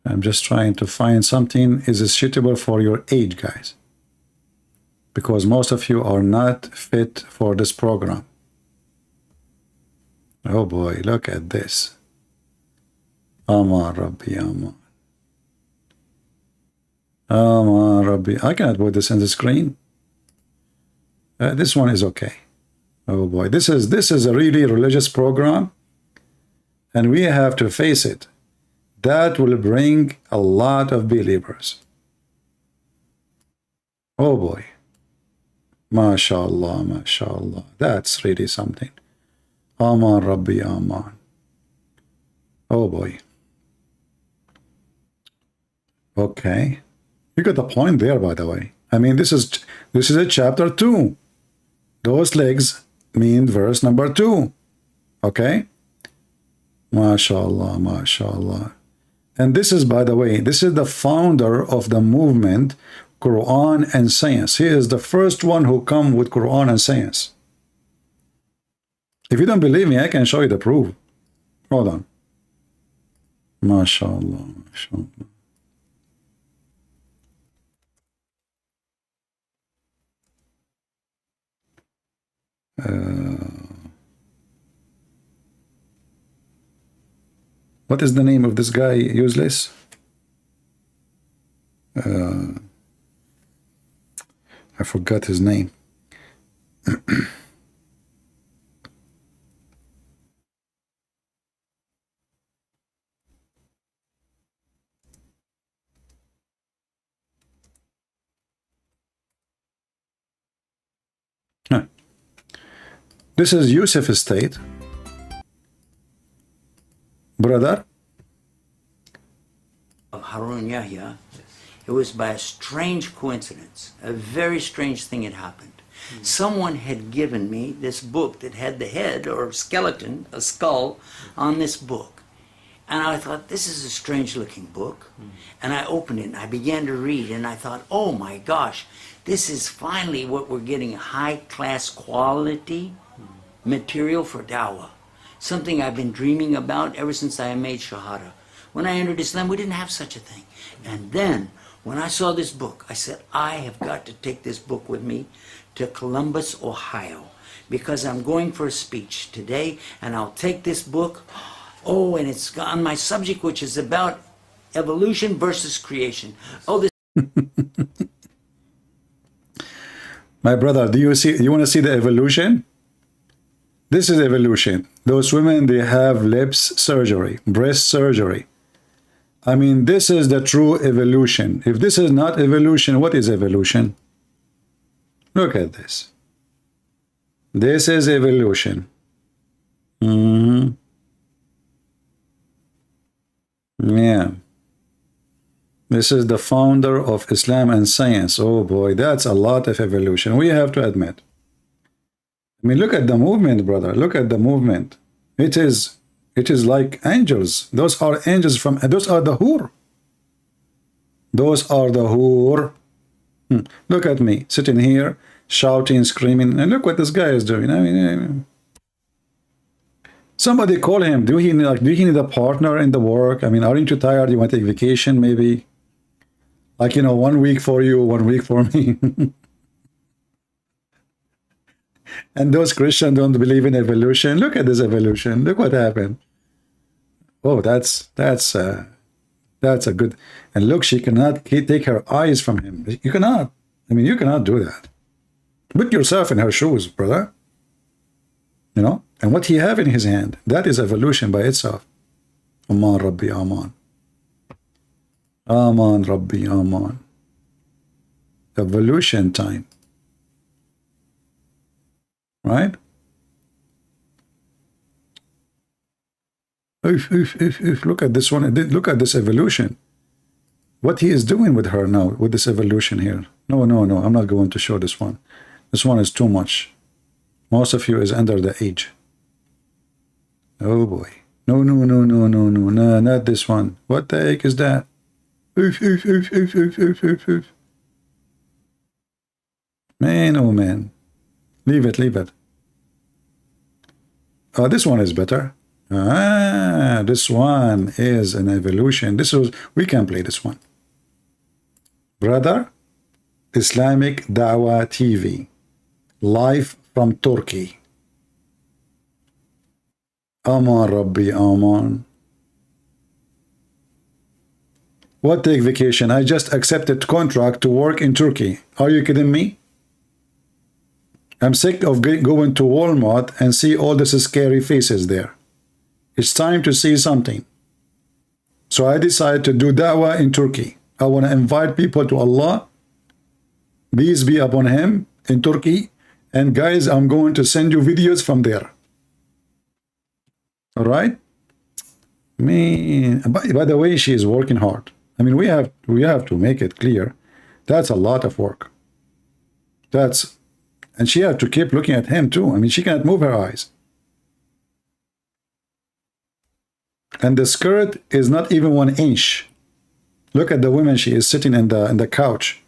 [SPEAKER 1] I'm just trying to find something is suitable for your age, guys, because most of you are not fit for this program. Oh boy, look at this. Aman Rabbi, Aman. Aman Rabbi. I cannot put this in the screen. This one is okay. Oh boy, this is a really religious program, and we have to face it. That will bring a lot of believers. Oh boy. MashaAllah, MashaAllah. That's really something. Aman Rabbi, Aman. Oh boy. Okay. You got the point there, by the way. I mean, this is a chapter 2. Those legs mean verse number 2. Okay? MashaAllah, MashaAllah. And this is, by the way, this is the founder of the movement, Quran and Science. He is the first one who come with Quran and Science. If you don't believe me, I can show you the proof. Hold on. MashaAllah, MashaAllah. What is the name of this guy, useless? I forgot his name. This is Yusuf Estate. Brother?
[SPEAKER 9] Of Harun Yahya, it was by a strange coincidence. A very strange thing had happened. Someone had given me this book that had the head or skeleton, a skull, on this book. And I thought, this is a strange looking book. And I opened it and I began to read and I thought, oh my gosh, this is finally what we're getting, high class quality material for dawah. Something I've been dreaming about ever since I made Shahada. When I entered Islam, we didn't have such a thing. And then, when I saw this book, I said, I have got to take this book with me to Columbus, Ohio, because I'm going for a speech today, and I'll take this book. Oh, and it's on my subject, which is about evolution versus creation. Oh, this.
[SPEAKER 1] My brother, do you see? You want to see the evolution? This is evolution. Those women, they have lips surgery, breast surgery. I mean, this is the true evolution. If this is not evolution, what is evolution? Look at this. This is evolution. Yeah. This is the founder of Islam and Science. Oh boy, that's a lot of evolution. We have to admit. I mean, look at the movement, brother. Look at the movement. It is like angels. Those are angels from, those are the hur. Those are the hur. Look at me, sitting here, shouting, screaming, and look what this guy is doing. I mean, somebody call him. Do he need a partner in the work? I mean, aren't you tired? You want to take vacation, maybe? Like, 1 week for you, 1 week for me. And those Christians don't believe in evolution. Look at this evolution. Look what happened. Oh, that's a good. And look, she cannot take her eyes from him. You cannot. I mean, you cannot do that. Put yourself in her shoes, brother. And what he have in his hand, that is evolution by itself. Aman Rabbi Aman. Aman Rabbi Aman. Evolution time. Right? Look at this one. Look at this evolution. What he is doing with her now, with this evolution here. No. I'm not going to show this one. This one is too much. Most of you is under the age. Oh boy. No, not this one. What the heck is that? Man, oh man. Leave it. Oh, this one is better. This one is an evolution. We can play this one. Brother, Islamic Dawah TV, live from Turkey. Aman Rabbi Aman. What take vacation? I just accepted contract to work in Turkey. Are you kidding me? I'm sick of going to Walmart and see all these scary faces there. It's time to see something. So I decided to do da'wah in Turkey. I want to invite people to Allah. Peace be upon him in Turkey. And guys, I'm going to send you videos from there. All right? Man, by the way, she is working hard. I mean, we have to make it clear. That's a lot of work. That's, and she had to keep looking at him too. I mean, she can't move her eyes. And the skirt is not even 1 inch. Look at the woman, she is sitting in the couch.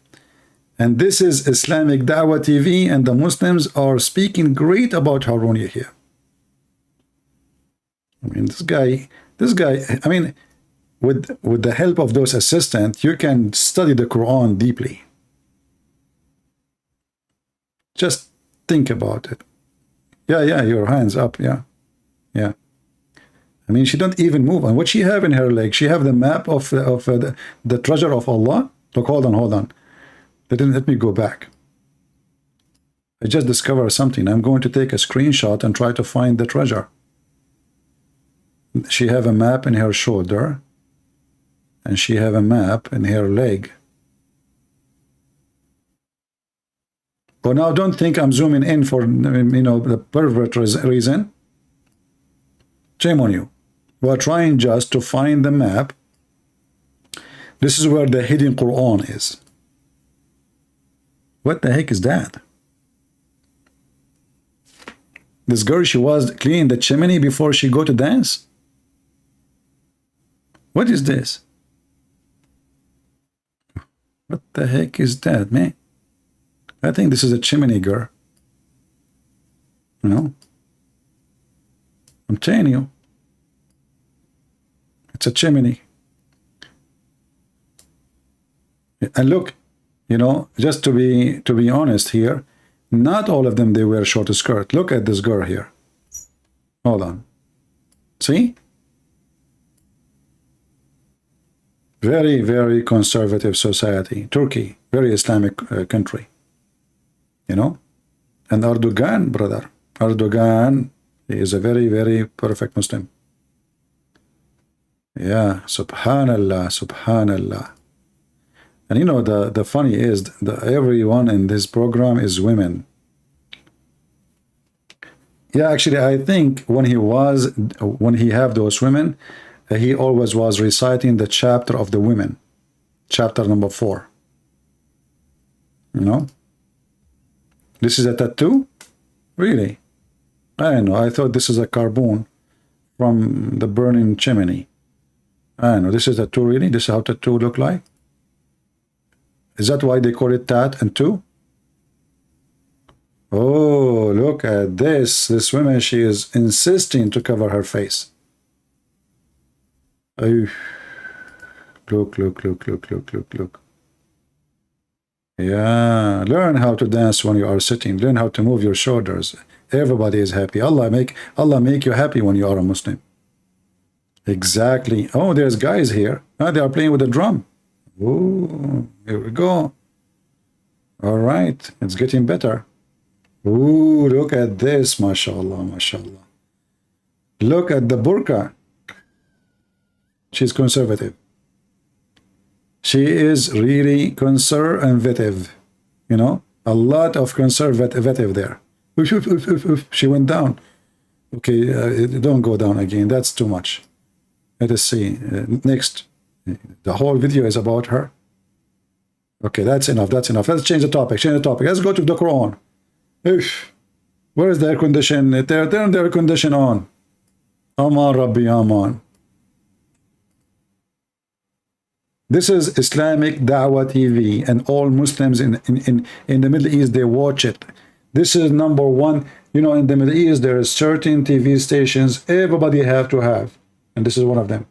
[SPEAKER 1] And this is Islamic Dawah TV, and the Muslims are speaking great about Harunia here. I mean, this guy, I mean, with the help of those assistants, you can study the Quran deeply. Just think about it. Yeah, your hands up, yeah. I mean, she don't even move. And what she have in her leg? She have the map of the treasure of Allah. Look, hold on. Let me go back. I just discovered something. I'm going to take a screenshot and try to find the treasure. She have a map in her shoulder, and she have a map in her leg. But now don't think I'm zooming in for, the pervert reason. Shame on you. We're trying just to find the map. This is where the hidden Quran is. What the heck is that? This girl, she was cleaning the chimney before she go to dance? What is this? What the heck is that, man? I think this is a chimney girl. I'm telling you. It's a chimney. And look, just to be honest here, not all of them, they wear short skirt. Look at this girl here. Hold on. See? Very, very conservative society. Turkey, very Islamic country. And Erdogan, brother. Erdogan is a very, very perfect Muslim. Yeah, subhanallah. And the funny is, everyone in this program is women. Yeah, actually, I think when he have those women, he always was reciting the chapter of the women, chapter number 4. This is a tattoo? Really? I don't know. I thought this is a carbon from the burning chimney. I don't know. This is a tattoo, really? This is how tattoo look like? Is that why they call it tat and two? Oh, look at this. This woman, she is insisting to cover her face. Oh, look. Yeah, learn how to dance when you are sitting. Learn how to move your shoulders. Everybody is happy. Allah make you happy when you are a Muslim. Exactly. Oh, there's guys here. They are playing with the drum. Oh, here we go. All right, it's getting better. Ooh, look at this, mashallah. Look at the burqa. She's conservative. She is really conservative. A lot of conservative there. She went down. Okay, don't go down again. That's too much. Let us see. Next. The whole video is about her. Okay, that's enough. Let's change the topic. Let's go to the Quran. Where is the air condition? Turn the air condition on. Aman Rabbi Aman. This is Islamic Dawah TV, and all Muslims in the Middle East, they watch it. This is number one. In the Middle East, there are certain TV stations everybody have to have, and this is one of them.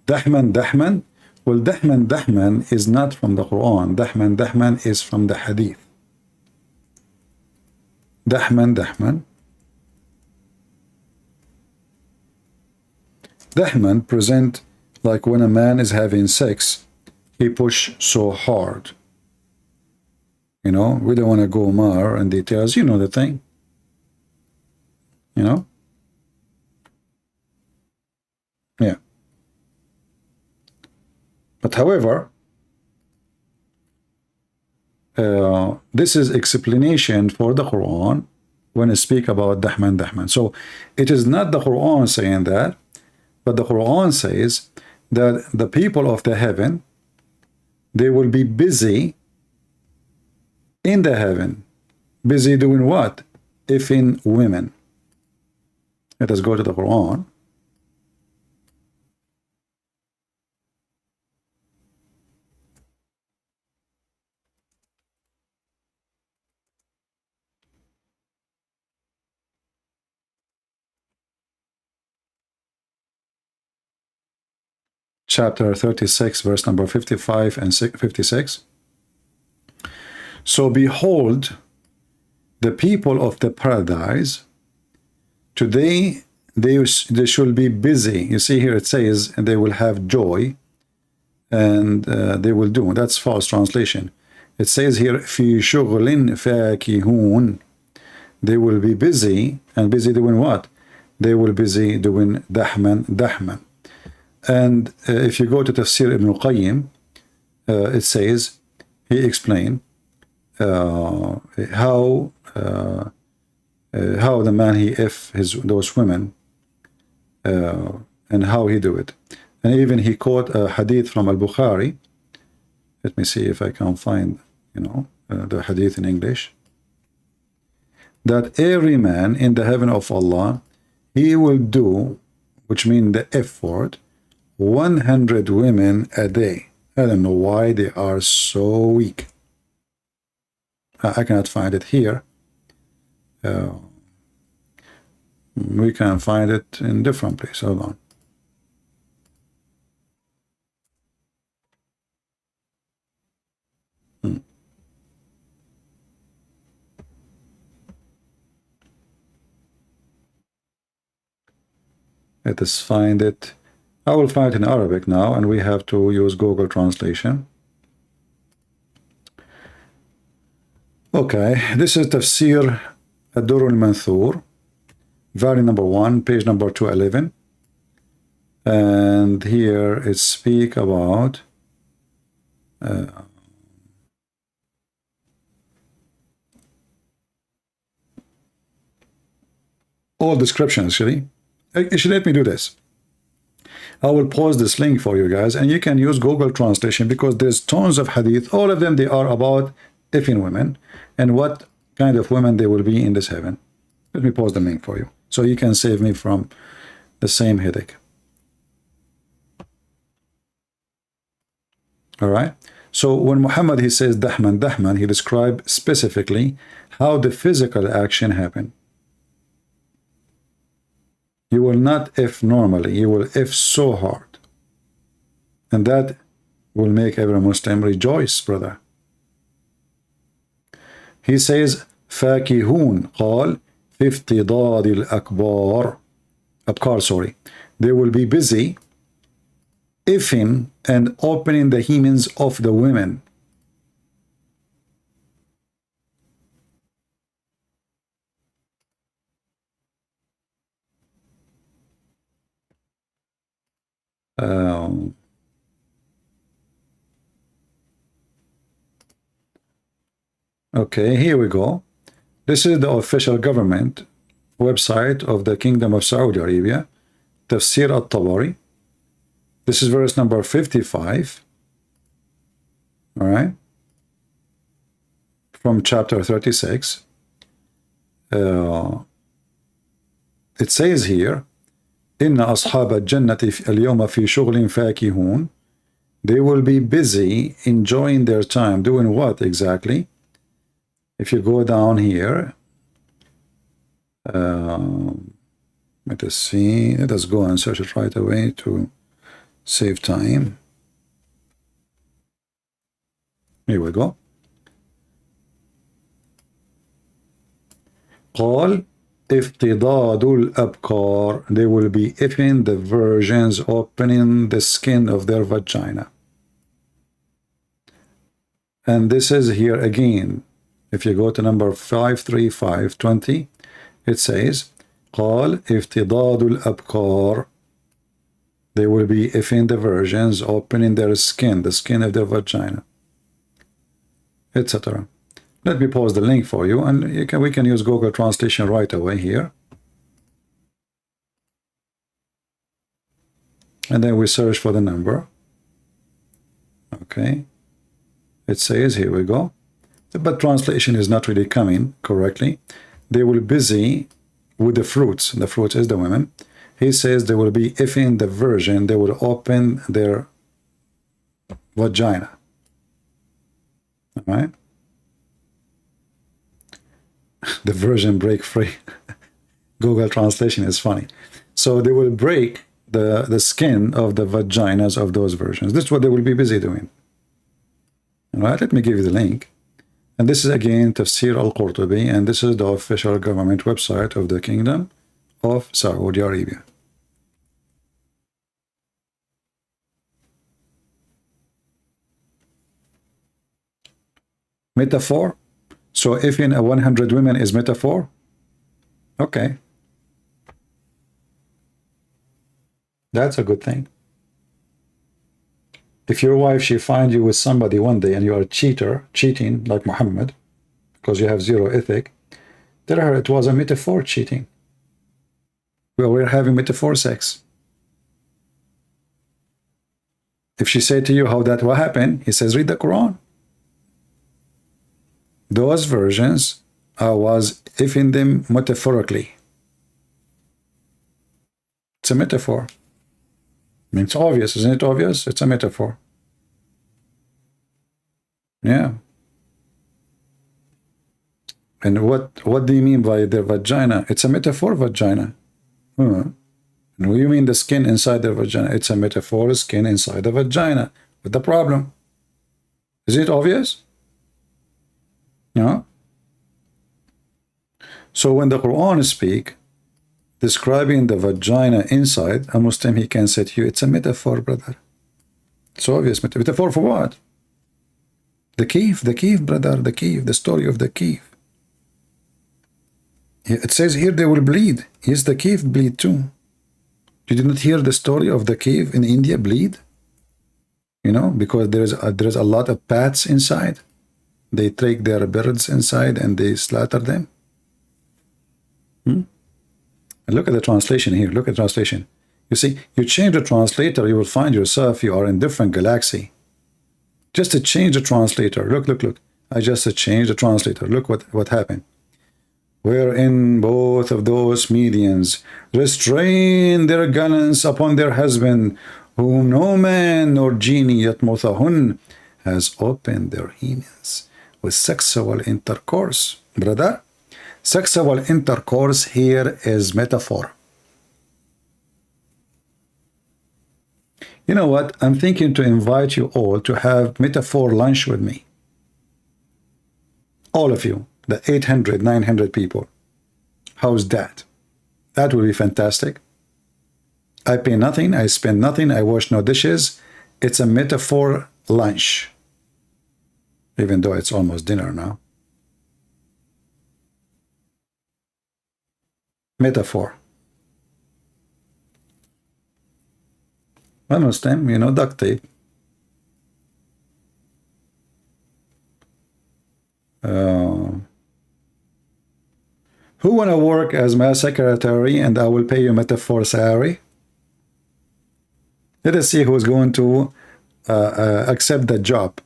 [SPEAKER 1] Dahman. Well, Dahman is not from the Quran. Dahman is from the Hadith. Dahman. Dahman present like when a man is having sex, he push so hard. We don't want to go more in details. The thing. Yeah. But however, this is explanation for the Quran when it speak about dahman, dahman. So it is not the Quran saying that, but the Quran says that the people of the heaven, they will be busy in the heaven. Busy doing what? If in women. Let us go to the Quran. Chapter 36, verse number 55 and 56. So behold, the people of the paradise, today they shall be busy. You see here it says, and they will have joy, and they will do. That's false translation. It says here, fi shughlin fakihun. They will be busy, and busy doing what? They will busy doing dahman, dahman. And if you go to Tafsir Ibn Qayyim, it says, he explained how the man he those women and how he do it. And even he quote a hadith from Al-Bukhari. Let me see if I can find, the hadith in English. That every man in the heaven of Allah, he will do, which means the F word, 100 women a day. I don't know why they are so weak. I cannot find it here. We can find it in different places. Hold on. Let us find it. I will find it in Arabic now, and we have to use Google Translation. Okay, this is Tafsir Ad-Durr al-Manthur, volume number 1, page number 211. And here it speak about all descriptions, actually. Let me do this. I will post this link for you guys, and you can use Google Translation because there's tons of hadith. All of them, they are about effing women and what kind of women they will be in this heaven. Let me post the link for you so you can save me from the same headache. All right. So when Muhammad, he says dahman, dahman, he described specifically how the physical action happened. You will not if normally, you will if so hard. And that will make every Muslim rejoice, brother. He says, فاكهون قال في افتضاد الأكبار أبكار, sorry. They will be busy ifing and opening the hymens of the women. Okay, here we go. This is the official government website of the Kingdom of Saudi Arabia, Tafsir al-Tabari. This is verse number 55. All right. From chapter 36. It says here, إن أصحاب الجنة اليوم في شغل فاكهون. They will be busy enjoying their time. Doing what exactly? If you go down here, let us see. Let us go and search it right away to save time. Here we go. قال افتضاد الأبكار. They will be effing the virgins, opening the skin of their vagina. And this is here again. If you go to number 53520, it says قال افتضاد الأبكار. They will be effing the virgins, opening their skin, the skin of their vagina, etc. Let me post the link for you, and we can use Google Translation right away here. And then we search for the number. Okay. It says, here we go. But translation is not really coming correctly. They will be busy with the fruits. The fruits is the women. He says they will be, if in the version, they will open their vagina. All right? The version break free. Google Translation is funny. So they will break the skin of the vaginas of those versions. This is what they will be busy doing. All right, let me give you the link. And this is again Tafsir al-Qurtubi, and this is the official government website of the Kingdom of Saudi Arabia. Metaphor. So if in a 100 women is metaphor, okay. That's a good thing. If your wife, she finds you with somebody one day and you are a cheater, cheating like Muhammad, because you have zero ethic, tell her it was a metaphor cheating. Well, we're having metaphor sex. If she say to you how that will happen, he says, read the Quran. Those versions, I was if in them metaphorically. It's a metaphor. I mean, it's obvious, isn't it obvious? It's a metaphor. Yeah. And what do you mean by their vagina? It's a metaphor vagina. And what do you mean the skin inside the vagina? It's a metaphor skin inside the vagina. What's the problem? Is it obvious? No? So when the Quran speak, describing the vagina inside, a Muslim, he can say to you, it's a metaphor, brother. It's obvious. Metaphor for what? The cave, brother, the cave, the story of the cave. It says here they will bleed. Yes, the cave bleed too. You did not hear the story of the cave in India bleed? You know, because there's a lot of bats inside. They take their birds inside and they slaughter them. And look at the translation here. Look at the translation. You see, you change the translator, you will find yourself, you are in different galaxy. Just to change the translator. Look. I just changed the translator. Look what happened. Wherein both of those medians restrain their guns upon their husband, whom no man nor genie yet muthahun has opened their hemens with sexual intercourse. Brother, sexual intercourse here is metaphor. You know what? I'm thinking to invite you all to have metaphor lunch with me. All of you, the 800, 900 people. How's that? That will be fantastic. I pay nothing, I spend nothing, I wash no dishes. It's a metaphor lunch. Even though it's almost dinner now. Metaphor. One Muslim, you know, duct tape. Who want to work as my secretary and I will pay you metaphor salary? Let us see who's going to accept the job.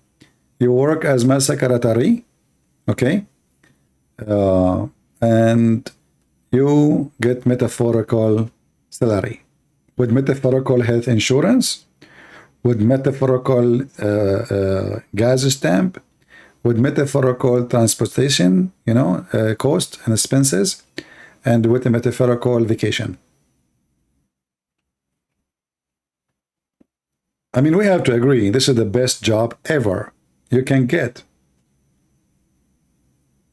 [SPEAKER 1] You work as my secretary, okay? And you get metaphorical salary. With metaphorical health insurance, with metaphorical gas stamp, with metaphorical transportation, you know, cost and expenses, and with a metaphorical vacation. I mean, we have to agree, this is the best job ever you can get.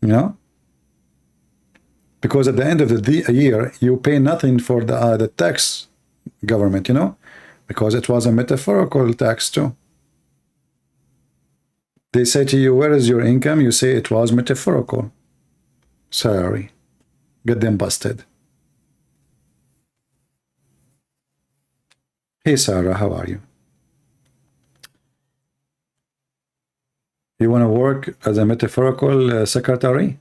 [SPEAKER 1] You know? Because at the end of the year, you pay nothing for the tax government, you know, because it was a metaphorical tax too. They say to you, where is your income? You say it was metaphorical. Sorry. Get them busted. Hey, Sarah, how are you? You want to work as a metaphorical secretary?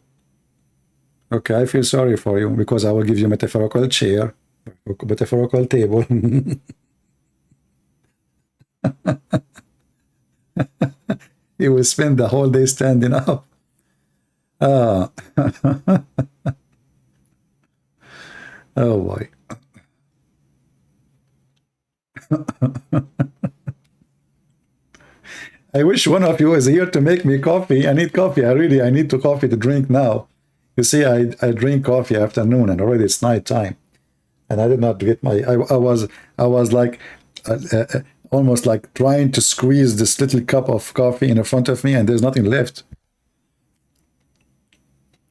[SPEAKER 1] Okay, I feel sorry for you because I will give you metaphorical chair, metaphorical table. You will spend the whole day standing up. Ah. Oh boy. I wish one of you was here to make me coffee. I need coffee. I need to coffee to drink now. You see, I drink coffee afternoon and already it's night time. And I did not get my, I was like, almost like trying to squeeze this little cup of coffee in front of me and there's nothing left.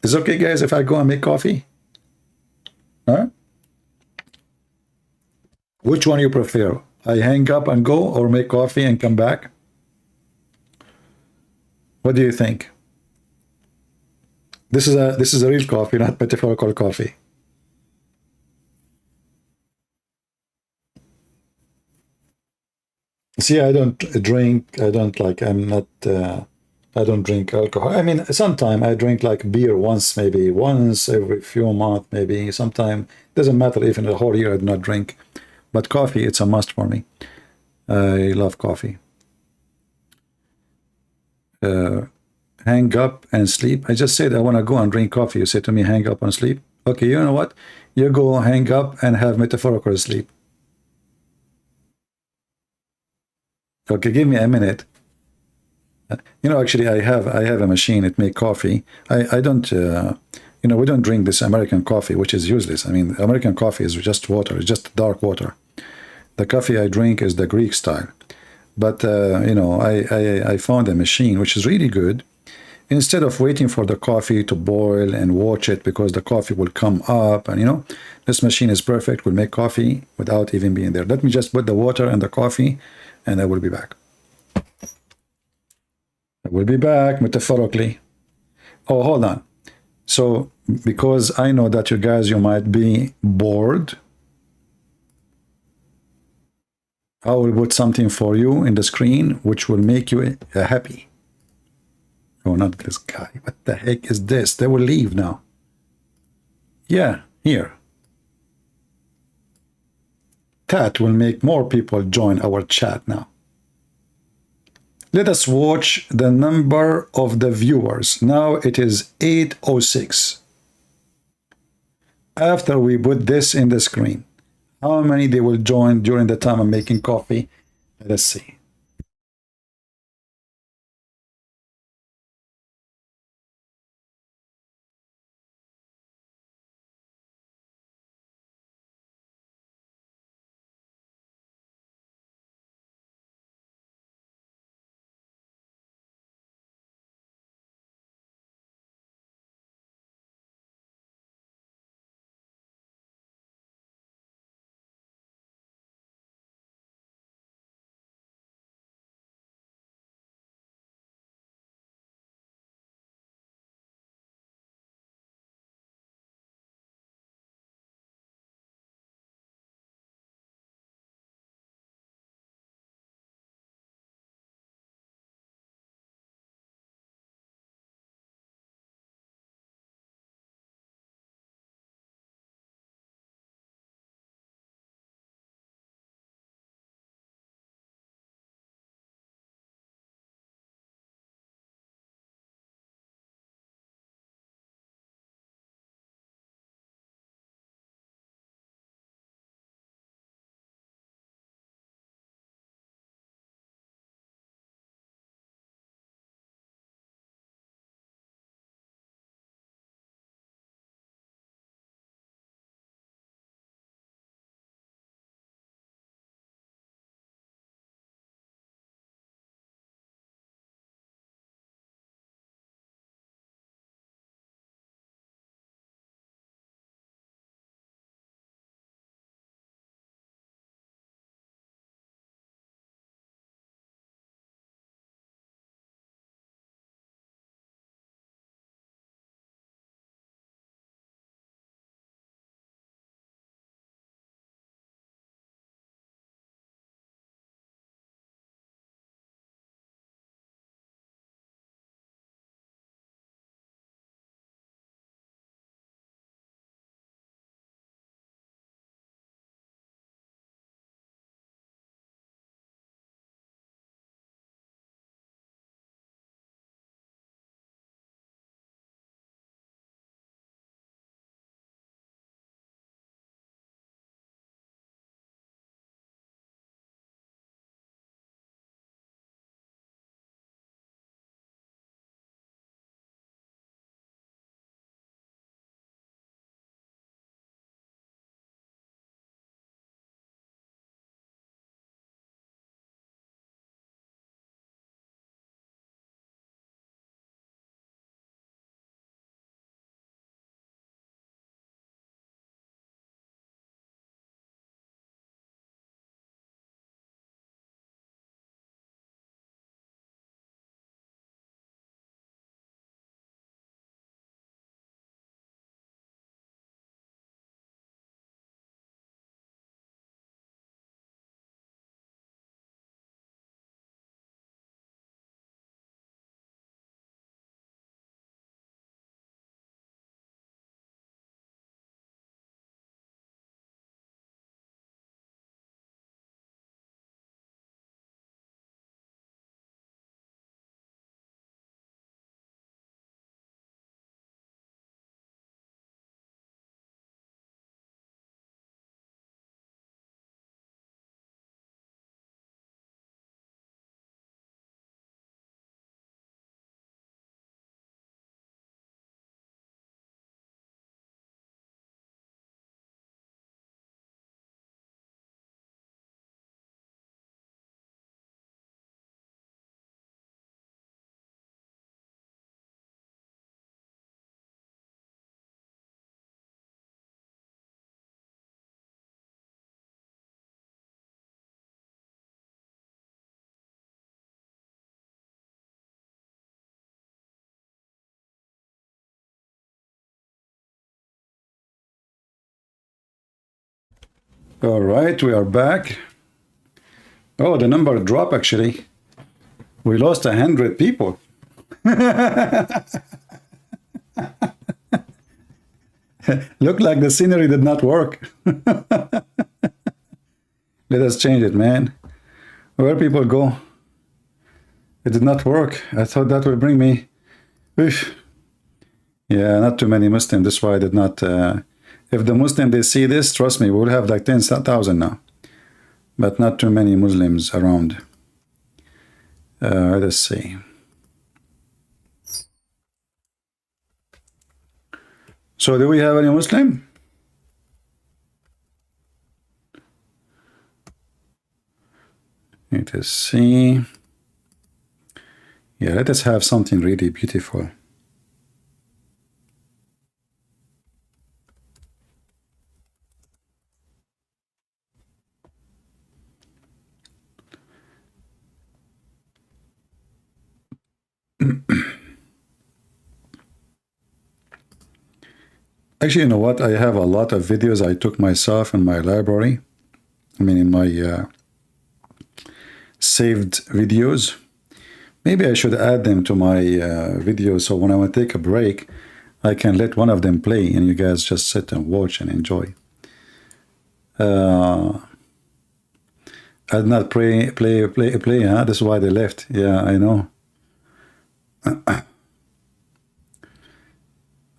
[SPEAKER 1] Is it okay, guys, if I go and make coffee? Huh? Which one you prefer? I hang up and go or make coffee and come back? What do you think? This is a real coffee, not metaphorical coffee. See, I don't drink. I don't like. I'm not. I don't drink alcohol. I mean, sometime I drink like beer once, maybe once every few months, maybe. Sometime doesn't matter. Even the whole year I do not drink. But coffee, it's a must for me. I love coffee. Hang up and sleep. I just said I want to go and drink coffee. You say to me, hang up and sleep. Okay, you know what? You go hang up and have metaphorical sleep. Okay, give me a minute. You know, actually, I have a machine. It make coffee. I don't. You know, we don't drink this American coffee, which is useless. I mean, American coffee is just water. It's just dark water. The coffee I drink is the Greek style. But you know, I found a machine which is really good. Instead of waiting for the coffee to boil and watch it because the coffee will come up, and you know, this machine is perfect. Will make coffee without even being there. Let me just put the water and the coffee, and I will be back. I will be back metaphorically. Oh, hold on. So, because I know that you guys, you might be bored, I will put something for you in the screen which will make you happy. Oh, not this guy. What the heck is this? They will leave now. Yeah, here. That will make more people join our chat now. Let us watch the number of the viewers. Now it is 806. After we put this in the screen, how many they will join during the time I'm making coffee? Let's see. All right, we are back. Oh, the number dropped actually. We lost 100 people. Looked like the scenery did not work. Let us change it, man. Where people go? It did not work. I thought that would bring me. Oof. Yeah, not too many Muslims. That's why I did not. If the Muslim they see this, trust me, we'll have like 10,000 now. But not too many Muslims around. Let's see. So do we have any Muslim? Let us see. Yeah, let us have something really beautiful. Actually, you know what? I have a lot of videos I took myself in my library. I mean, in my saved videos. Maybe I should add them to my videos, so when I want to take a break, I can let one of them play and you guys just sit and watch and enjoy. I did not play, huh? That's why they left. Yeah, I know.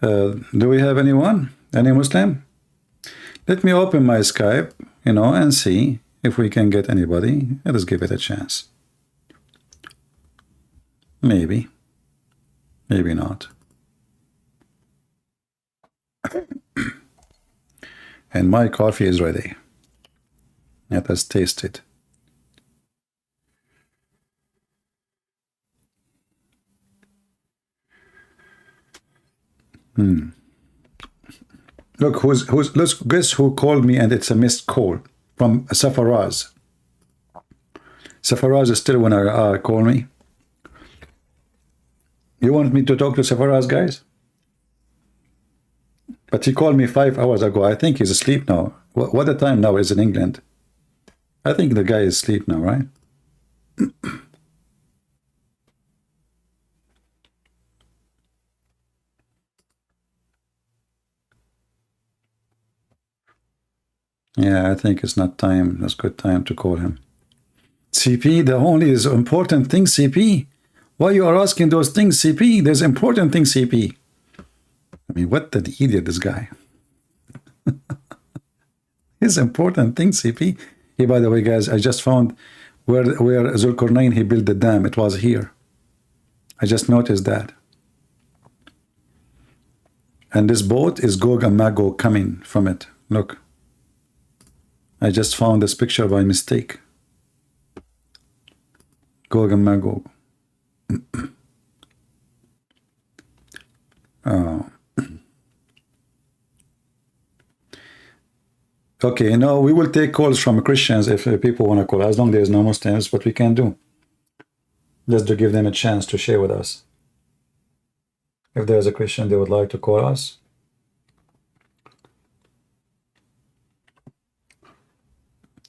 [SPEAKER 1] Do we have anyone? Any Muslim? Let me open my Skype, you know, and see if we can get anybody. Let us give it a chance. Maybe. Maybe not. And my coffee is ready. Let us taste it. Look, let's guess who called me, and it's a missed call from Safaraz. Safaraz is still wanna call me. You want me to talk to Safaraz, guys? But he called me 5 hours ago. I think he's asleep now. What the time now is in England? I think the guy is asleep now, right? Yeah, I think it's not time. That's good time to call him. CP, the only is important thing, CP. Why you are asking those things, CP? There's important things, CP. I mean, what the idiot, this guy. It's important thing, CP. Hey, by the way, guys, I just found where Zulkarnain, he built the dam. It was here. I just noticed that. And this boat is Gog and Magog coming from it. Look. I just found this picture by mistake. Gog and Magog. Oh. Okay, no, we will take calls from Christians if people want to call. As long as there's no Muslims, what we can do. Just to give them a chance to share with us. If there's a Christian they would like to call us.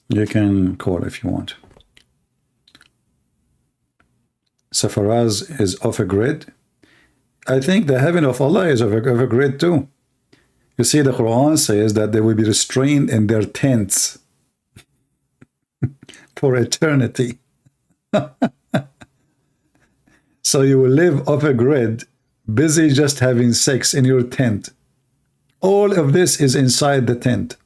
[SPEAKER 1] You can call if you want. Safaraz is off a grid. I think the heaven of Allah is off a grid too. You see, the Quran says that they will be restrained in their tents for eternity. So you will live off a grid, busy just having sex in your tent. All of this is inside the tent.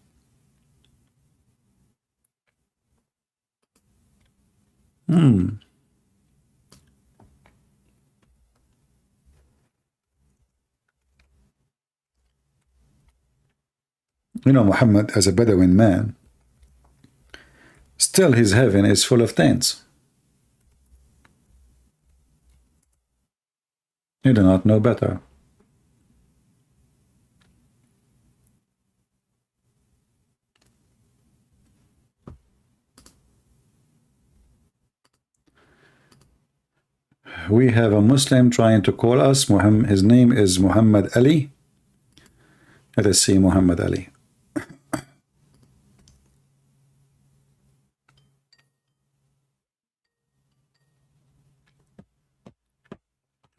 [SPEAKER 1] You know, Muhammad, as a Bedouin man, still his heaven is full of tents. You do not know better. We have a Muslim trying to call us. His name is Muhammad Ali. Let us see Muhammad Ali.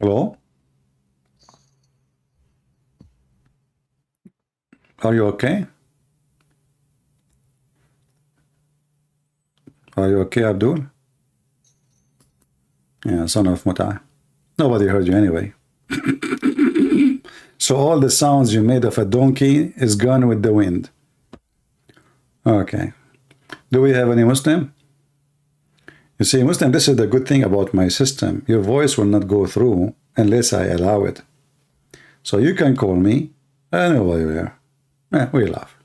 [SPEAKER 1] Hello? Are you okay? Are you okay, Abdul? Yeah, son of Muta. Nobody heard you anyway. So all the sounds you made of a donkey is gone with the wind. Okay. Do we have any Muslim? You see, Muslim, this is the good thing about my system. Your voice will not go through unless I allow it. So you can call me. I know why you're here. We laugh.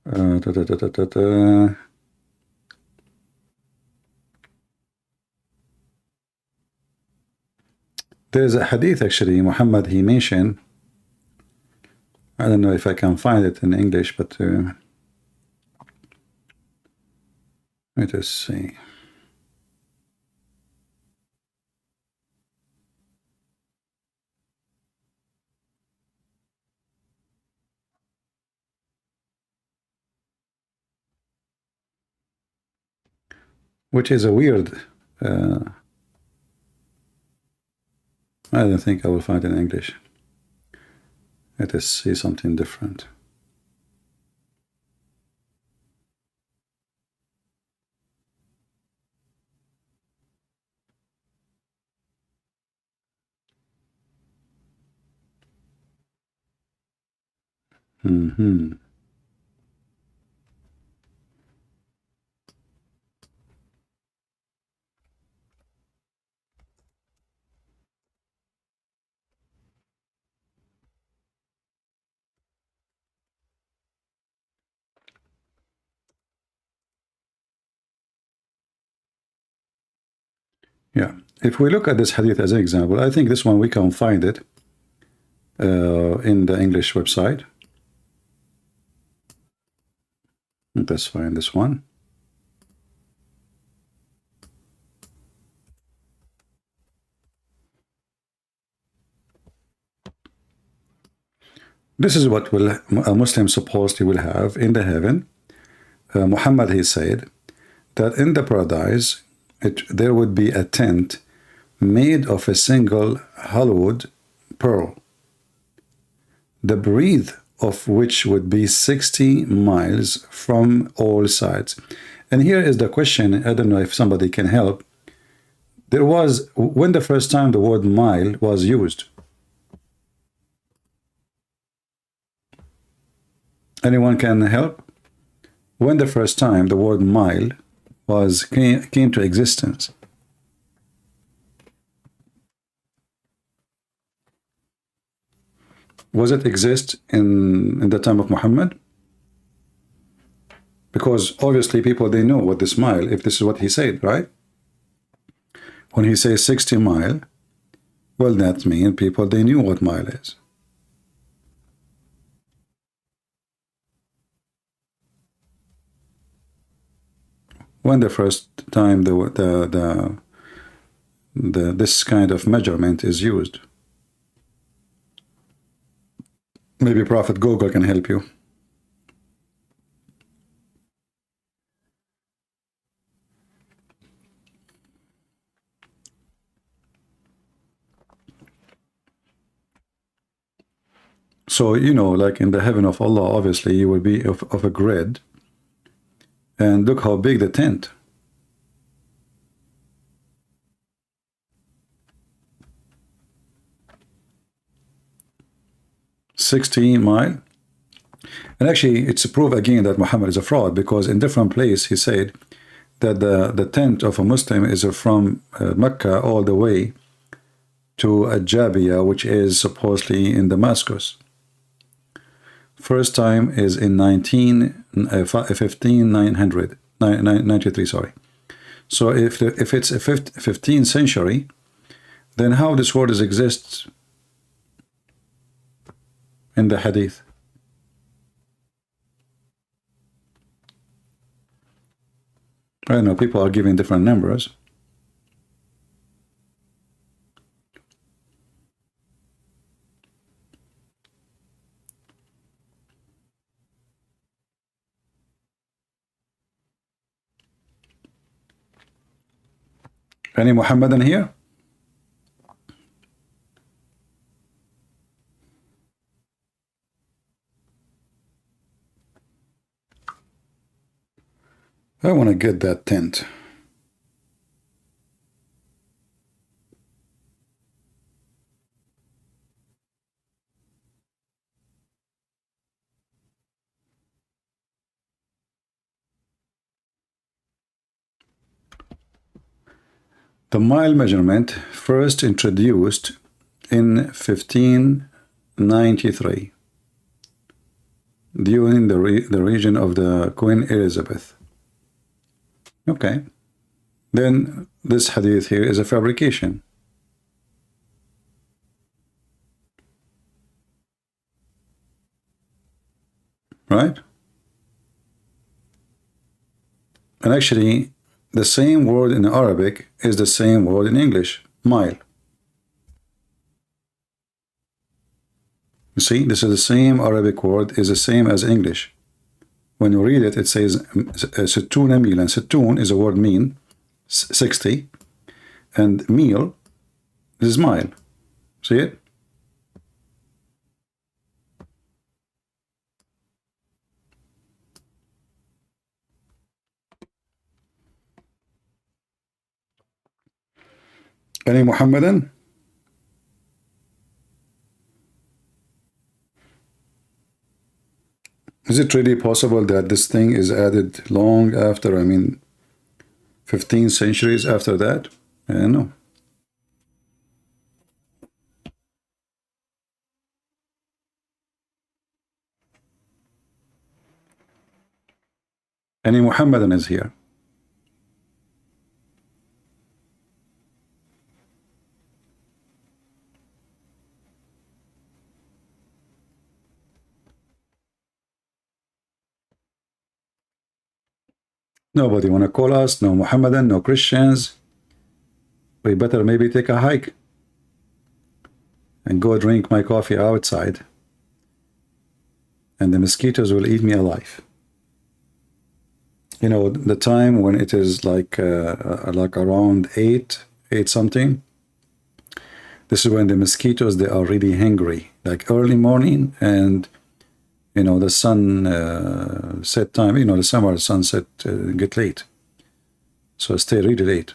[SPEAKER 1] Da, da, da, da, da, da. There's a hadith actually, Muhammad, he mentioned. I don't know if I can find it in English, but let us see. Which is a weird. I don't think I will find it in English. Let us see something different. Yeah, if we look at this hadith as an example, I think this one we can find it in the English website. Let's find this one. This is what will a Muslim supposedly will have in the heaven. Muhammad, he said that in the paradise there would be a tent made of a single hollowed pearl, the breadth of which would be 60 miles from all sides. And here is the question, I don't know if somebody can help. There was, when the first time the word mile was used? Anyone can help? When the first time the word mile came to existence? Was it exist in the time of Muhammad? Because obviously people, they know what this mile, if this is what he said, right? When he says 60 mile, well, that means people, they knew what mile is. When the first time this kind of measurement is used? Maybe Prophet Google can help you. So, you know, like in the heaven of Allah, obviously you will be of a grid. And look how big the tent. $60 miles. And actually, it's a proof again that Muhammad is a fraud, because in different place he said that the tent of a Muslim is from Mecca all the way to Ajabia, which is supposedly in Damascus. First time is in 1593, sorry. So if it's a 15th century, then how this word exists in the hadith? I don't know, people are giving different numbers. Any Muhammadan here? I want to get that tent. The mile measurement first introduced in 1593 during the region of the Queen Elizabeth. Okay. Then this hadith here is a fabrication. Right? And actually, the same word in Arabic is the same word in English, mile. You see, this is the same Arabic word, is the same as English. When you read it, it says sittuna milan. Sittun is a word mean, 60, and mil is mile. See it? Any Muhammadan? Is it really possible that this thing is added long after, 15 centuries after that? No. Any Muhammadan is here? Nobody want to call us, no Muhammadan, no Christians. We better maybe take a hike and go drink my coffee outside. And the mosquitoes will eat me alive. You know, the time when it is like around 8 something, this is when the mosquitoes, they are really hungry, like early morning, and you know, the sun set time, you know, the summer sunset get late. So stay really late.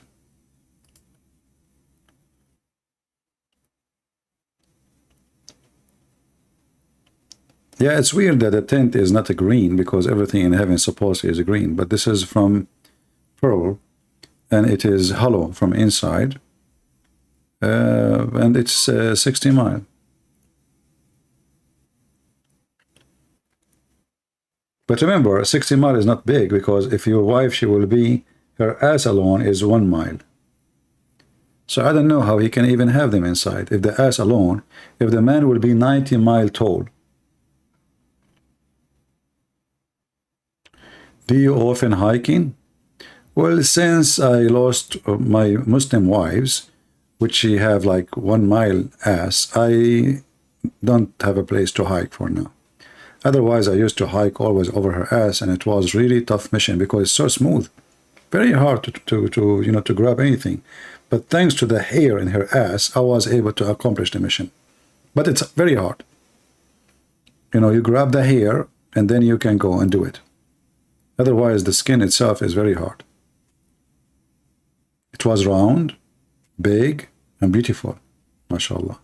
[SPEAKER 1] Yeah, it's weird that the tent is not a green because everything in heaven supposedly is a green, but this is from pearl and it is hollow from inside, and it's 60 mile. But remember, 60 mile is not big because if your wife, she will be, her ass alone is 1 mile. So I don't know how he can even have them inside. If the ass alone, if the man will be 90 mile tall. Do you often hiking? Well, since I lost my Muslim wives, which she have like 1 mile ass, I don't have a place to hike for now. Otherwise, I used to hike always over her ass, and it was really tough mission because it's so smooth, very hard to you know, to grab anything. But thanks to the hair in her ass, I was able to accomplish the mission. But it's very hard. You know, you grab the hair, and then you can go and do it. Otherwise, the skin itself is very hard. It was round, big, and beautiful, mashallah.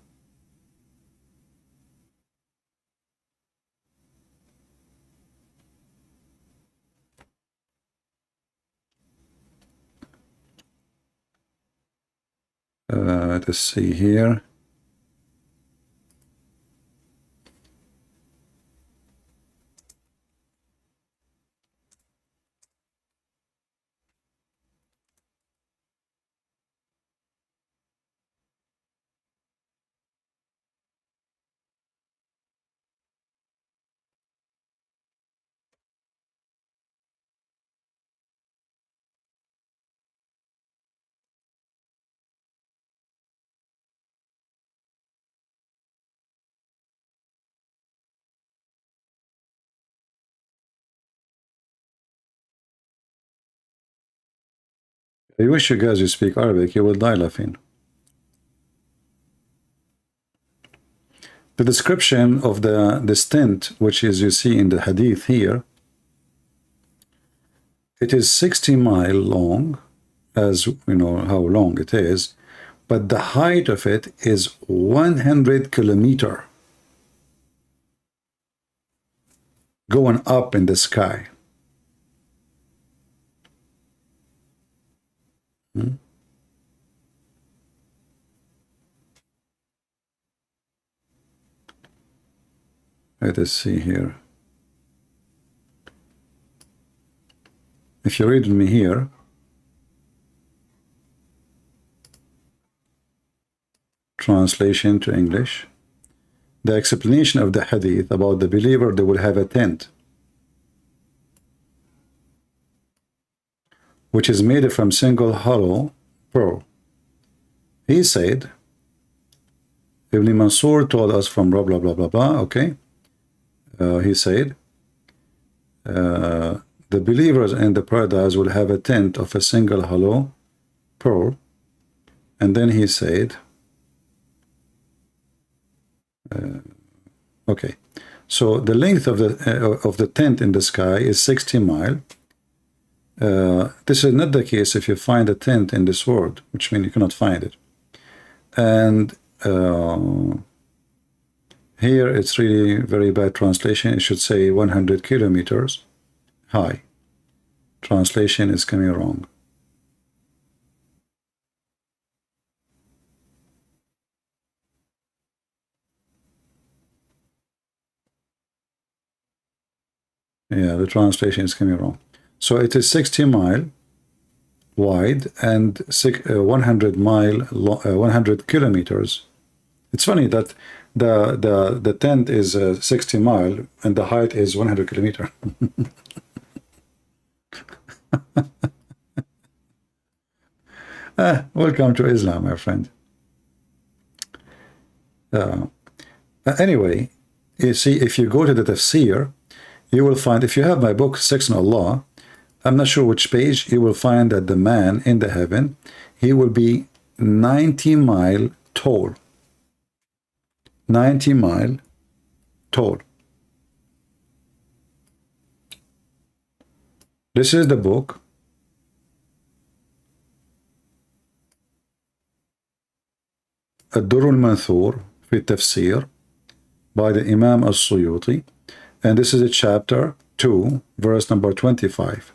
[SPEAKER 1] Let's see here. I wish you guys you speak Arabic, you will die laughing. The description of the tent, which is you see in the hadith here, it is 60 miles long, as you know how long it is, but the height of it is 100 kilometers going up in the sky. Let us see here. If you read me here, translation to English, the explanation of the hadith about the believer, they will have a tent which is made from single hollow pearl. He said, Ibn Mansur told us from blah blah blah blah blah, okay, he said, the believers in the paradise will have a tent of a single hollow pearl. And then he said, okay, so the length of the tent in the sky is 60 miles. This is not the case if you find a tent in this world, which means you cannot find it. And here it's really very bad translation. It should say 100 kilometers high. Translation is coming wrong. Yeah, the translation is coming wrong. So it is 60 miles wide and 100 kilometers. It's funny that the tent is 60 miles and the height is 100 kilometers. Welcome to Islam, my friend. Anyway, you see, if you go to the tafsir, you will find, if you have my book, Sex on Allah, I'm not sure which page, you will find that the man in the heaven, he will be 90 miles tall. 90 miles tall. This is the book. الدر المنثور في التفسير by the Imam al-Suyuti, and this is a chapter 2, verse number 25.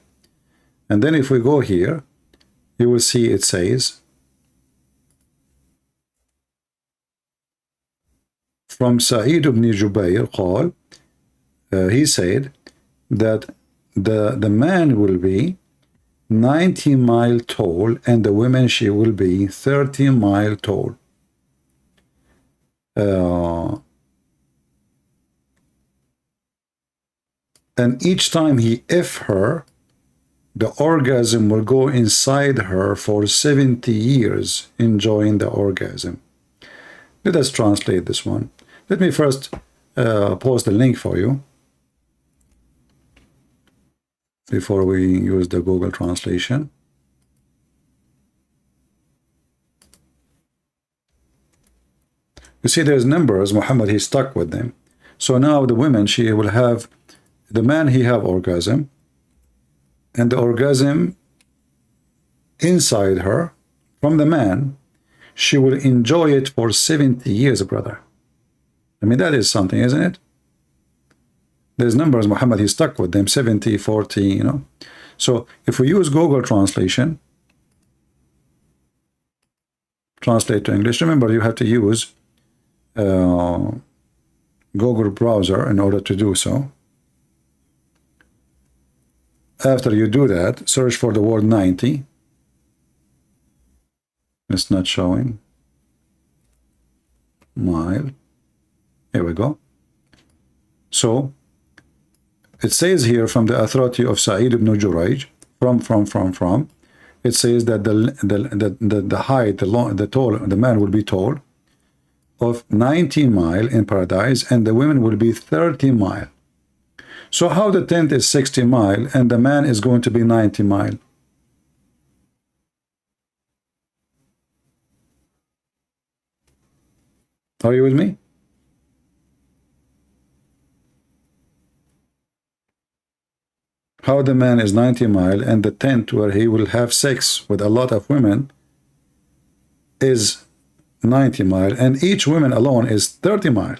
[SPEAKER 1] And then if we go here, you will see it says, from Sa'id ibn Jubayr قال, he said that the man will be 90 miles tall and the woman, she will be 30 miles tall. And each time he F her, the orgasm will go inside her for 70 years, enjoying the orgasm. Let us translate this one. Let me first post the link for you before we use the Google translation. You see, there's numbers. Muhammad, he's stuck with them. So now the women, she will have, the man, he have orgasm, and the orgasm inside her from the man, she will enjoy it for 70 years, brother. I mean, that is something, isn't it? There's numbers, Muhammad, he's stuck with them, 70, 40, you know. So if we use Google translation, translate to English, remember you have to use Google browser in order to do so. After you do that, search for the word 90. It's not showing. Mile. Here we go. So it says here from the authority of Sa'id ibn Jurayj, from, it says that the height, the man will be tall of 90 miles in paradise, and the women will be 30 miles. So how the tent is 60 miles and the man is going to be 90 miles? Are you with me? How the man is 90 mile and the tent where he will have sex with a lot of women is 90 mile, and each woman alone is 30 mile.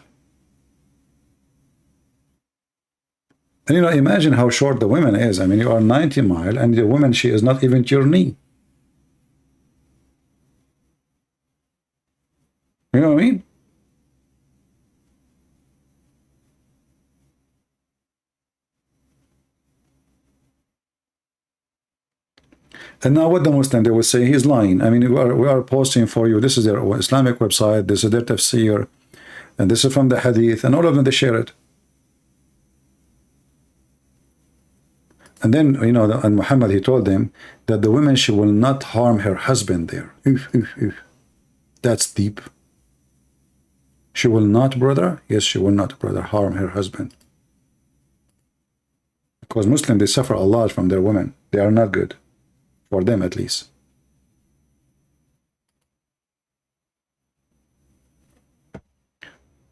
[SPEAKER 1] And you know, imagine how short the woman is. I mean, you are 90 mile and the woman, she is not even to your knee. You know what I mean? And now what the Muslim, they will say he's lying. I mean, we are posting for you. This is their Islamic website. This is their tafsir. And this is from the hadith. And all of them, they share it. And then, you know, and Muhammad, he told them that the woman, she will not harm her husband there. That's deep. She will not, brother? Yes, she will not, brother, harm her husband. Because Muslims, they suffer a lot from their women. They are not good. For them, at least.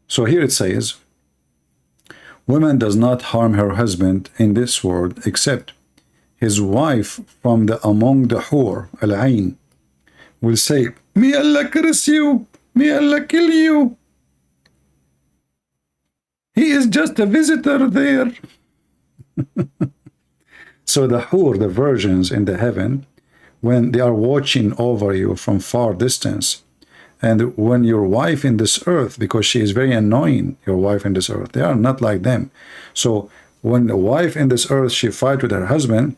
[SPEAKER 1] So here it says, woman does not harm her husband in this world except his wife from among the hur, al-ain, will say, may Allah curse you, may Allah kill you. He is just a visitor there. So the hur, the virgins in the heaven, when they are watching over you from far distance, and when your wife in this earth, because she is very annoying, your wife in this earth, they are not like them. So when the wife in this earth, she fight with her husband,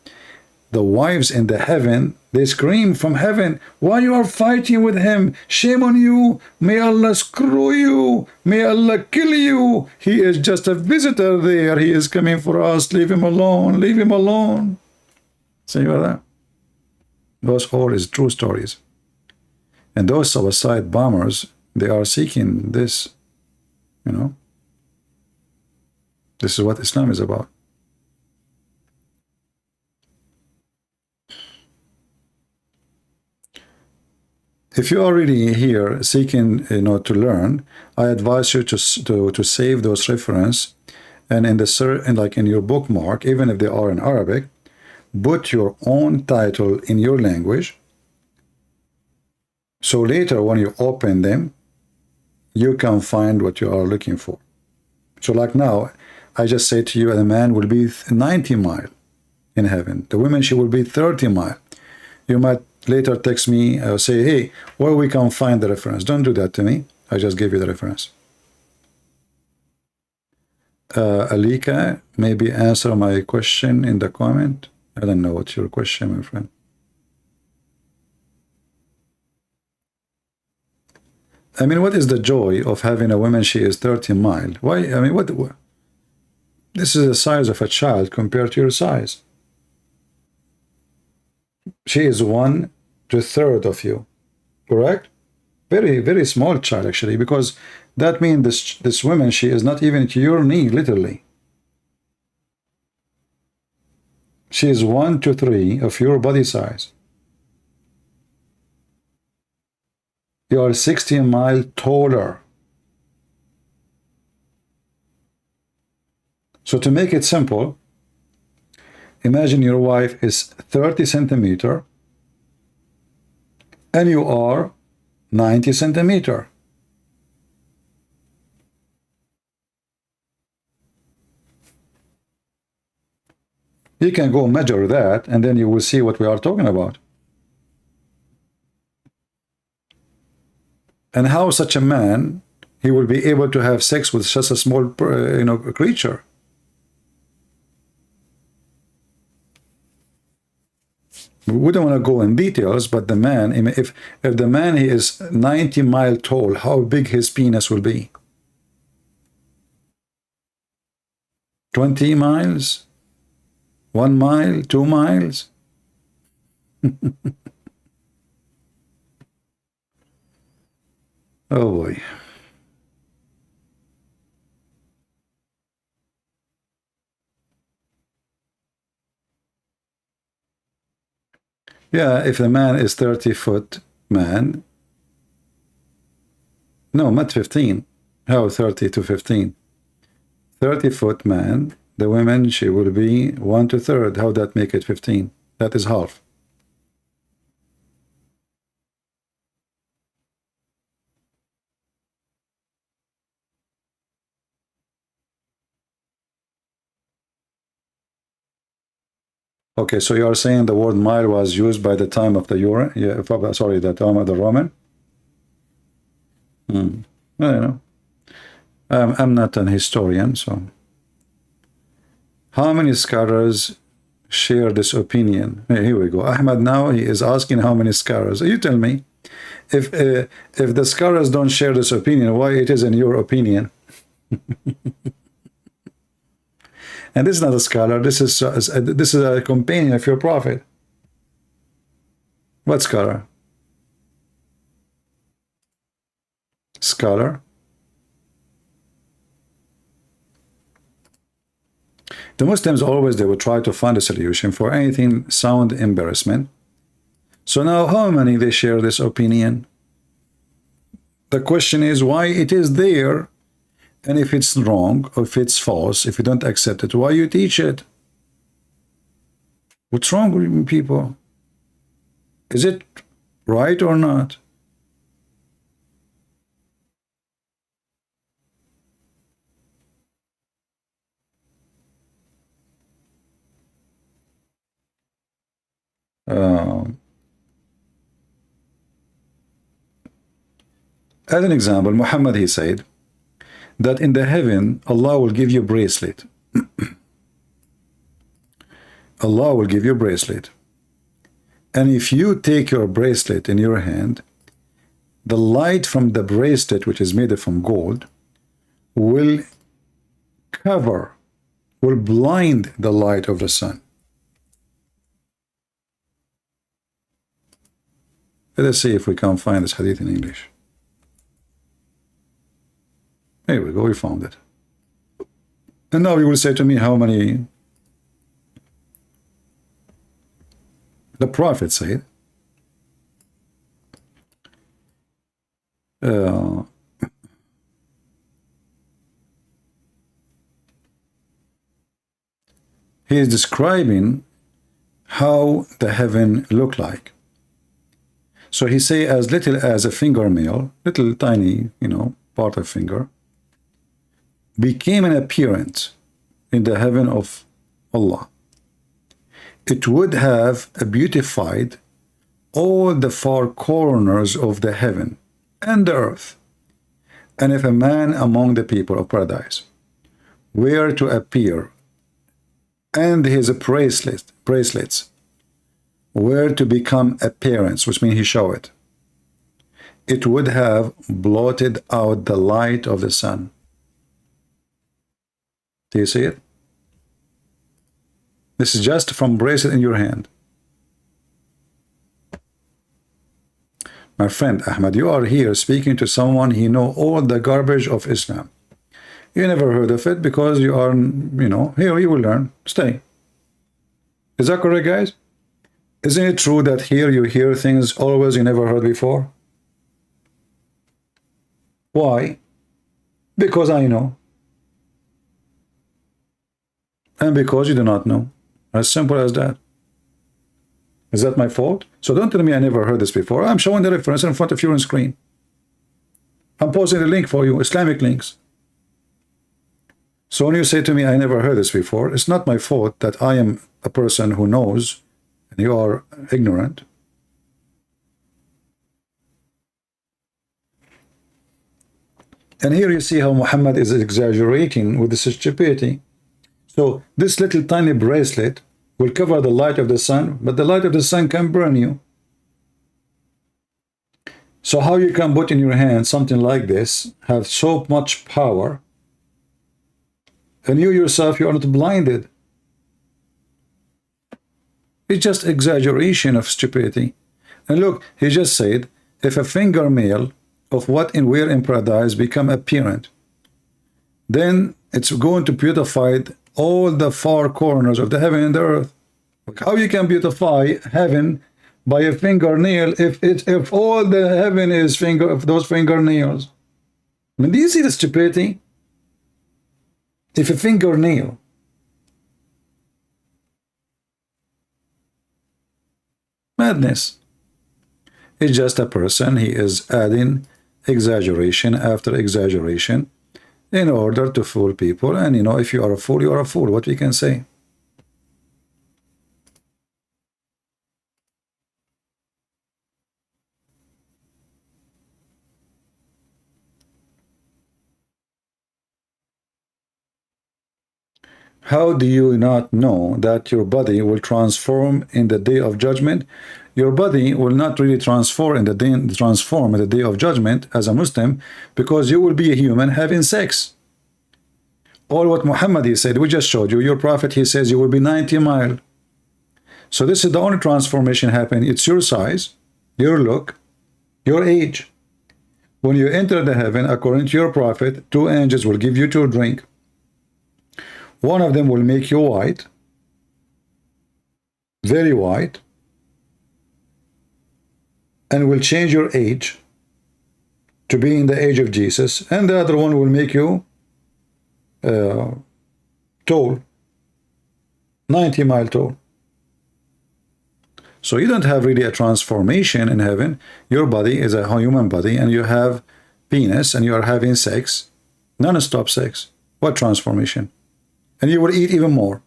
[SPEAKER 1] the wives in the heaven, they scream from heaven, why you are fighting with him? Shame on you. May Allah screw you. May Allah kill you. He is just a visitor there. He is coming for us. Leave him alone. Leave him alone. See about that? Those all is true stories. And those suicide bombers, they are seeking this, you know. This is what Islam is about. If you are really here seeking, you know, to learn, I advise you to save those reference, and like in your bookmark, even if they are in Arabic, put your own title in your language. So later when you open them, you can find what you are looking for. So like now, I just say to you, a man will be 90 mile in heaven. The woman, she will be 30 mile. You might later text me or say, hey, where we can find the reference. Don't do that to me. I just gave you the reference. Alika, maybe answer my question in the comment. I don't know what's your question, my friend. I mean, what is the joy of having a woman, she is 30 mile? Why? I mean, what? This is the size of a child compared to your size. She is 1/3 of you, correct? Very, very small child, actually, because that means this woman, she is not even to your knee, literally. She is 1 to 3 of your body size. You are 16 miles taller. So to make it simple, imagine your wife is 30 centimeter and you are 90 centimeter. You can go measure that and then you will see what we are talking about. And how such a man, he will be able to have sex with such a small, creature. We don't want to go in details, but the man, if the man, he is 90 miles tall, how big his penis will be? 20 miles? 1 mile? 2 miles? Oh boy. Yeah, if the man is 30-foot man, No, not 15. How 30 to 15? 30-foot man, the women, she will be 1 to 3rd. How that make it 15? That is half. Okay, so you are saying the word mile was used by the time of the sorry, the time of the Roman? I don't know. I'm not an historian, so. How many scholars share this opinion? Here we go. Ahmad now, he is asking how many scholars. You tell me. If the scholars don't share this opinion, why it is in your opinion? And this is not a scholar. This is a companion of your prophet. What scholar? Scholar. The Muslims always, they would try to find a solution for anything sound embarrassment. So now how many they share this opinion? The question is why it is there, and if it's wrong, or if it's false, if you don't accept it, why you teach it? What's wrong with you people? Is it right or not? As an example, Muhammad, he said that in the heaven, Allah will give you a bracelet. Allah will give you a bracelet. And if you take your bracelet in your hand, the light from the bracelet, which is made from gold, will blind the light of the sun. Let us see if we can find this hadith in English. Here we go, we found it. And now you will say to me how many. The Prophet said, he is describing how the heaven looked like. So he say as little as a fingernail, little tiny, part of finger, became an appearance in the heaven of Allah. It would have beautified all the far corners of the heaven and the earth. And if a man among the people of paradise were to appear, and his bracelets were to become appearance, which means he show it, it would have blotted out the light of the sun. Do you see it? This is just from bracelet in your hand. My friend Ahmad, you are here speaking to someone he know all the garbage of Islam. You never heard of it because you are, here you will learn. Stay. Is that correct, guys? Isn't it true that here you hear things always you never heard before? Why? Because I know. And because you do not know. As simple as that. Is that my fault? So don't tell me I never heard this before. I'm showing the reference in front of you on screen. I'm posting the link for you, Islamic links. So when you say to me I never heard this before, it's not my fault that I am a person who knows and you are ignorant. And here you see how Muhammad is exaggerating with this stupidity. So this little tiny bracelet will cover the light of the sun, but the light of the sun can burn you. So how you can put in your hand something like this, have so much power, and you yourself, you are not blinded? It's just exaggeration of stupidity. And look, he just said, if a fingernail of what we're in paradise become apparent, then it's going to beautify all the far corners of the heaven and the earth. How you can beautify heaven by a fingernail if all the heaven is those fingernails? I mean, do you see the stupidity? If a fingernail madness. It's just a person, he is adding exaggeration after exaggeration in order to fool people. And you know, if you are a fool, you are a fool. What we can say? How do you not know that your body will transform in the day of judgment? Your body will not really transform in the day of judgment as a Muslim, because you will be a human having sex. All what Muhammad he said, we just showed you. Your prophet, he says you will be 90 mile. So this is the only transformation happening. It's your size, your look, your age. When you enter the heaven, according to your prophet, 2 angels will give you to drink. One of them will make you white, very white, and will change your age to be in the age of Jesus. And the other one will make you tall, 90 mile tall. So you don't have really a transformation in heaven. Your body is a human body, and you have penis, and you are having sex, non-stop sex. What transformation? And you will eat even more.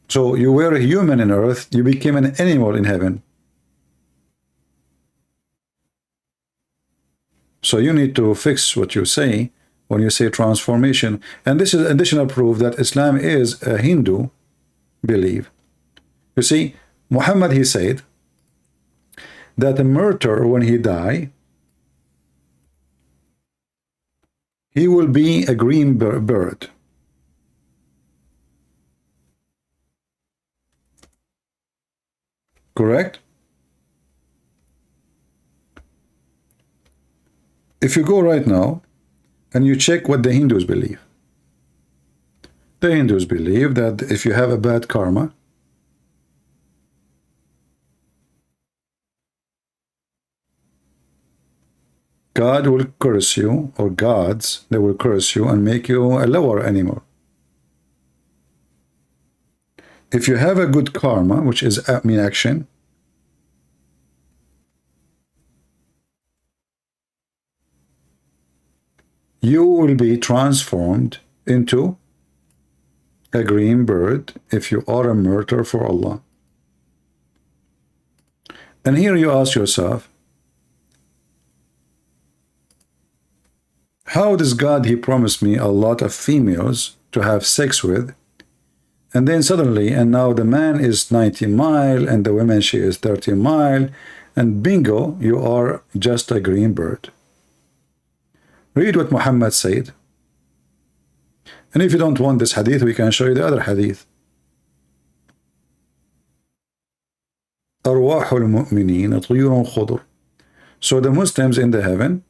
[SPEAKER 1] So you were a human in earth, you became an animal in heaven. So you need to fix what you say when you say transformation. And this is additional proof that Islam is a Hindu belief. You see, Muhammad, he said that a martyr, when he die, he will be a green bird. Correct? If you go right now and you check what the Hindus believe, the Hindus believe that if you have a bad karma, God will curse you, or gods, they will curse you and make you a lower animal. If you have a good karma, which is action, you will be transformed into a green bird if you are a martyr for Allah. And here you ask yourself, how does God, he promised me a lot of females to have sex with, and then suddenly, and now the man is 90 mile and the woman, she is 30 mile, and bingo, you are just a green bird. Read what Muhammad said. And if you don't want this hadith, we can show you the other hadith. أرواح المؤمنين طيور خضر. So the Muslims in the heaven,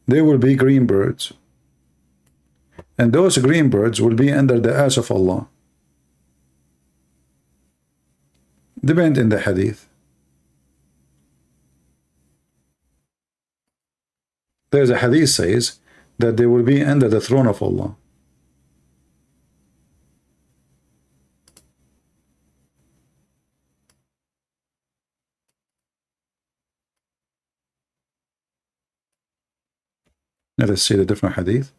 [SPEAKER 1] they will be green birds. And those green birds will be under the ash of Allah. Depend in the hadith. There's a hadith says that they will be under the throne of Allah. Let us see the different hadith.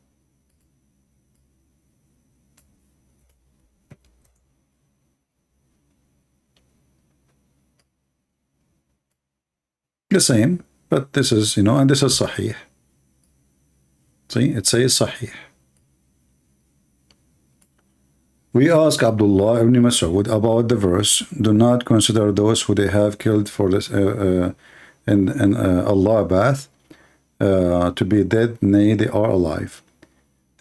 [SPEAKER 1] The same, but this is, you know, and this is Sahih. See, it says Sahih. We ask Abdullah ibn Mas'ud about the verse, do not consider those who they have killed for this in Allah bath to be dead, nay, they are alive,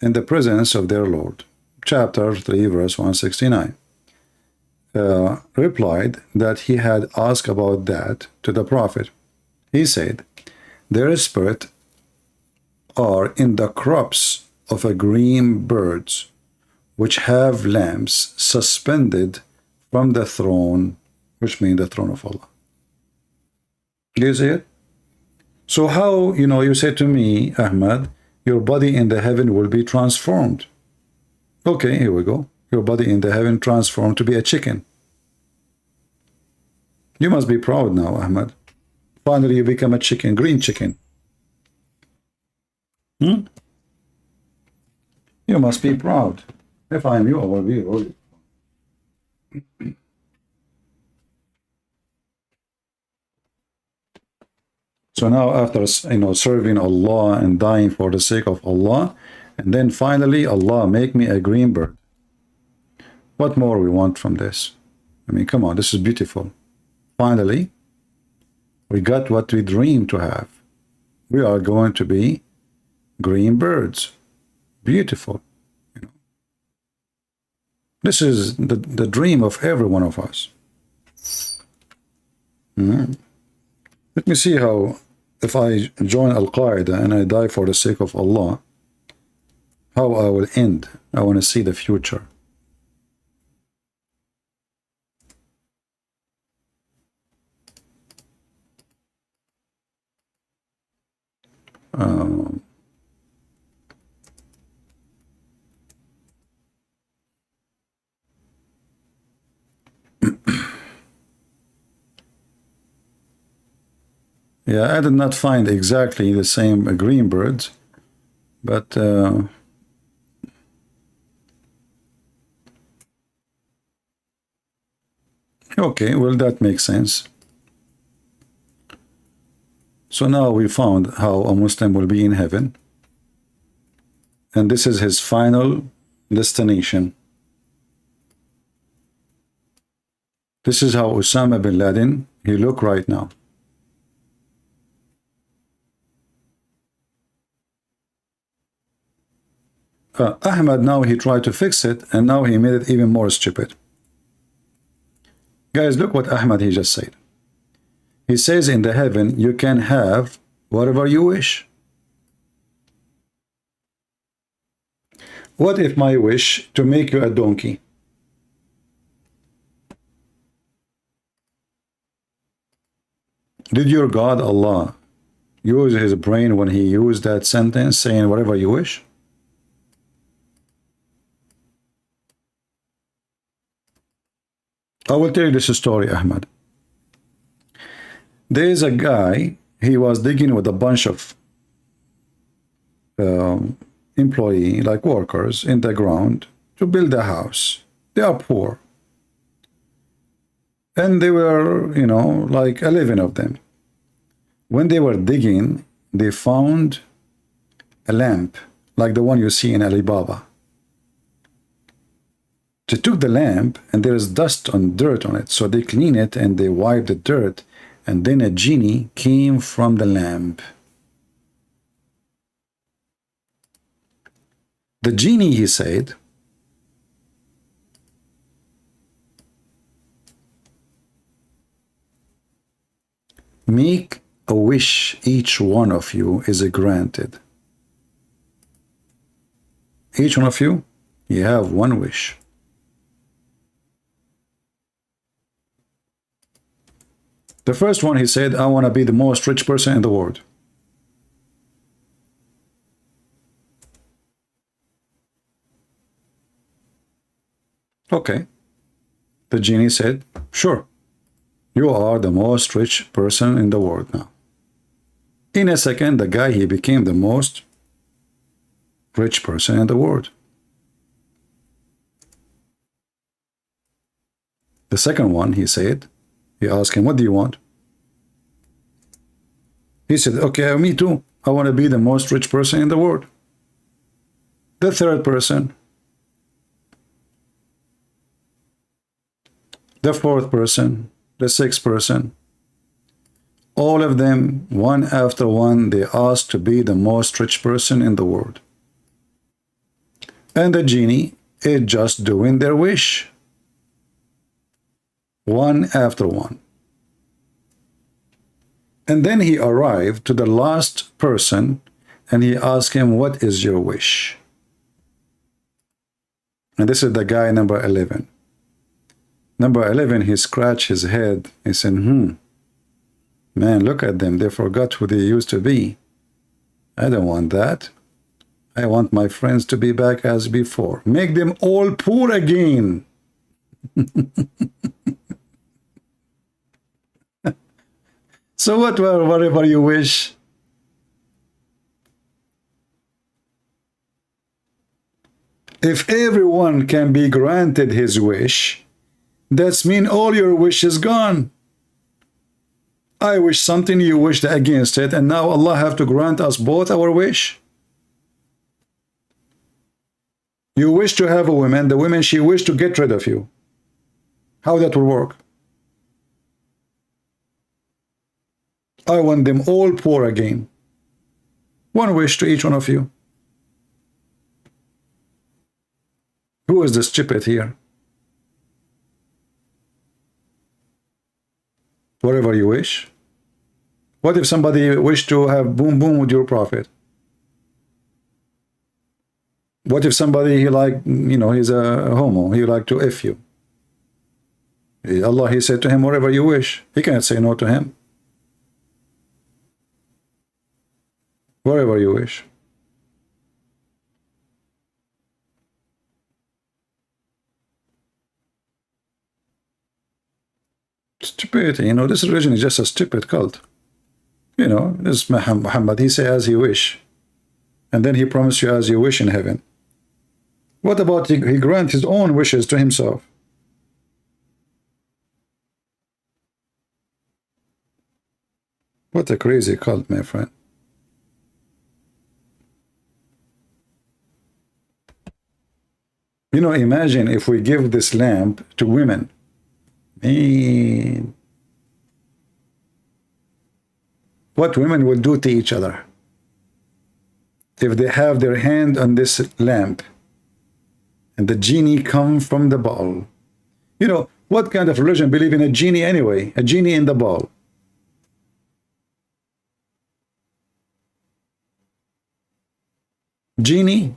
[SPEAKER 1] in the presence of their Lord. Chapter 3, verse 169. Replied that he had asked about that to the Prophet. He said, their spirit are in the crops of a green birds, which have lamps suspended from the throne, which means the throne of Allah. Do you see it? So how, you say to me, Ahmad, your body in the heaven will be transformed. Okay, here we go. Your body in the heaven transformed to be a chicken. You must be proud now, Ahmad. Finally, you become a chicken, green chicken. You must be proud. If I am you, I will be really. So now after, serving Allah and dying for the sake of Allah, and then finally Allah make me a green bird. What more we want from this? I mean, come on, this is beautiful. Finally, we got what we dreamed to have. We are going to be green birds. Beautiful. This is the dream of every one of us. Let me see how, if I join Al-Qaeda and I die for the sake of Allah, how I will end. I want to see the future. Yeah, I did not find exactly the same green birds, but okay, well, that makes sense. So now we found how a Muslim will be in heaven, and this is his final destination. This is how Osama bin Laden, he look right now. Ahmad, now he tried to fix it, and now he made it even more stupid. Guys, look what Ahmad he just said. He says in the heaven, you can have whatever you wish. What if my wish to make you a donkey? Did your God, Allah, use his brain when he used that sentence, saying whatever you wish? I will tell you this story, Ahmad. There is a guy, he was digging with a bunch of employee, like workers, in the ground to build a house. They are poor. And they were, like 11 of them. When they were digging, they found a lamp, like the one you see in Alibaba. They took the lamp, and there is dust and dirt on it, so they clean it and they wipe the dirt, and then a genie came from the lamp. The genie, he said, make a wish, each one of you is granted. Each one of you, you have one wish. The first one, he said, I want to be the most rich person in the world. Okay. The genie said, sure, you are the most rich person in the world now. In a second, the guy, he became the most rich person in the world. The second one, he said, he asked him, what do you want? He said, okay, me too. I want to be the most rich person in the world. The third person, the fourth person, the sixth person, all of them, one after one, they asked to be the most rich person in the world. And the genie is just doing their wish. One after one. And then he arrived to the last person, and he asked him, what is your wish? And this is the guy number 11. Number 11, he scratched his head. He said, Man, look at them. They forgot who they used to be. I don't want that. I want my friends to be back as before. Make them all poor again. So whatever you wish. If everyone can be granted his wish, that's mean all your wish is gone. I wish something, you wished against it, and now Allah have to grant us both our wish. You wish to have a woman, the woman, she wished to get rid of you. How that will work? I want them all poor again. One wish to each one of you. Who is the stupid here? Whatever you wish. What if somebody wished to have boom boom with your prophet? What if somebody, he like, you know, he's a homo, he like to F you? Allah, he said to him, whatever you wish. He cannot say no to him. Whatever you wish. Stupidity, you know, this religion is just a stupid cult. You know, this Muhammad, he say as he wish. And then he promised you as you wish in heaven. What about he grant his own wishes to himself? What a crazy cult, my friend. You know, imagine if we give this lamp to women. Man, what women will do to each other if they have their hand on this lamp and the genie come from the ball. You know, what kind of religion believe in a genie anyway? A genie in the ball. Genie?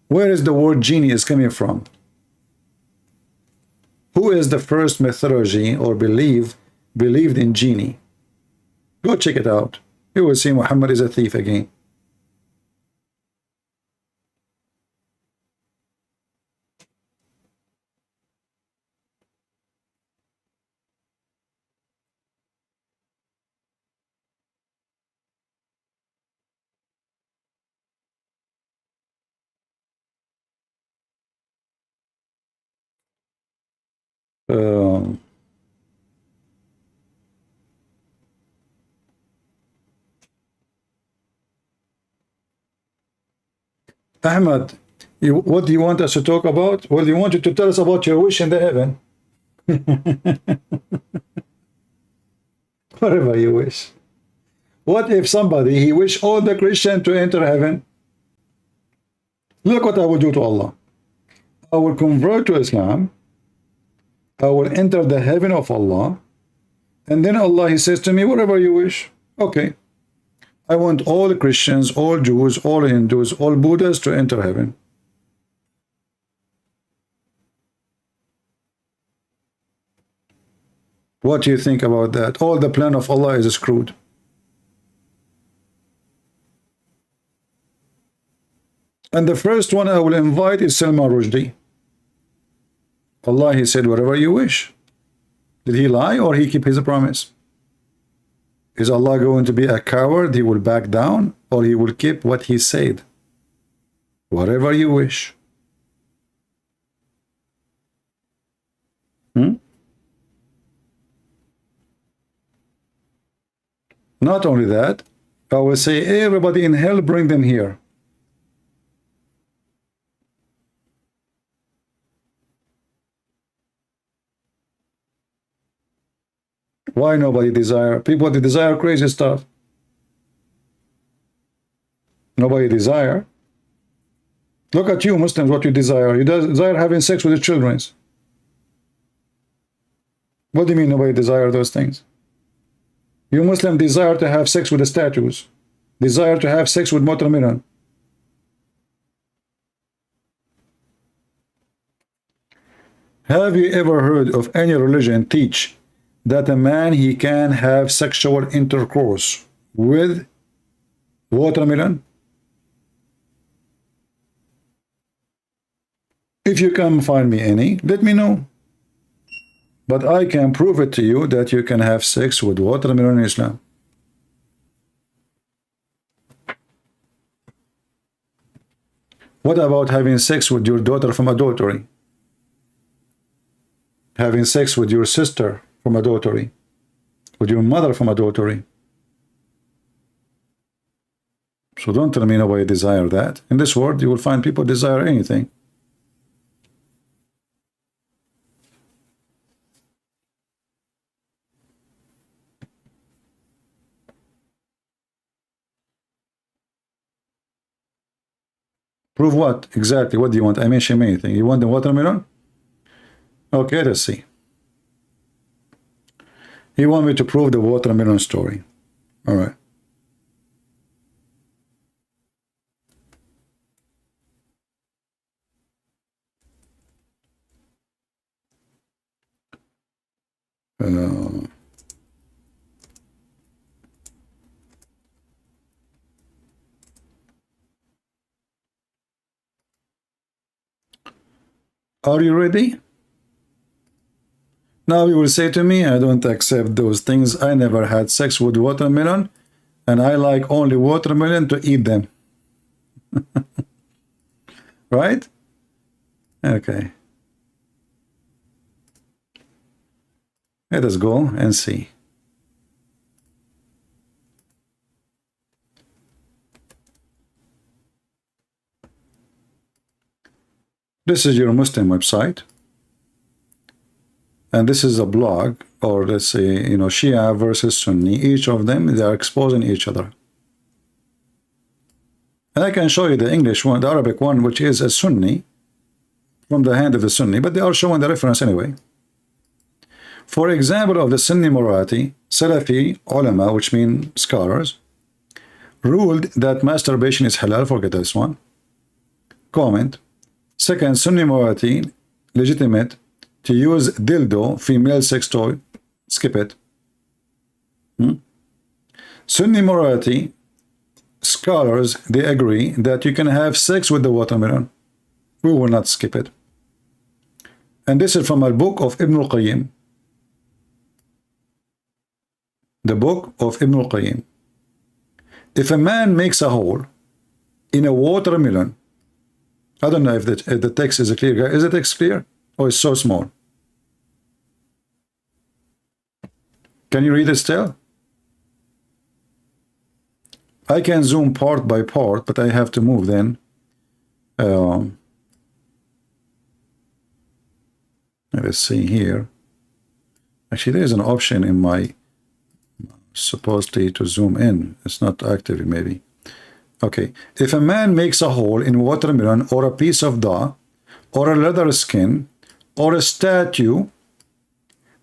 [SPEAKER 1] Where is the word genie is coming from? Who is the first mythology or believed in genie? Go check it out. You will see Muhammad is a thief again. Um, Ahmad, what do you want us to talk about? Well, you wanted to tell us about your wish in the heaven. Whatever you wish. What if somebody, he wish all the Christians to enter heaven? Look what I will do to Allah. I will convert to Islam. I will enter the heaven of Allah. And then Allah, he says to me, whatever you wish. Okay. I want all Christians, all Jews, all Hindus, all Buddhas to enter heaven. What do you think about that? All the plan of Allah is screwed. And the first one I will invite is Salman Rushdie. Allah, he said, whatever you wish. Did he lie or he keep his promise? Is Allah going to be a coward? He will back down or he will keep what he said? Whatever you wish. Not only that, I will say, everybody in hell, bring them here. Why nobody desire? People, they desire crazy stuff. Nobody desire. Look at you, Muslims, what you desire. You desire having sex with the children. What do you mean nobody desire those things? You Muslim desire to have sex with the statues. Desire to have sex with Motor Miran. Have you ever heard of any religion teach that a man he can have sexual intercourse with watermelon? If you can find me any, let me know. But I can prove it to you that you can have sex with watermelon in Islam. What about having sex with your daughter from adultery? Having sex with your sister from adultery? With your mother from adultery? So don't tell me nobody desire that. In this world, you will find people desire anything. Prove what? Exactly. What do you want? I mentioned anything. You want the watermelon? Okay, let's see. He want me to prove the watermelon story. All right. Are you ready? Now you will say to me, I don't accept those things. I never had sex with watermelon, and I like only watermelon to eat them. Right? Okay. Let us go and see. This is your Muslim website. And this is a blog, or let's say, you know, Shia versus Sunni. Each of them, they are exposing each other. And I can show you the English one, the Arabic one, which is a Sunni, from the hand of the Sunni, but they are showing the reference anyway. For example, of the Sunni morality, Salafi ulama, which mean scholars, ruled that masturbation is halal. Forget this one. Comment. Second, Sunni morality, legitimate to use dildo, female sex toy. Skip it. Sunni morality, scholars, they agree that you can have sex with the watermelon. We will not skip it. And this is from a book of Ibn al-Qayyim. The book of Ibn al-Qayyim. If a man makes a hole in a watermelon, I don't know if the text is clear. Is the text clear? Or it's so small? Can you read it still? I can zoom part by part, but I have to move then. Let's see here. Actually, there is an option in my supposedly to zoom in. It's not active, maybe. Okay. If a man makes a hole in watermelon or a piece of dough or a leather skin or a statue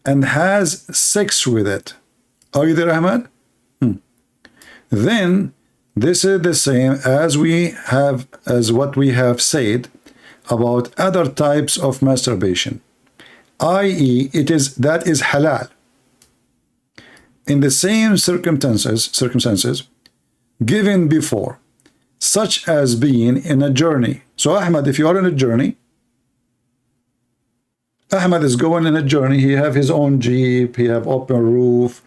[SPEAKER 1] and has sex with it. Are you there, Ahmad? Then this is the same as what we have said about other types of masturbation, i.e., that is halal. In the same circumstances given before, such as being in a journey. So Ahmad, if you are in a journey, Ahmad is going in a journey, he have his own jeep, he have open roof,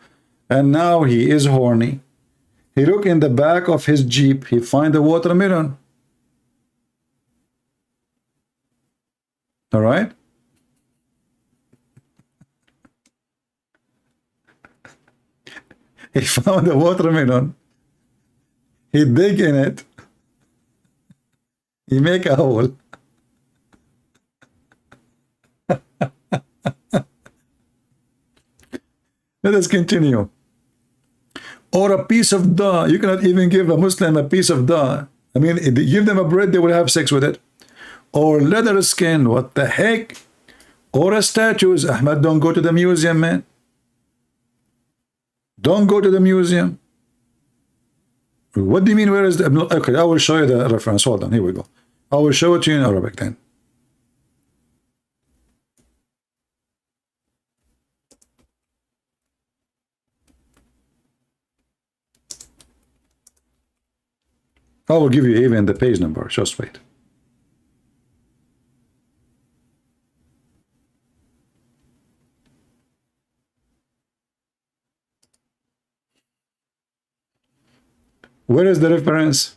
[SPEAKER 1] and now he is horny. He look in the back of his jeep, he find a watermelon. All right? He found a watermelon. He dig in it. He make a hole. Let us continue. Or a piece of dough. You cannot even give a Muslim a piece of dough. I mean, if you give them a bread, they will have sex with it. Or leather skin. What the heck? Or a statues. Ahmad, don't go to the museum, man. Don't go to the museum. What do you mean, where is the... Okay, I will show you the reference. Hold on, here we go. I will show it to you in Arabic then. I will give you even the page number. Just wait. Where is the reference?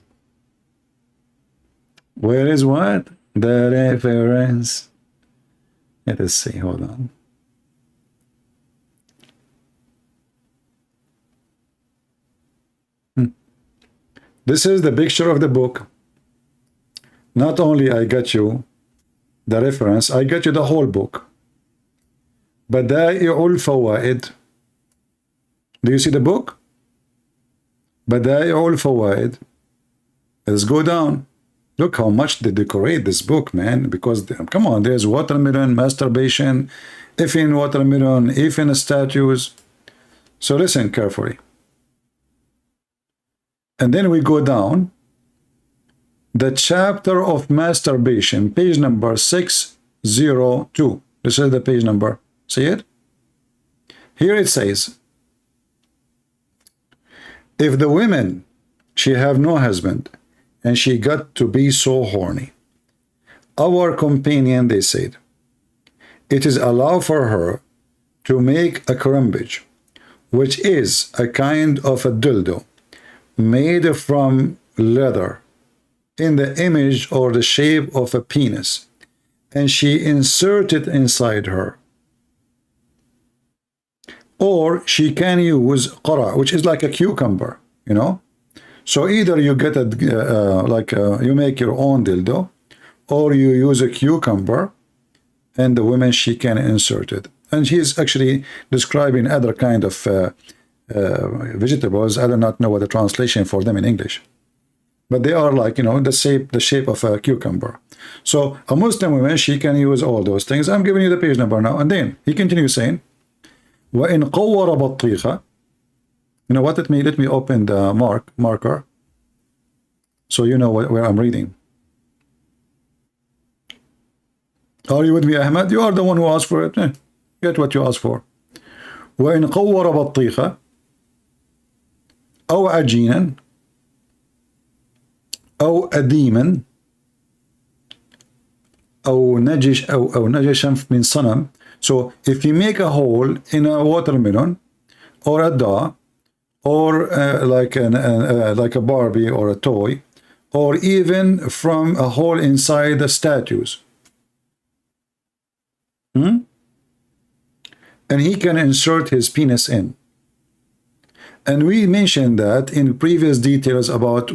[SPEAKER 1] Where is what? The reference. Let us see. Hold on. This is the picture of the book. Not only I got you the reference, I got you the whole book. Bada'i'ul Fawaid. Do you see the book? Bada'i'ul Fawaid. Let's go down. Look how much they decorate this book, man. Because, come on, there's watermelon, masturbation, effing watermelon, effing statues. So listen carefully. And then we go down. The chapter of masturbation, page number 602. This is the page number. See it? Here it says, if the women, she have no husband, and she got to be so horny, our companion, they said, it is allowed for her to make a crumbage, which is a kind of a dildo made from leather in the image or the shape of a penis, and she inserted inside her. Or she can use qara, which is like a cucumber, you know. So either you get you make your own dildo, or you use a cucumber, and the woman, she can insert it. And he's actually describing other kind of vegetables. I do not know what the translation for them in English, but they are like, you know, the shape of a cucumber. So a Muslim woman, she can use all those things. I'm giving you the page number now. And then he continues saying, وَإِنْ قَوَّرَ بَطِّيخَ. You know what it means? Let me open the marker so you know where I'm reading. Are you with me, Ahmed? You are the one who asked for it. Get what you asked for. وَإِنْ قَوَّرَ بَطِّيخَ أو عجينا أو أديما أو نجشا من صنم. So if you make a hole in a watermelon or a doll or like a Barbie or a toy, or even from a hole inside the statues, and he can insert his penis in. And we mentioned that in previous details about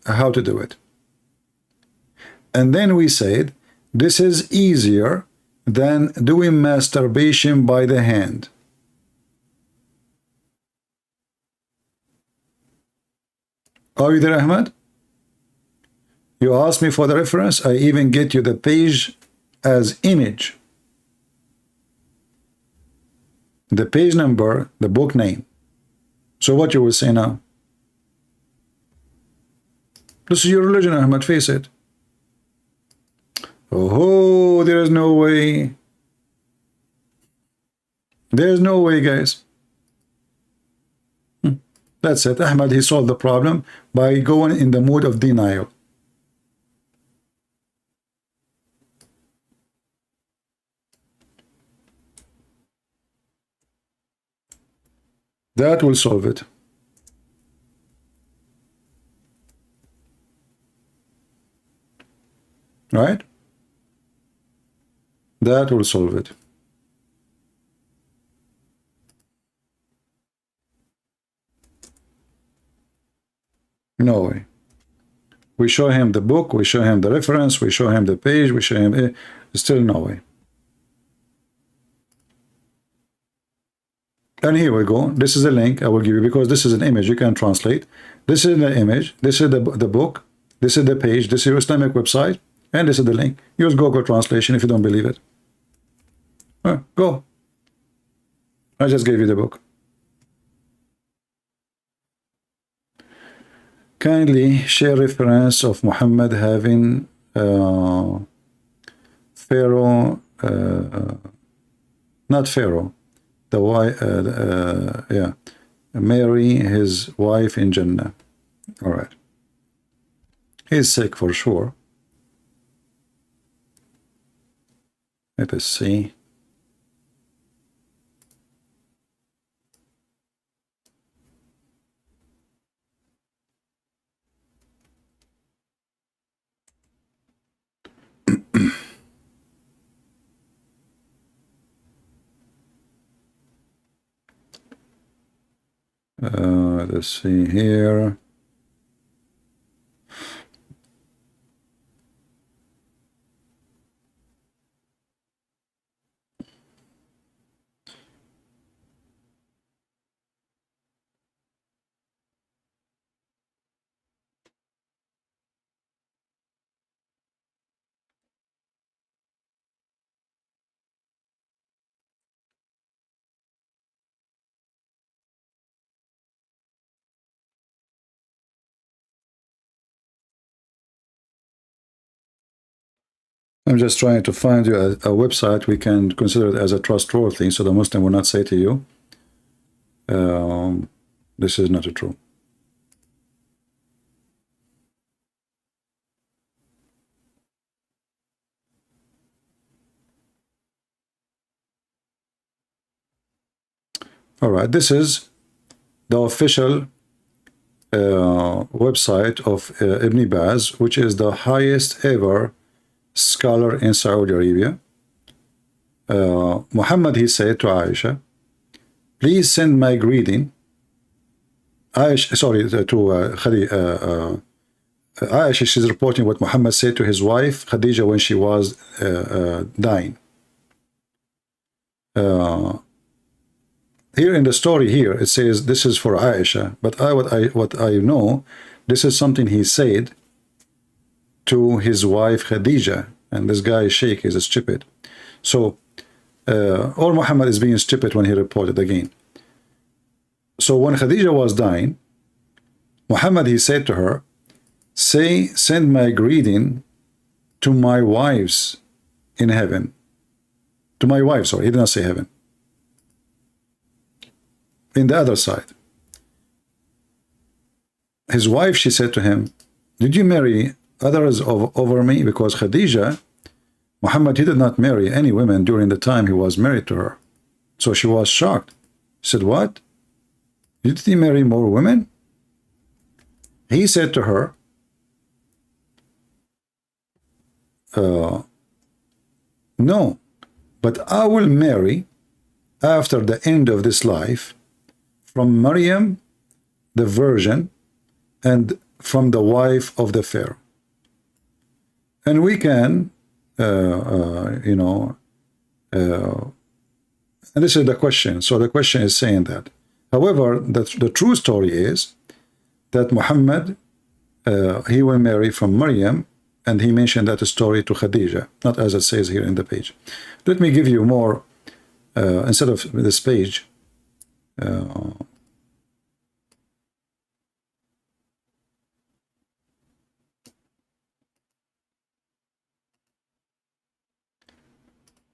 [SPEAKER 1] how to do it. And then we said this is easier than doing masturbation by the hand. Are you there, Ahmed? You asked me for the reference. I even get you the page as image. The page number, the book name. So what you will say now? This is your religion, Ahmed, face it. Oh, there is no way. There's no way, guys. That's it. Ahmed, he solved the problem by going in the mood of denial. That will solve it. Right? That will solve it. No way. We show him the book, we show him the reference, we show him the page, we show him... Still no way. And here we go. This is a link I will give you because this is an image you can translate. This is the image. This is the book. This is the page. This is your Islamic website. And this is the link. Use Google Translation if you don't believe it. Go. I just gave you the book. Kindly share reference of Muhammad having Pharaoh, not Pharaoh, the wife, Mary, his wife in Jannah. All right. He's sick for sure. Let us see. Let's see here. I'm just trying to find you a website we can consider it as a trustworthy, so the Muslim will not say to you, this is not true. All right, this is the official website of Ibn Baz, which is the highest ever scholar in Saudi Arabia. Muhammad, he said to Aisha, please send my greeting. Aisha, sorry, to Aisha, she's reporting what Muhammad said to his wife Khadija when she was dying. Here in the story here, it says this is for Aisha, but what I know, this is something he said to his wife Khadija, and this guy Sheikh is stupid. So, or Muhammad is being stupid when he reported again. So when Khadija was dying, Muhammad, he said to her, send my greeting to my wives in heaven. To my wife, sorry, he did not say heaven. In the other side. His wife, she said to him, did you marry others over me? Because Khadija, Muhammad, he did not marry any women during the time he was married to her. So she was shocked. She said, what? Did he marry more women? He said to her, no, but I will marry after the end of this life from Maryam, the virgin, and from the wife of the Pharaoh. And we can, and this is the question. So the question is saying that. However, the true story is that Muhammad, he will marry from Maryam, and he mentioned that story to Khadija, not as it says here in the page. Let me give you more, instead of this page,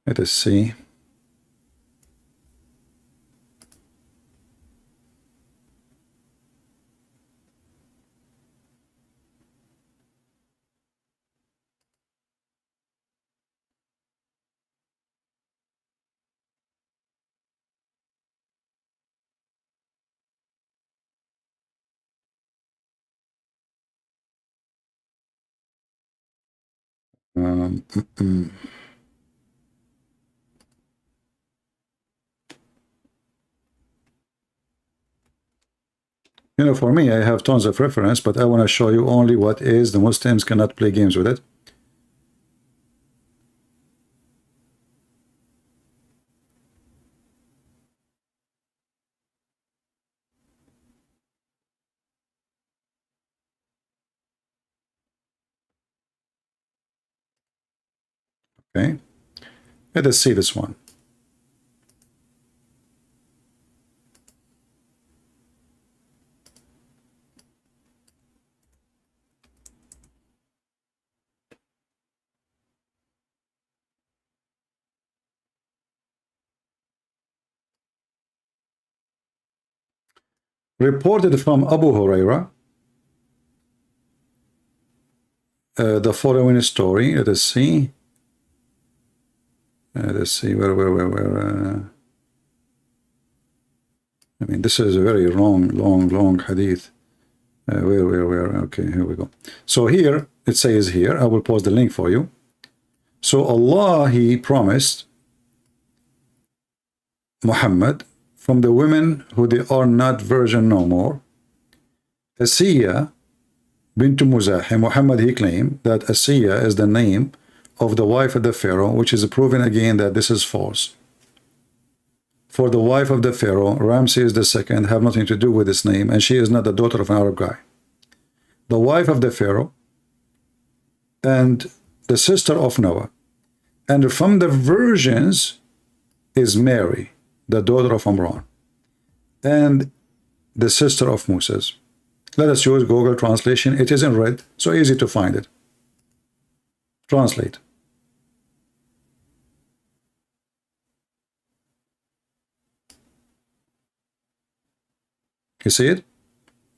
[SPEAKER 1] let us see. Mm -mm. You know, for me, I have tons of reference, but I want to show you only what is. The Muslims cannot play games with it. Okay, let us see this one. Reported from Abu Huraira the following story. Let us see. Let's see where. I mean, this is a very long hadith. Where? Okay, here we go. So here it says here. I will post the link for you. So Allah, He promised Muhammad from the women who they are not virgin no more. Asiya bint Muzahim, Muhammad, he claimed that Asiya is the name of the wife of the Pharaoh, which is proven again that this is false. For the wife of the Pharaoh, Ramses II, have nothing to do with this name, and she is not the daughter of an Arab guy. The wife of the Pharaoh and the sister of Noah, and from the virgins is Mary, the daughter of Amran, and the sister of Moses. Let us use Google translation. It is in red, so easy to find it. Translate. You see it?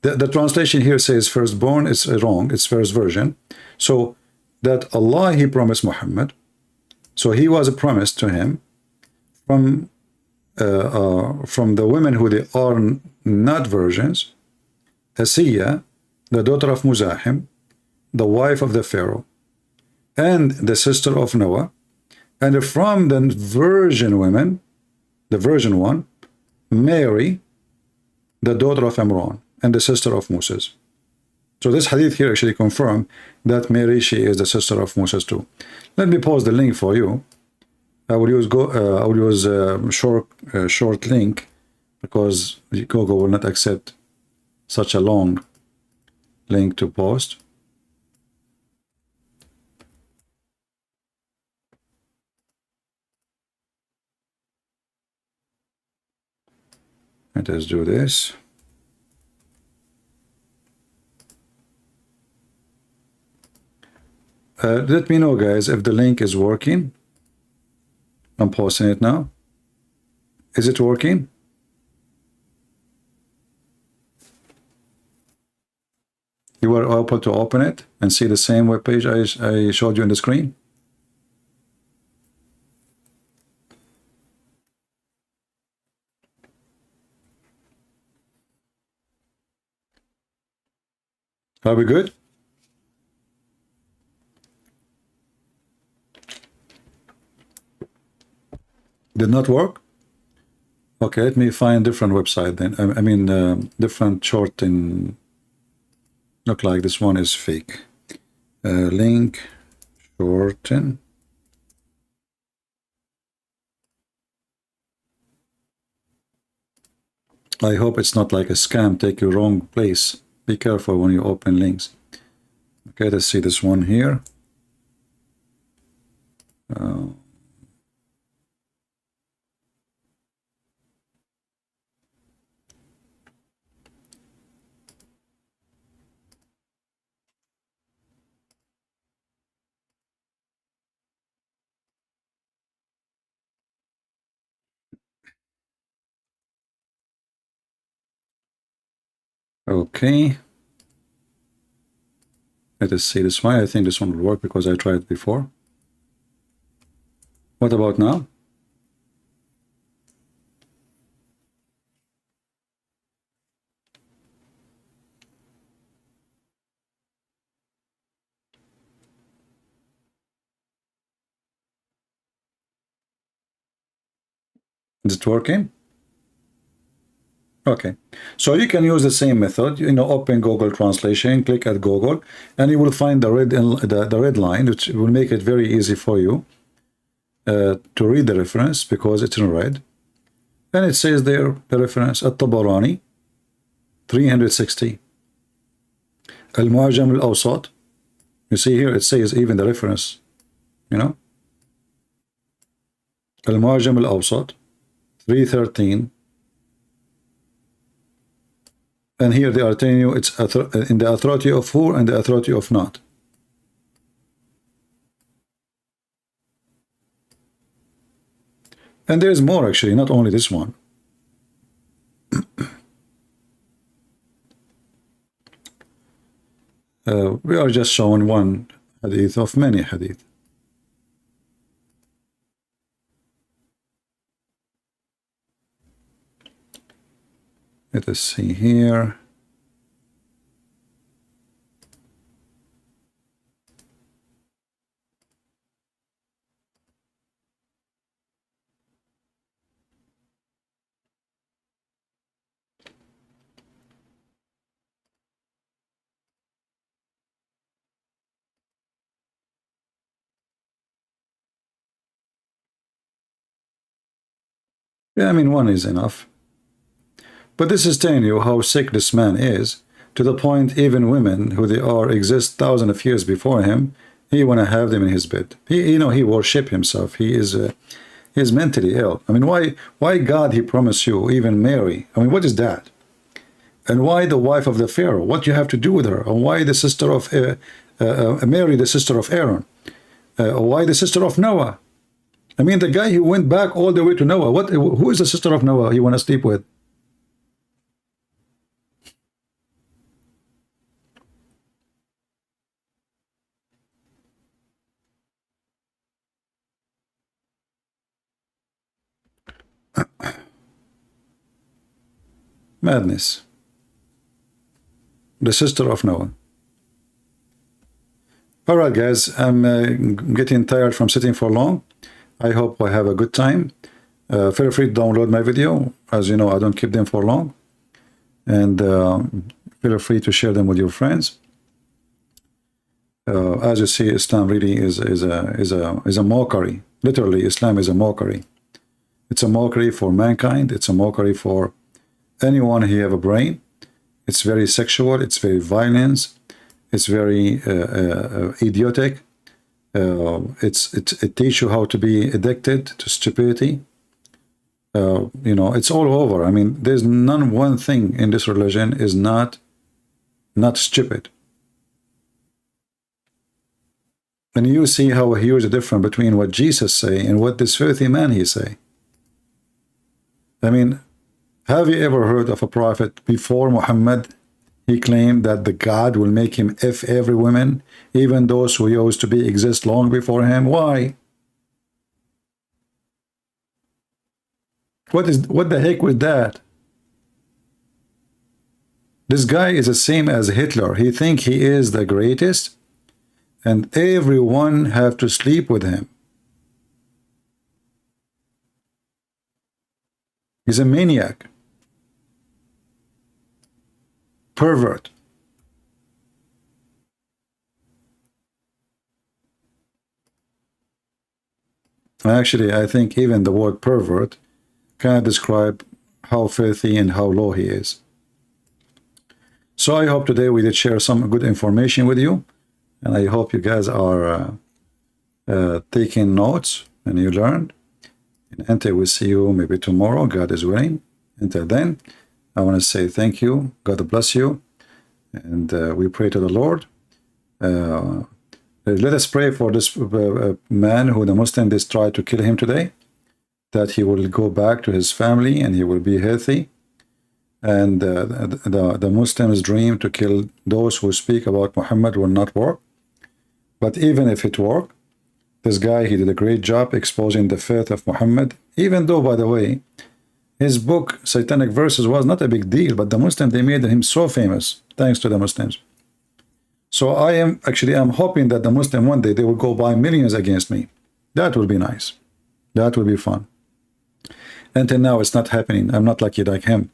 [SPEAKER 1] The translation here says firstborn. It's wrong. It's first version. So that Allah, He promised Muhammad. So He was promised to him from the women who they are not virgins. Asiya, the daughter of Muzahim, the wife of the Pharaoh, and the sister of Noah, and from the virgin women, the virgin one, Mary, the daughter of Amran, and the sister of Moses. So this hadith here actually confirms that Mary, she is the sister of Moses too. Let me post the link for you. I will use short link because Google will not accept such a long link to post. Let us do this. Let me know, guys, if the link is working. I'm posting it now. Is it working? You were able to open it and see the same web page I showed you on the screen? Are we good? Did not work? Okay, let me find different website then. I mean, different short in. Look like this one is fake. Link shorten. I hope it's not like a scam, take you wrong place. Be careful when you open links. Okay, let's see this one here. Okay. Let us see this one. I think this one will work because I tried it before. What about now? Is it working? Okay, so you can use the same method. Open Google Translation, click at Google, and you will find the red line, which will make it very easy for you to read the reference because it's in red. And it says there the reference At-Tabarani 360. Al-Mu'jam al-Awsat. You see here it says even the reference. Al-Mu'jam al-Awsat 313. And here they are telling you it's in the authority of who and the authority of not. And there's more actually, not only this one. We are just showing one hadith of many hadith. Let us see here. Yeah, I mean, one is enough. But this is telling you how sick this man is, to the point even women who they are exist thousands of years before him, he want to have them in his bed. He worship himself. He is mentally ill. I mean, why God he promised you even Mary? I mean, what is that? And why the wife of the Pharaoh? What you have to do with her? And why the sister of Mary, the sister of Aaron? Why the sister of Noah? I mean, the guy who went back all the way to Noah. Who is the sister of Noah he want to sleep with? Madness. The sister of Noah. All right, guys, I'm getting tired from sitting for long. I hope I have a good time. Feel free to download my video. As you know, I don't keep them for long. And feel free to share them with your friends. As you see, Islam really is a mockery. Literally, Islam is a mockery. It's a mockery for mankind. It's a mockery for anyone who have a brain. It's very sexual. It's very violent. It's very idiotic. It teaches you how to be addicted to stupidity. It's all over. I mean, there's one thing in this religion is not stupid. And you see how huge a difference between what Jesus say and what this filthy man he say. I mean, have you ever heard of a prophet before Muhammad? He claimed that the God will make him F every woman, even those who used to be exist long before him. Why? What the heck with that? This guy is the same as Hitler. He think he is the greatest, and everyone have to sleep with him. He's a maniac. Pervert. Actually, I think even the word pervert can describe how filthy and how low he is. So I hope today we did share some good information with you, and I hope you guys are taking notes and you learned. And until we see you maybe tomorrow, God is willing. Until then, I want to say thank you. God bless you. And we pray to the Lord. Let us pray for this man who the Muslims tried to kill him today, that he will go back to his family and he will be healthy. And the Muslims' dream to kill those who speak about Muhammad will not work. But even if it worked, this guy, he did a great job exposing the faith of Muhammad, even though, by the way, his book, Satanic Verses, was not a big deal, but the Muslims, they made him so famous, thanks to the Muslims. So I'm hoping that the Muslim one day, they will go buy millions against me. That will be nice. That will be fun. Until now, it's not happening. I'm not lucky like him.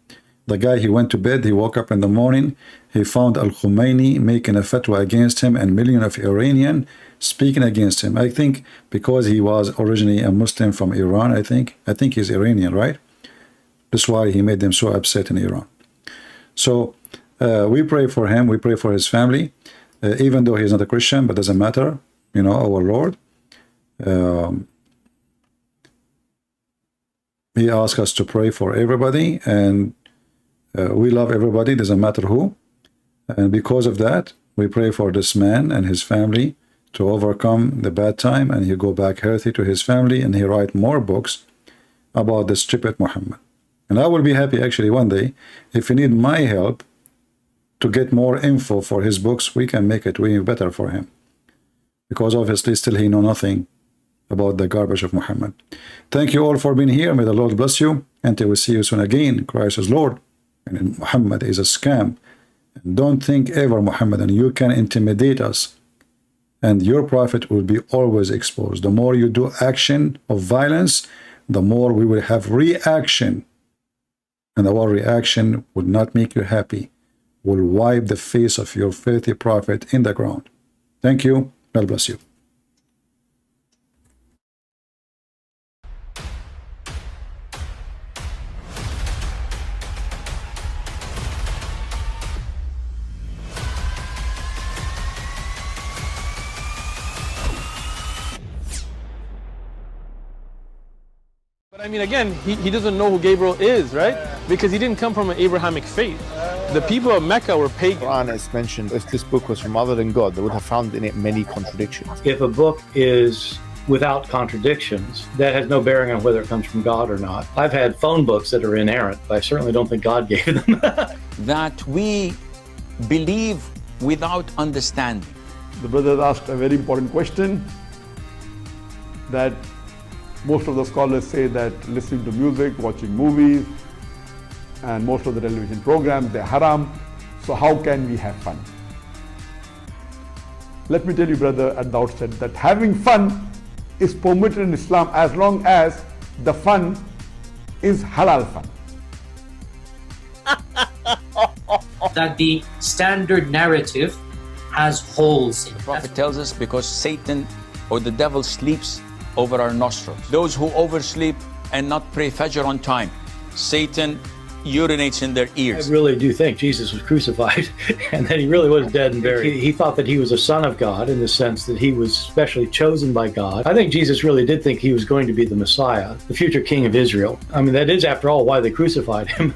[SPEAKER 1] The guy, he went to bed, he woke up in the morning, he found Al-Khomeini making a fatwa against him and millions of Iranians speaking against him. I think because he was originally a Muslim from Iran, I think he's Iranian, right? That's why he made them so upset in Iran. So we pray for him, we pray for his family, even though he's not a Christian, but doesn't matter, our Lord. He asked us to pray for everybody, and we love everybody, doesn't matter who. And because of that, we pray for this man and his family to overcome the bad time, and he go back healthy to his family, and he write more books about the stupid Muhammad. And I will be happy actually one day, if you need my help to get more info for his books, we can make it way better for him. because obviously still he know nothing about the garbage of Muhammad. Thank you all for being here. May the Lord bless you. Until we see you soon again. Christ is Lord. And Muhammad is a scam. And don't think ever, Muhammad, and you can intimidate us. And your prophet will be always exposed. The more you do action of violence, the more we will have reaction. And our reaction will not make you happy. Will wipe the face of your filthy prophet in the ground. Thank you. God bless you.
[SPEAKER 10] I mean, again, he doesn't know who Gabriel is, right? Because he didn't come from an Abrahamic faith. The people of Mecca were pagan.
[SPEAKER 11] Quran is mentioned. If this book was from other than God, they would have found in it many contradictions.
[SPEAKER 12] If a book is without contradictions, that has no bearing on whether it comes from God or not. I've had phone books that are inerrant, but I certainly don't think God gave them.
[SPEAKER 13] That we believe without understanding.
[SPEAKER 14] The brother asked a very important question, that most of the scholars say that listening to music, watching movies, and most of the television programs, they're haram. So how can we have fun? Let me tell you, brother, at the outset, that having fun is permitted in Islam as long as the fun is halal fun.
[SPEAKER 15] That the standard narrative has holes in it.
[SPEAKER 13] The Prophet tells us because Satan or the devil sleeps over our nostrils. Those who oversleep and not pray Fajr on time, Satan urinates in their ears.
[SPEAKER 12] I really do think Jesus was crucified and that he really was dead and buried. He thought that he was a son of God in the sense that he was specially chosen by God. I think Jesus really did think he was going to be the Messiah, the future king of Israel. I mean, that is, after all, why they crucified him.